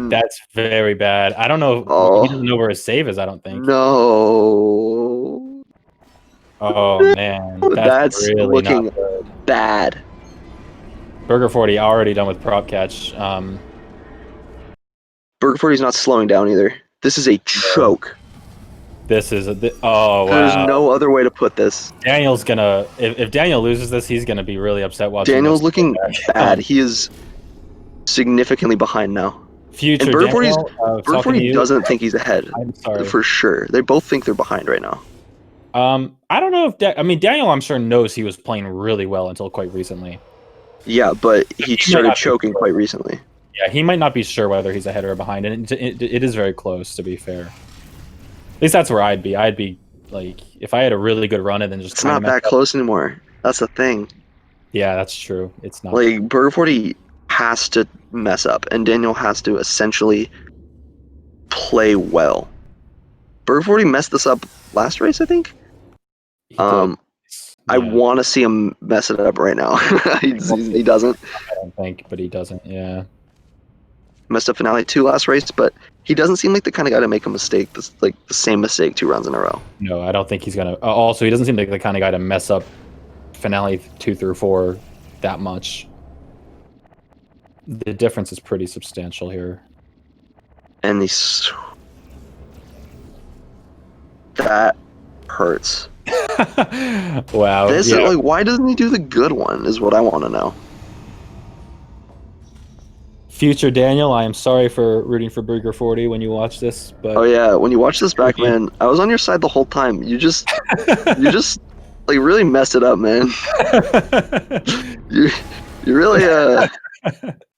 That's very bad. I don't know. He doesn't know where his save is, I don't think. No. Oh, man. That's really looking bad. Burger40 already done with prop catch. Burger40's not slowing down either. This is a choke. This is wow. There's no other way to put this. Daniel's gonna if Daniel loses this, he's gonna be really upset watching. Daniel's looking bad. He is significantly behind now. Future and Burger40 doesn't think he's ahead. I'm sorry. For sure. They both think they're behind right now. I don't know if Daniel, I'm sure, knows he was playing really well until quite recently. Yeah, but he started choking quite recently. Yeah, he might not be sure whether he's ahead or behind, and it is very close, to be fair. At least that's where I'd be. I'd be, like, if I had a really good run and then just... It's not that close anymore. That's the thing. Yeah, that's true. It's not. Like, Burger40 has to mess up, and Daniel has to essentially play well. Burger40 messed this up last race, I think? I want to see him mess it up right now. he doesn't. I don't think, but he doesn't, yeah. Messed up Finale 2 last race, but he doesn't seem like the kind of guy to make a mistake, like the same mistake 2 runs in a row. No, I don't think he's going to. Also, he doesn't seem like the kind of guy to mess up Finale 2 through 4 that much. The difference is pretty substantial here. And that hurts. Wow. This is like, why doesn't he do the good one? Is what I want to know. future Daniel, I am sorry for rooting for Burger40 when you watch this, but Oh yeah, when you watch this back, man, I was on your side the whole time. You just like really messed it up, man. You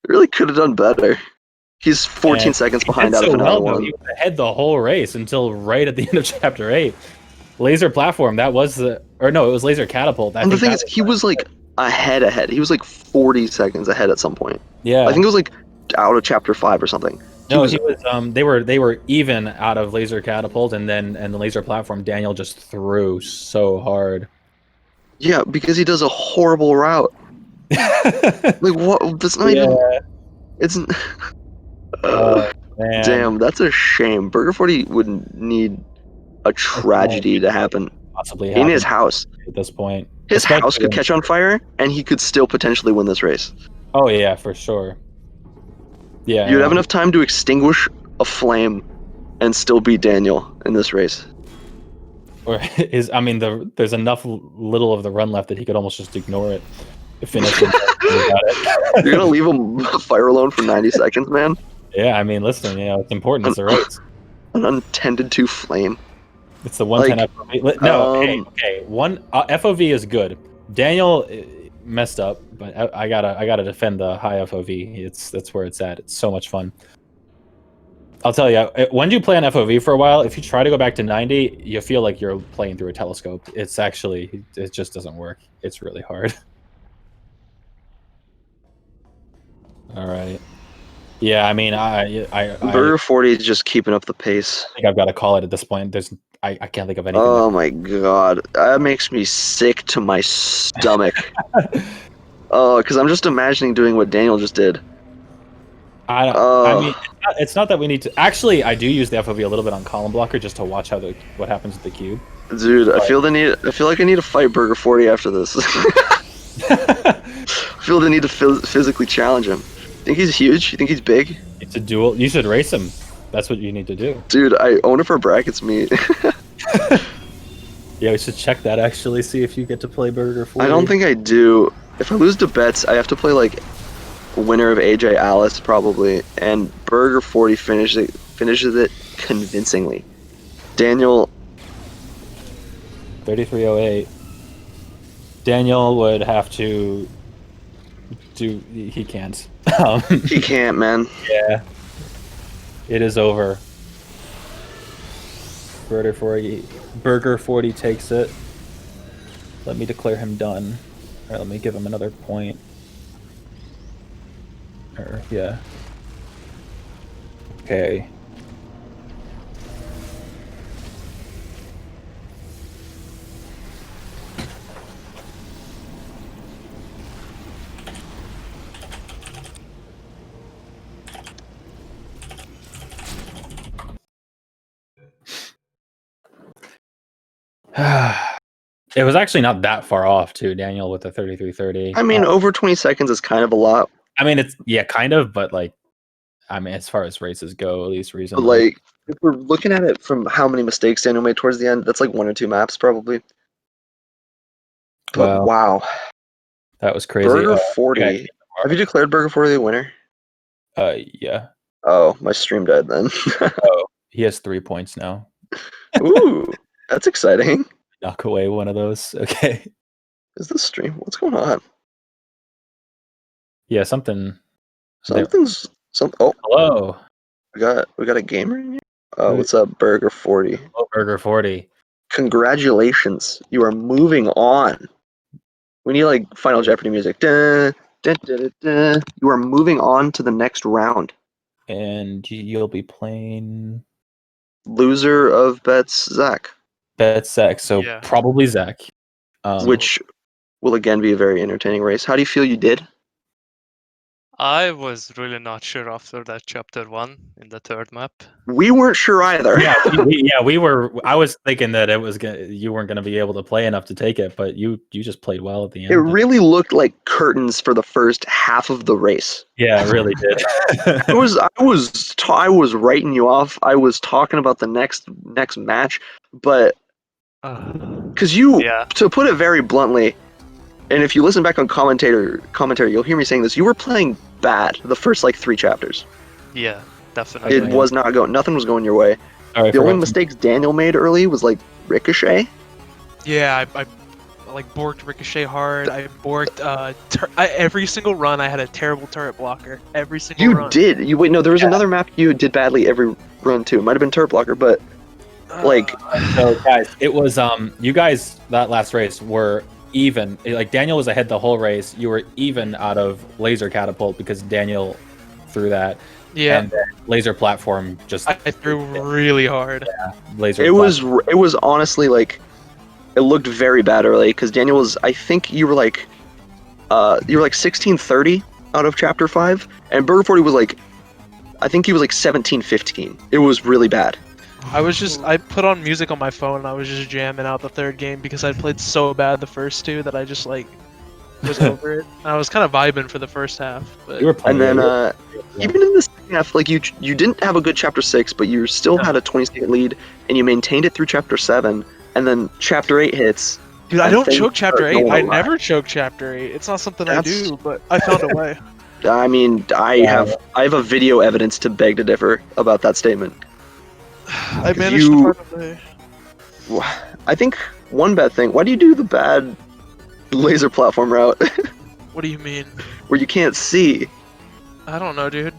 really could have done better. He's 14 seconds behind out of an L1. He was ahead the whole race until right at the end of chapter 8. Laser platform, that was it was laser catapult. And the thing is, he was like ahead. He was like 40 seconds ahead at some point. Yeah. I think it was like out of chapter 5 or something. He was they were even out of laser catapult, and the laser platform Daniel just threw so hard. Yeah, because he does a horrible route. Like what? That's not even. It's. Man. Damn, that's a shame. Burger40 would need a tragedy to happen. Possibly in his house at this point. His house could catch on fire, and he could still potentially win this race. Oh yeah, for sure. Yeah, you'd have enough time to extinguish a flame and still beat Daniel in this race. Or there's enough little of the run left that he could almost just ignore it. Finish it. You're gonna leave him fire alone for 90 seconds, man? Yeah, listen, it's important. It's a race. An untended to flame. It's the 110 FOV. No, okay. One FOV is good. Daniel messed up, but I gotta defend the high FOV. That's where it's at. It's so much fun. I'll tell you, when you play on FOV for a while, if you try to go back to 90, you feel like you're playing through a telescope. It just doesn't work. It's really hard. All right. Yeah, Burger40 is just keeping up the pace. I think I've got to call it at this point. I can't think of anything. Oh my god, that makes me sick to my stomach. Because I'm just imagining doing what Daniel just did. It's not that we need to. Actually, I do use the FOV a little bit on column blocker just to watch what happens with the cube. Dude, I feel like I need to fight Burger40 after this. I feel the need to physically challenge him. Think he's huge? You think he's big? It's a duel. You should race him. That's what you need to do. Dude, I own it for brackets meet. Yeah, we should check that actually, see if you get to play Burger40. I don't think I do. If I lose to bets, I have to play like winner of AJ Alice probably, and Burger40 finishes it convincingly. Daniel 3308. Daniel would have to do. He can't. He can't, man. Yeah. It is over. Burger40 takes it. Let me declare him done. Alright, let me give him another point. Yeah. Okay. It was actually not that far off, too, Daniel, with the 3330. Over 20 seconds is kind of a lot. It's kind of, but as far as races go, at least reasonably. But if we're looking at it from how many mistakes Daniel made towards the end, that's like 1 or 2 maps probably. But wow, that was crazy. Burger40. Have you declared Burger40 the winner? Yeah. Oh, my stream died then. Oh, he has 3 points now. Ooh, that's exciting. Knock away one of those. Okay. Is this stream? What's going on? Yeah, something's. Oh, hello. We got a gamer in here. What's up, Burger40? Oh, Burger40. Congratulations, you are moving on. We need like Final Jeopardy music. Dun, dun, dun, dun, dun. You are moving on to the next round. And you'll be playing loser of bets, Zach. So yeah. Probably Zach. Which will again be a very entertaining race. How do you feel you did? I was really not sure after that chapter 1 in the third map. We weren't sure either. we were. I was thinking that you weren't going to be able to play enough to take it, but you just played well at the end. It really looked like curtains for the first half of the race. Yeah, it really did. I was writing you off. I was talking about the next match, but because to put it very bluntly. And if you listen back on commentary, you'll hear me saying this. You were playing bad. The first like 3 chapters. Yeah, definitely. It was not going. Nothing was going your way. The only mistakes Daniel made early was like Ricochet. Yeah, I like borked Ricochet hard. I borked every single run. I had a terrible turret blocker. Every single run. You did. You wait. No, there was another map you did badly every run too. It might have been turret blocker, but like. So guys, it was you guys that last race were even. Like Daniel was ahead the whole race. You were even out of laser catapult because Daniel threw that. Yeah. And laser platform just. I threw really hard. Yeah, laser. It was honestly like. It looked very bad early because Daniel was. I think you were like 1630 out of chapter 5, and Burger40 was like. I think he was like 1715. It was really bad. I put on music on my phone and I was just jamming out the 3rd game because I played so bad the first 2 that I just like was over it. And I was kind of vibing for the first half. But... You were playing. And then even in the second half, like you didn't have a good chapter 6, but you still had a 20-second lead, and you maintained it through chapter 7, and then chapter 8 hits. Dude, I don't choke chapter 8. I never choke chapter 8. It's not something I do, but I found a way. I mean, I have a video evidence to beg to differ about that statement. I managed to find a way. I think one bad thing. Why do you do the bad laser platform route? What do you mean? Where you can't see. I don't know, dude.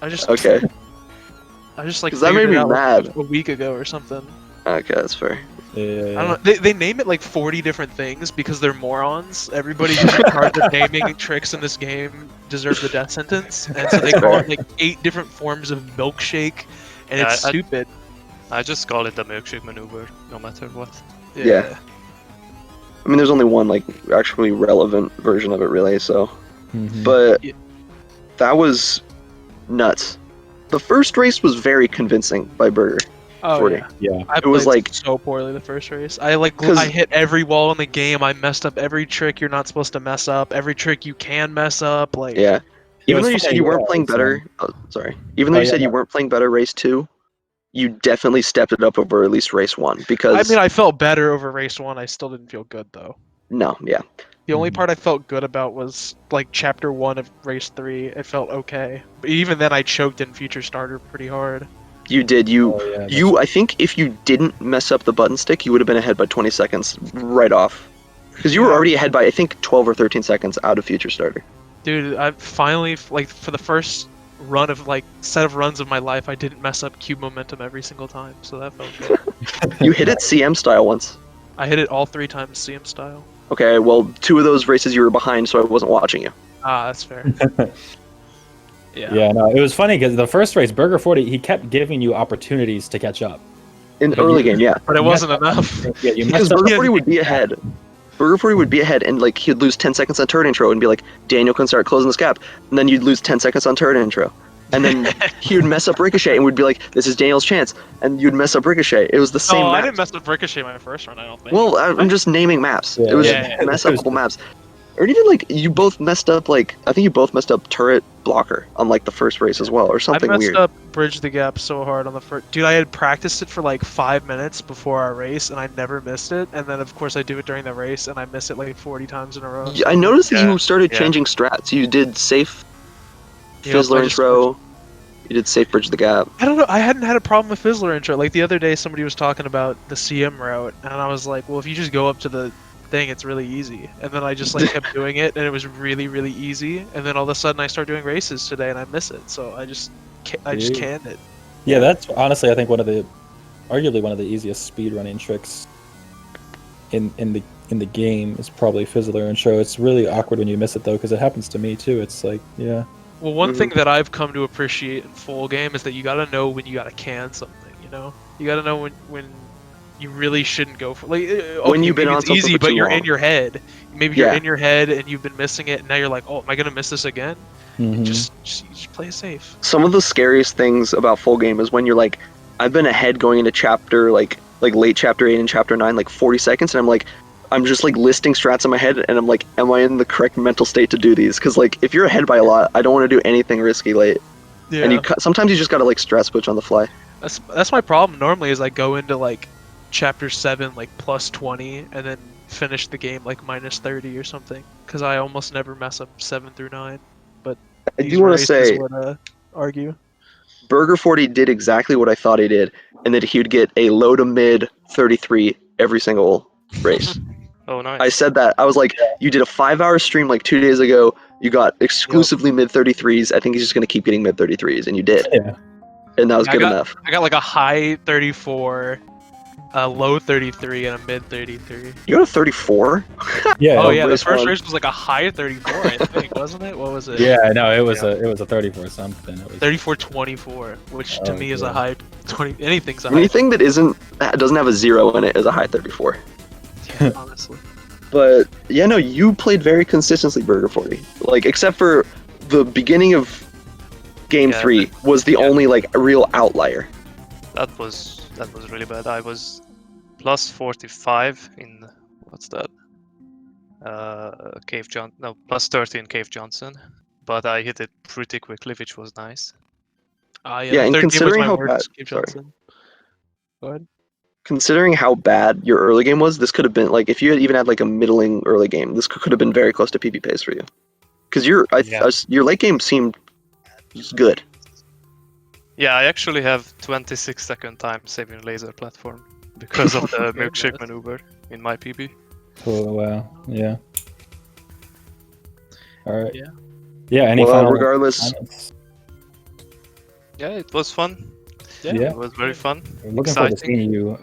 I just like. Because that made me mad. Like a week ago or something. Okay, that's fair. Yeah. I don't know. They name it like 40 different things because they're morons. Everybody who's in charge of naming tricks in this game deserves the death sentence, and so they call it like 8 different forms of milkshake, and it's stupid. I just call it the milkshake maneuver, no matter what. Yeah. I mean, there's only one like actually relevant version of it, really. So, but that was nuts. The first race was very convincing by Burger. Oh 40. yeah. It was like so poorly the first race. I hit every wall in the game. I messed up every trick you're not supposed to mess up. Every trick you can mess up. Like even though you said you weren't playing better. Even though you said you weren't playing better race 2, you definitely stepped it up over at least race 1 because. I mean, I felt better over race 1. I still didn't feel good though. No, yeah. The only part I felt good about was like chapter 1 of race 3. It felt okay, but even then I choked in future starter pretty hard. You did. I think if you didn't mess up the button stick, you would have been ahead by 20 seconds right off. Because you were already ahead by, I think, 12 or 13 seconds out of future starter. Dude, I finally, like, for the first run of, like, set of runs of my life, I didn't mess up cube momentum every single time, so that felt good. You hit it CM style once. I hit it all 3 times CM style. Okay, well, 2 of those races you were behind, so I wasn't watching you. Ah, that's fair. Yeah, no, it was funny because the first race, Burger40, he kept giving you opportunities to catch up. In the early game, yeah. But it wasn't enough. Because Burger40 would be ahead. Burger40 would be ahead, and like he'd lose 10 seconds on turret intro and be like, Daniel can start closing this gap. And then you'd lose 10 seconds on turret intro. And then he would mess up Ricochet and would be like, this is Daniel's chance. And you'd mess up Ricochet. It was the same map. I didn't mess up Ricochet my first run, I don't think. Well, I'm just naming maps. It was mess up couple maps. Or even like you both messed up like I think you both messed up turret blocker on like the first race as well or something weird. I messed up bridge the gap so hard on the first. Dude, I had practiced it for like 5 minutes before our race and I never missed it. And then of course I do it during the race and I miss it like 40 times in a row. I noticed that you started changing strats. You did safe Fizzler intro. You did safe bridge the gap. I don't know. I hadn't had a problem with Fizzler intro. Like the other day somebody was talking about the CM route and I was like, well, if you just go up to the thing, it's really easy. And then I just like kept doing it and it was really, really easy. And then all of a sudden I start doing races today and I miss it. So I just canned it. Yeah, that's honestly I think arguably one of the easiest speedrunning tricks in the game is probably Fizzler intro. It's really awkward when you miss it though because it happens to me too. It's like Well, one thing that I've come to appreciate in full game is that you gotta know when you gotta can something, you know? You gotta know when you really shouldn't go for when you've been on it's easy, but you're in your head. Maybe you're Yeah. in your head and you've been missing it, and now you're like, oh, am I gonna miss this again? Mhm. Just play it safe. Some of the scariest things about full game is when you're like, I've been ahead going into chapter like late chapter 8 and chapter 9 like 40 seconds, and I'm just like listing strats in my head, and I'm like, am I in the correct mental state to do these? Because like if you're ahead by a lot, I don't want to do anything risky late. Yeah. And sometimes you just gotta like stress switch on the fly. That's my problem normally is I go into like chapter 7 like plus 20 and then finish the game like minus 30 or something because I almost never mess up 7 through 9. But I do want to say, would, argue. Burger40 did exactly what I thought he did, and that he would get a low to mid 33 every single race. Oh, nice. I said that. I was like, you did a 5-hour stream like 2 days ago. You got exclusively mid 33s. I think he's just going to keep getting mid 33s, and you did. Yeah. And that was good enough. I got like a high 34, a low 33, and a mid 33. You got a 34? Yeah. Oh yeah, the race first one. race was like a high 34, I think, wasn't it? What was it? Yeah, no, it was a 34 something. It was 34-24, which to me is a yeah. high 20. Anything's a high. Anything that doesn't have a 0 in it is a high 34. Yeah, honestly. But yeah, no, you played very consistently Burger40. Like, except for the beginning of game 3 was the only like real outlier. That was really bad. I was plus 45 in what's that? Cave John. No, plus 30 in Cave Johnson, but I hit it pretty quickly, which was nice. Yeah, and considering how bad. Sorry. Go ahead. Considering how bad your early game was, this could have been like if you had even had like a middling early game, this could have been very close to PP pace for you. Because your late game seemed good. Yeah, I actually have 26-second time saving laser platform because of the milkshake maneuver in my PB. Oh wow, yeah. All right. Yeah. Yeah. Any Well, final regardless, comments? Yeah, it was fun. Yeah. It was very fun. I'm looking forward to seeing you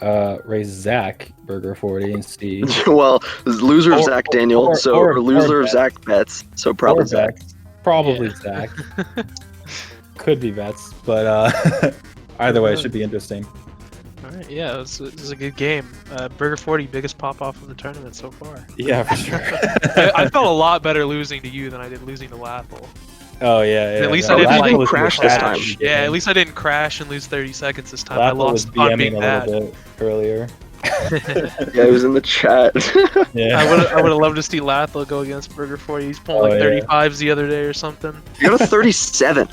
raise Zach Burger40 and see. well, loser of Zach Daniel, or loser of Zach. Zach Betts, so probably Or Zach. Probably Zach. Could be Vets, but either way, it should be interesting. Alright, yeah, it was a good game. Burger40, biggest pop off of the tournament so far. Yeah, for sure. I felt a lot better losing to you than I did losing to Lathel. Oh yeah. At least no, I didn't Lathel like was crash in the this crash. time. Yeah, at least I didn't crash and lose 30 seconds this time. Lathel I lost was on DMing being a bad. little bit earlier. Yeah, he was in the chat. Yeah. I would have loved to see Lathel go against Burger40. He's pulling like 35s the other day or something. You got a 37,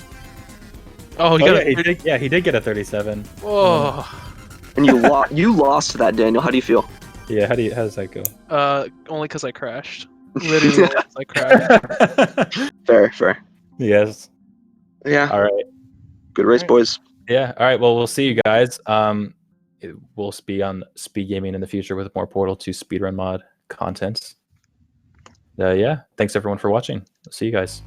Oh, he Oh, got yeah, a he did get a 37. Whoa. and you lost to that, Daniel. How do you feel? Yeah, how does that go? Only because I crashed. Literally, only 'cause I crashed. Fair. Yes. Yeah. All right. Good race, boys. Yeah. All right. Well, we'll see you guys. We'll be on Speed Gaming in the future with more Portal 2 speedrun mod content. Yeah. Thanks everyone for watching. See you guys.